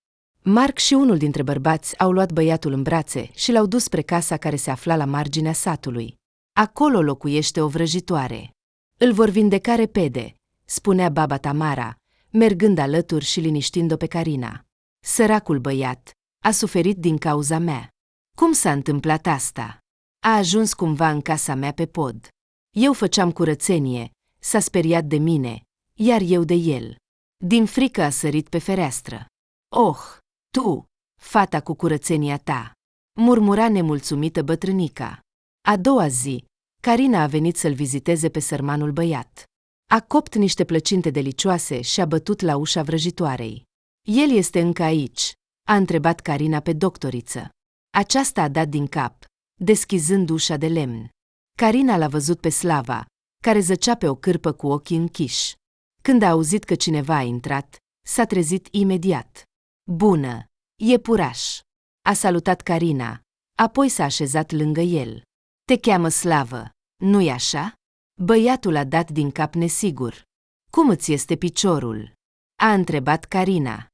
Mark și unul dintre bărbați au luat băiatul în brațe și l-au dus spre casa care se afla la marginea satului. Acolo locuiește o vrăjitoare. Îl vor vindeca repede, spunea baba Tamara, mergând alături și liniștind-o pe Carina. Săracul băiat a suferit din cauza mea. Cum s-a întâmplat asta? A ajuns cumva în casa mea pe pod. Eu făceam curățenie, s-a speriat de mine, iar eu de el. Din frică a sărit pe fereastră. Oh, tu, fata cu curățenia ta, murmura nemulțumită bătrânica. A doua zi, Carina a venit să-l viziteze pe sărmanul băiat. A copt niște plăcinte delicioase și a bătut la ușa vrăjitoarei. El este încă aici, a întrebat Carina pe doctoriță. Aceasta a dat din cap, deschizând ușa de lemn. Carina l-a văzut pe Slava, care zăcea pe o cârpă cu ochii închiși. Când a auzit că cineva a intrat, s-a trezit imediat. Bună, iepuraș! A salutat Carina, apoi s-a așezat lângă el. Te cheamă Slavă, nu-i așa? Băiatul a dat din cap nesigur. Cum îți este piciorul? A întrebat Carina.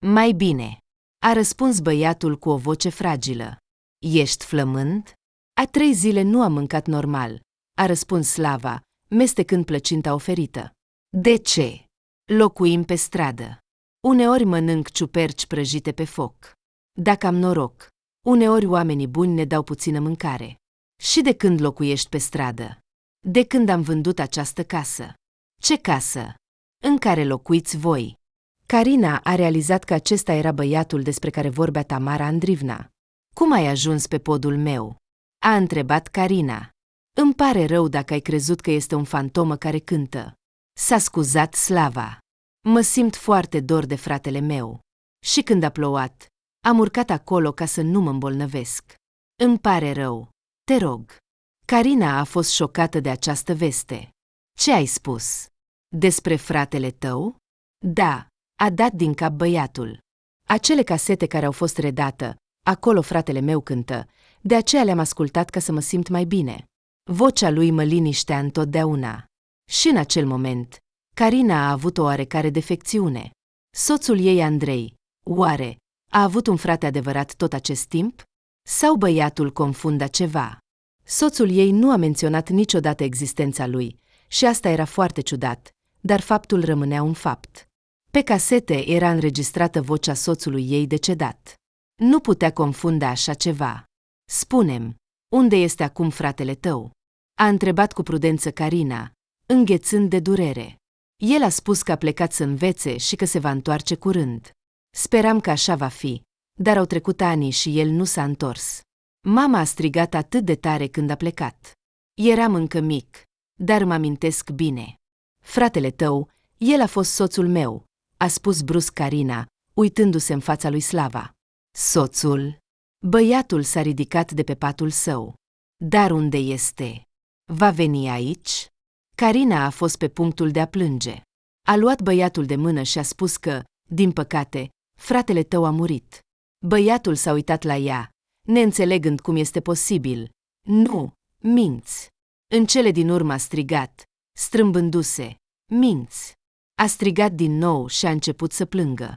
Mai bine, a răspuns băiatul cu o voce fragilă. Ești flămând? A 3 zile nu am mâncat normal, a răspuns Slava, mestecând plăcinta oferită. De ce? Locuim pe stradă. Uneori mănânc ciuperci prăjite pe foc. Dacă am noroc, uneori oamenii buni ne dau puțină mâncare. Și de când locuiești pe stradă? De când am vândut această casă. Ce casă? În care locuiți voi? Carina a realizat că acesta era băiatul despre care vorbea Tamara Andrivna. Cum ai ajuns pe podul meu? A întrebat Carina. Îmi pare rău dacă ai crezut că este un fantomă care cântă. S-a scuzat Slava. Mă simt foarte dor de fratele meu. Și când a plouat, am urcat acolo ca să nu mă îmbolnăvesc. Îmi pare rău. Te rog. Carina a fost șocată de această veste. Ce ai spus? Despre fratele tău? Da, a dat din cap băiatul. Acele casete care au fost redate, acolo fratele meu cântă, de aceea le-am ascultat ca să mă simt mai bine. Vocea lui mă liniștea întotdeauna. Și în acel moment, Carina a avut o oarecare defecțiune. Soțul ei, Andrei, oare, a avut un frate adevărat tot acest timp? Sau băiatul confunda ceva? Soțul ei nu a menționat niciodată existența lui și asta era foarte ciudat, dar faptul rămânea un fapt. Pe casete era înregistrată vocea soțului ei decedat. Nu putea confunda așa ceva. Spune-mi, unde este acum fratele tău? A întrebat cu prudență Carina, înghețând de durere. El a spus că a plecat să învețe și că se va întoarce curând. Speram că așa va fi, dar au trecut ani și el nu s-a întors. Mama a strigat atât de tare când a plecat. Eram încă mic, dar mă amintesc bine. Fratele tău, el a fost soțul meu, a spus brusc Carina, uitându-se în fața lui Slava. Soțul? Băiatul s-a ridicat de pe patul său. Dar unde este? Va veni aici? Carina a fost pe punctul de a plânge. A luat băiatul de mână și a spus că, din păcate, fratele tău a murit. Băiatul s-a uitat la ea, neînțelegând cum este posibil. Nu, minți. În cele din urmă a strigat, strâmbându-se, minți. A strigat din nou și a început să plângă.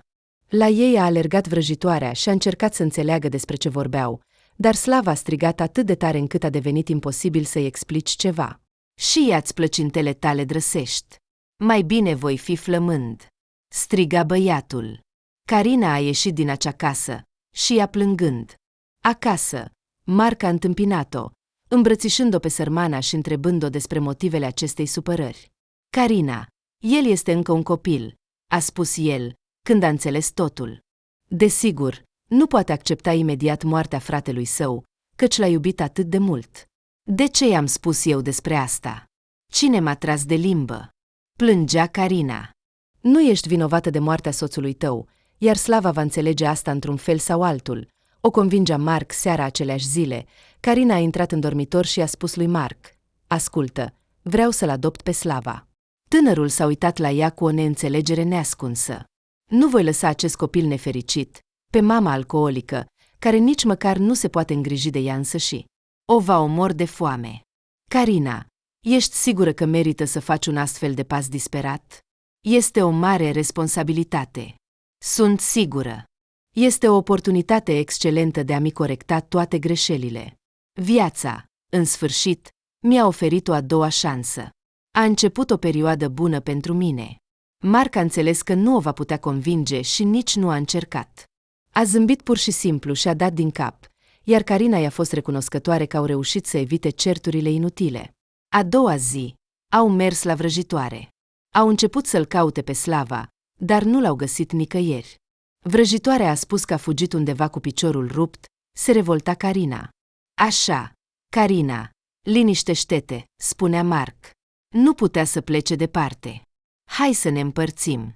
La ei a alergat vrăjitoarea și a încercat să înțeleagă despre ce vorbeau, dar Slava a strigat atât de tare încât a devenit imposibil să-i explici ceva. Și ia-ți plăcintele tale drăsești. Mai bine voi fi flămând. Striga băiatul. Carina a ieșit din acea casă și ea plângând. Acasă, Marc a întâmpinat-o, îmbrățișând-o pe sărmana și întrebând-o despre motivele acestei supărări. Carina, el este încă un copil, a spus el, când a înțeles totul. Desigur, nu poate accepta imediat moartea fratelui său, căci l-a iubit atât de mult. De ce i-am spus eu despre asta? Cine m-a tras de limbă? Plângea Carina. Nu ești vinovată de moartea soțului tău, iar Slava va înțelege asta într-un fel sau altul. O convingea Marc seara aceleași zile. Carina a intrat în dormitor și a spus lui Marc: ascultă, vreau să-l adopt pe Slava. Tânărul s-a uitat la ea cu o neînțelegere neascunsă. Nu voi lăsa acest copil nefericit, pe mama alcoolică, care nici măcar nu se poate îngriji de ea însăși. O va omor de foame. Carina, ești sigură că merită să faci un astfel de pas disperat? Este o mare responsabilitate. Sunt sigură. Este o oportunitate excelentă de a-mi corecta toate greșelile. Viața, în sfârșit, mi-a oferit o a doua șansă. A început o perioadă bună pentru mine. Marc a înțeles că nu o va putea convinge și nici nu a încercat. A zâmbit pur și simplu și a dat din cap, iar Carina i-a fost recunoscătoare că au reușit să evite certurile inutile. A doua zi, au mers la vrăjitoare. Au început să-l caute pe Slava, dar nu l-au găsit nicăieri. Vrăjitoarea a spus că a fugit undeva cu piciorul rupt, se revolta Carina. Așa, Carina, liniștește-te, spunea Marc. Nu putea să plece departe. Hai să ne împărțim.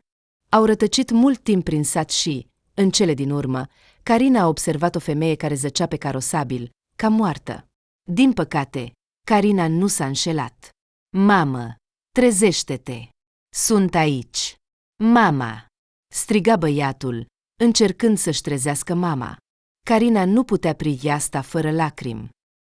Au rătăcit mult timp prin sat și, în cele din urmă, Carina a observat o femeie care zăcea pe carosabil, ca moartă. Din păcate, Carina nu s-a înșelat. Mamă, trezește-te! Sunt aici! Mama! Striga băiatul, încercând să-și trezească mama. Carina nu putea privi asta fără lacrimi.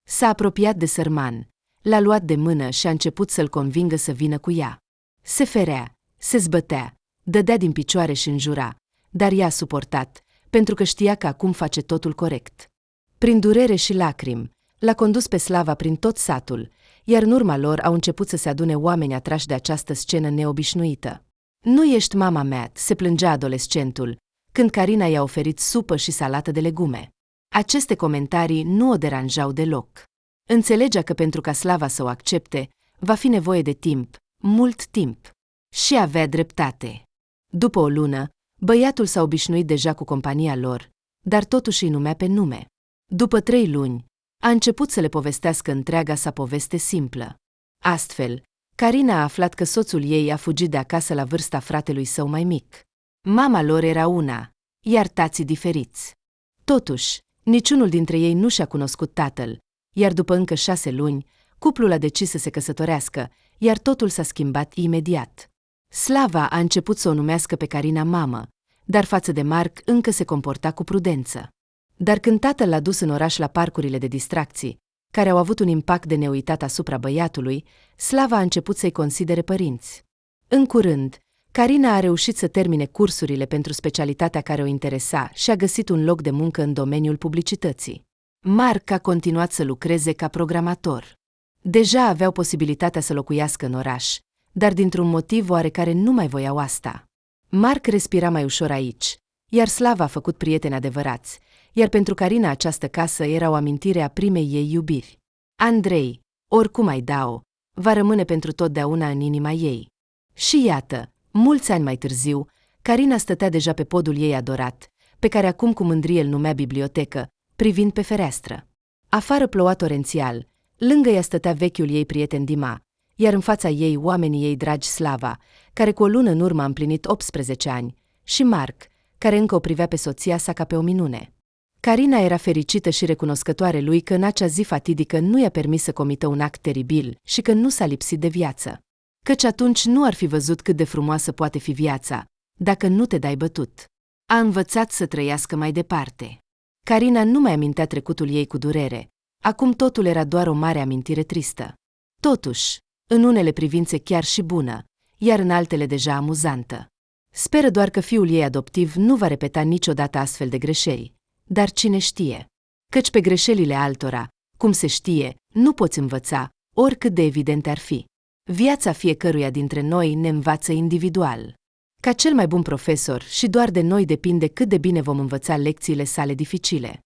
S-a apropiat de sărman, l-a luat de mână și a început să-l convingă să vină cu ea. Se ferea, se zbătea, dădea din picioare și înjura, dar ea a suportat, pentru că știa că acum face totul corect. Prin durere și lacrimi, l-a condus pe Slava prin tot satul, iar în urma lor au început să se adune oameni atrași de această scenă neobișnuită. Nu ești mama mea, se plângea adolescentul, când Carina i-a oferit supă și salată de legume. Aceste comentarii nu o deranjau deloc. Înțelegea că pentru ca Slava să o accepte, va fi nevoie de timp, mult timp. Și avea dreptate. După o lună, băiatul s-a obișnuit deja cu compania lor, dar totuși îi numea pe nume. După 3 luni, a început să le povestească întreaga sa poveste simplă. Astfel, Carina a aflat că soțul ei a fugit de acasă la vârsta fratelui său mai mic. Mama lor era una, iar tații diferiți. Totuși, niciunul dintre ei nu și-a cunoscut tatăl, iar după încă 6 luni, cuplul a decis să se căsătorească, iar totul s-a schimbat imediat. Slava a început să o numească pe Carina mamă, dar față de Marc încă se comporta cu prudență. Dar când tatăl l-a dus în oraș la parcurile de distracții, care au avut un impact de neuitat asupra băiatului, Slava a început să-i considere părinți. În curând, Carina a reușit să termine cursurile pentru specialitatea care o interesa și a găsit un loc de muncă în domeniul publicității. Marc a continuat să lucreze ca programator. Deja aveau posibilitatea să locuiască în oraș, dar dintr-un motiv oarecare nu mai voiau asta. Marc respira mai ușor aici, iar Slava a făcut prieteni adevărați, iar pentru Carina această casă era o amintire a primei ei iubiri. Andrei, oricum ai da-o, va rămâne pentru totdeauna în inima ei. Și iată, mulți ani mai târziu, Carina stătea deja pe podul ei adorat, pe care acum cu mândrie îl numea bibliotecă, privind pe fereastră. Afară ploua torențial, lângă ea stătea vechiul ei prieten Dima, iar în fața ei oamenii ei dragi Slava, care cu o lună în urmă a împlinit 18 ani, și Marc, care încă o privea pe soția sa ca pe o minune. Carina era fericită și recunoscătoare lui că în acea zi fatidică nu i-a permis să comită un act teribil și că nu s-a lipsit de viață. Căci atunci nu ar fi văzut cât de frumoasă poate fi viața, dacă nu te dai bătut. A învățat să trăiască mai departe. Carina nu mai amintea trecutul ei cu durere. Acum totul era doar o mare amintire tristă. Totuși, în unele privințe chiar și bună, iar în altele deja amuzantă. Speră doar că fiul ei adoptiv nu va repeta niciodată astfel de greșeli, dar cine știe? Căci pe greșelile altora, cum se știe, nu poți învăța, oricât de evidente ar fi. Viața fiecăruia dintre noi ne învață individual. Ca cel mai bun profesor și doar de noi depinde cât de bine vom învăța lecțiile sale dificile.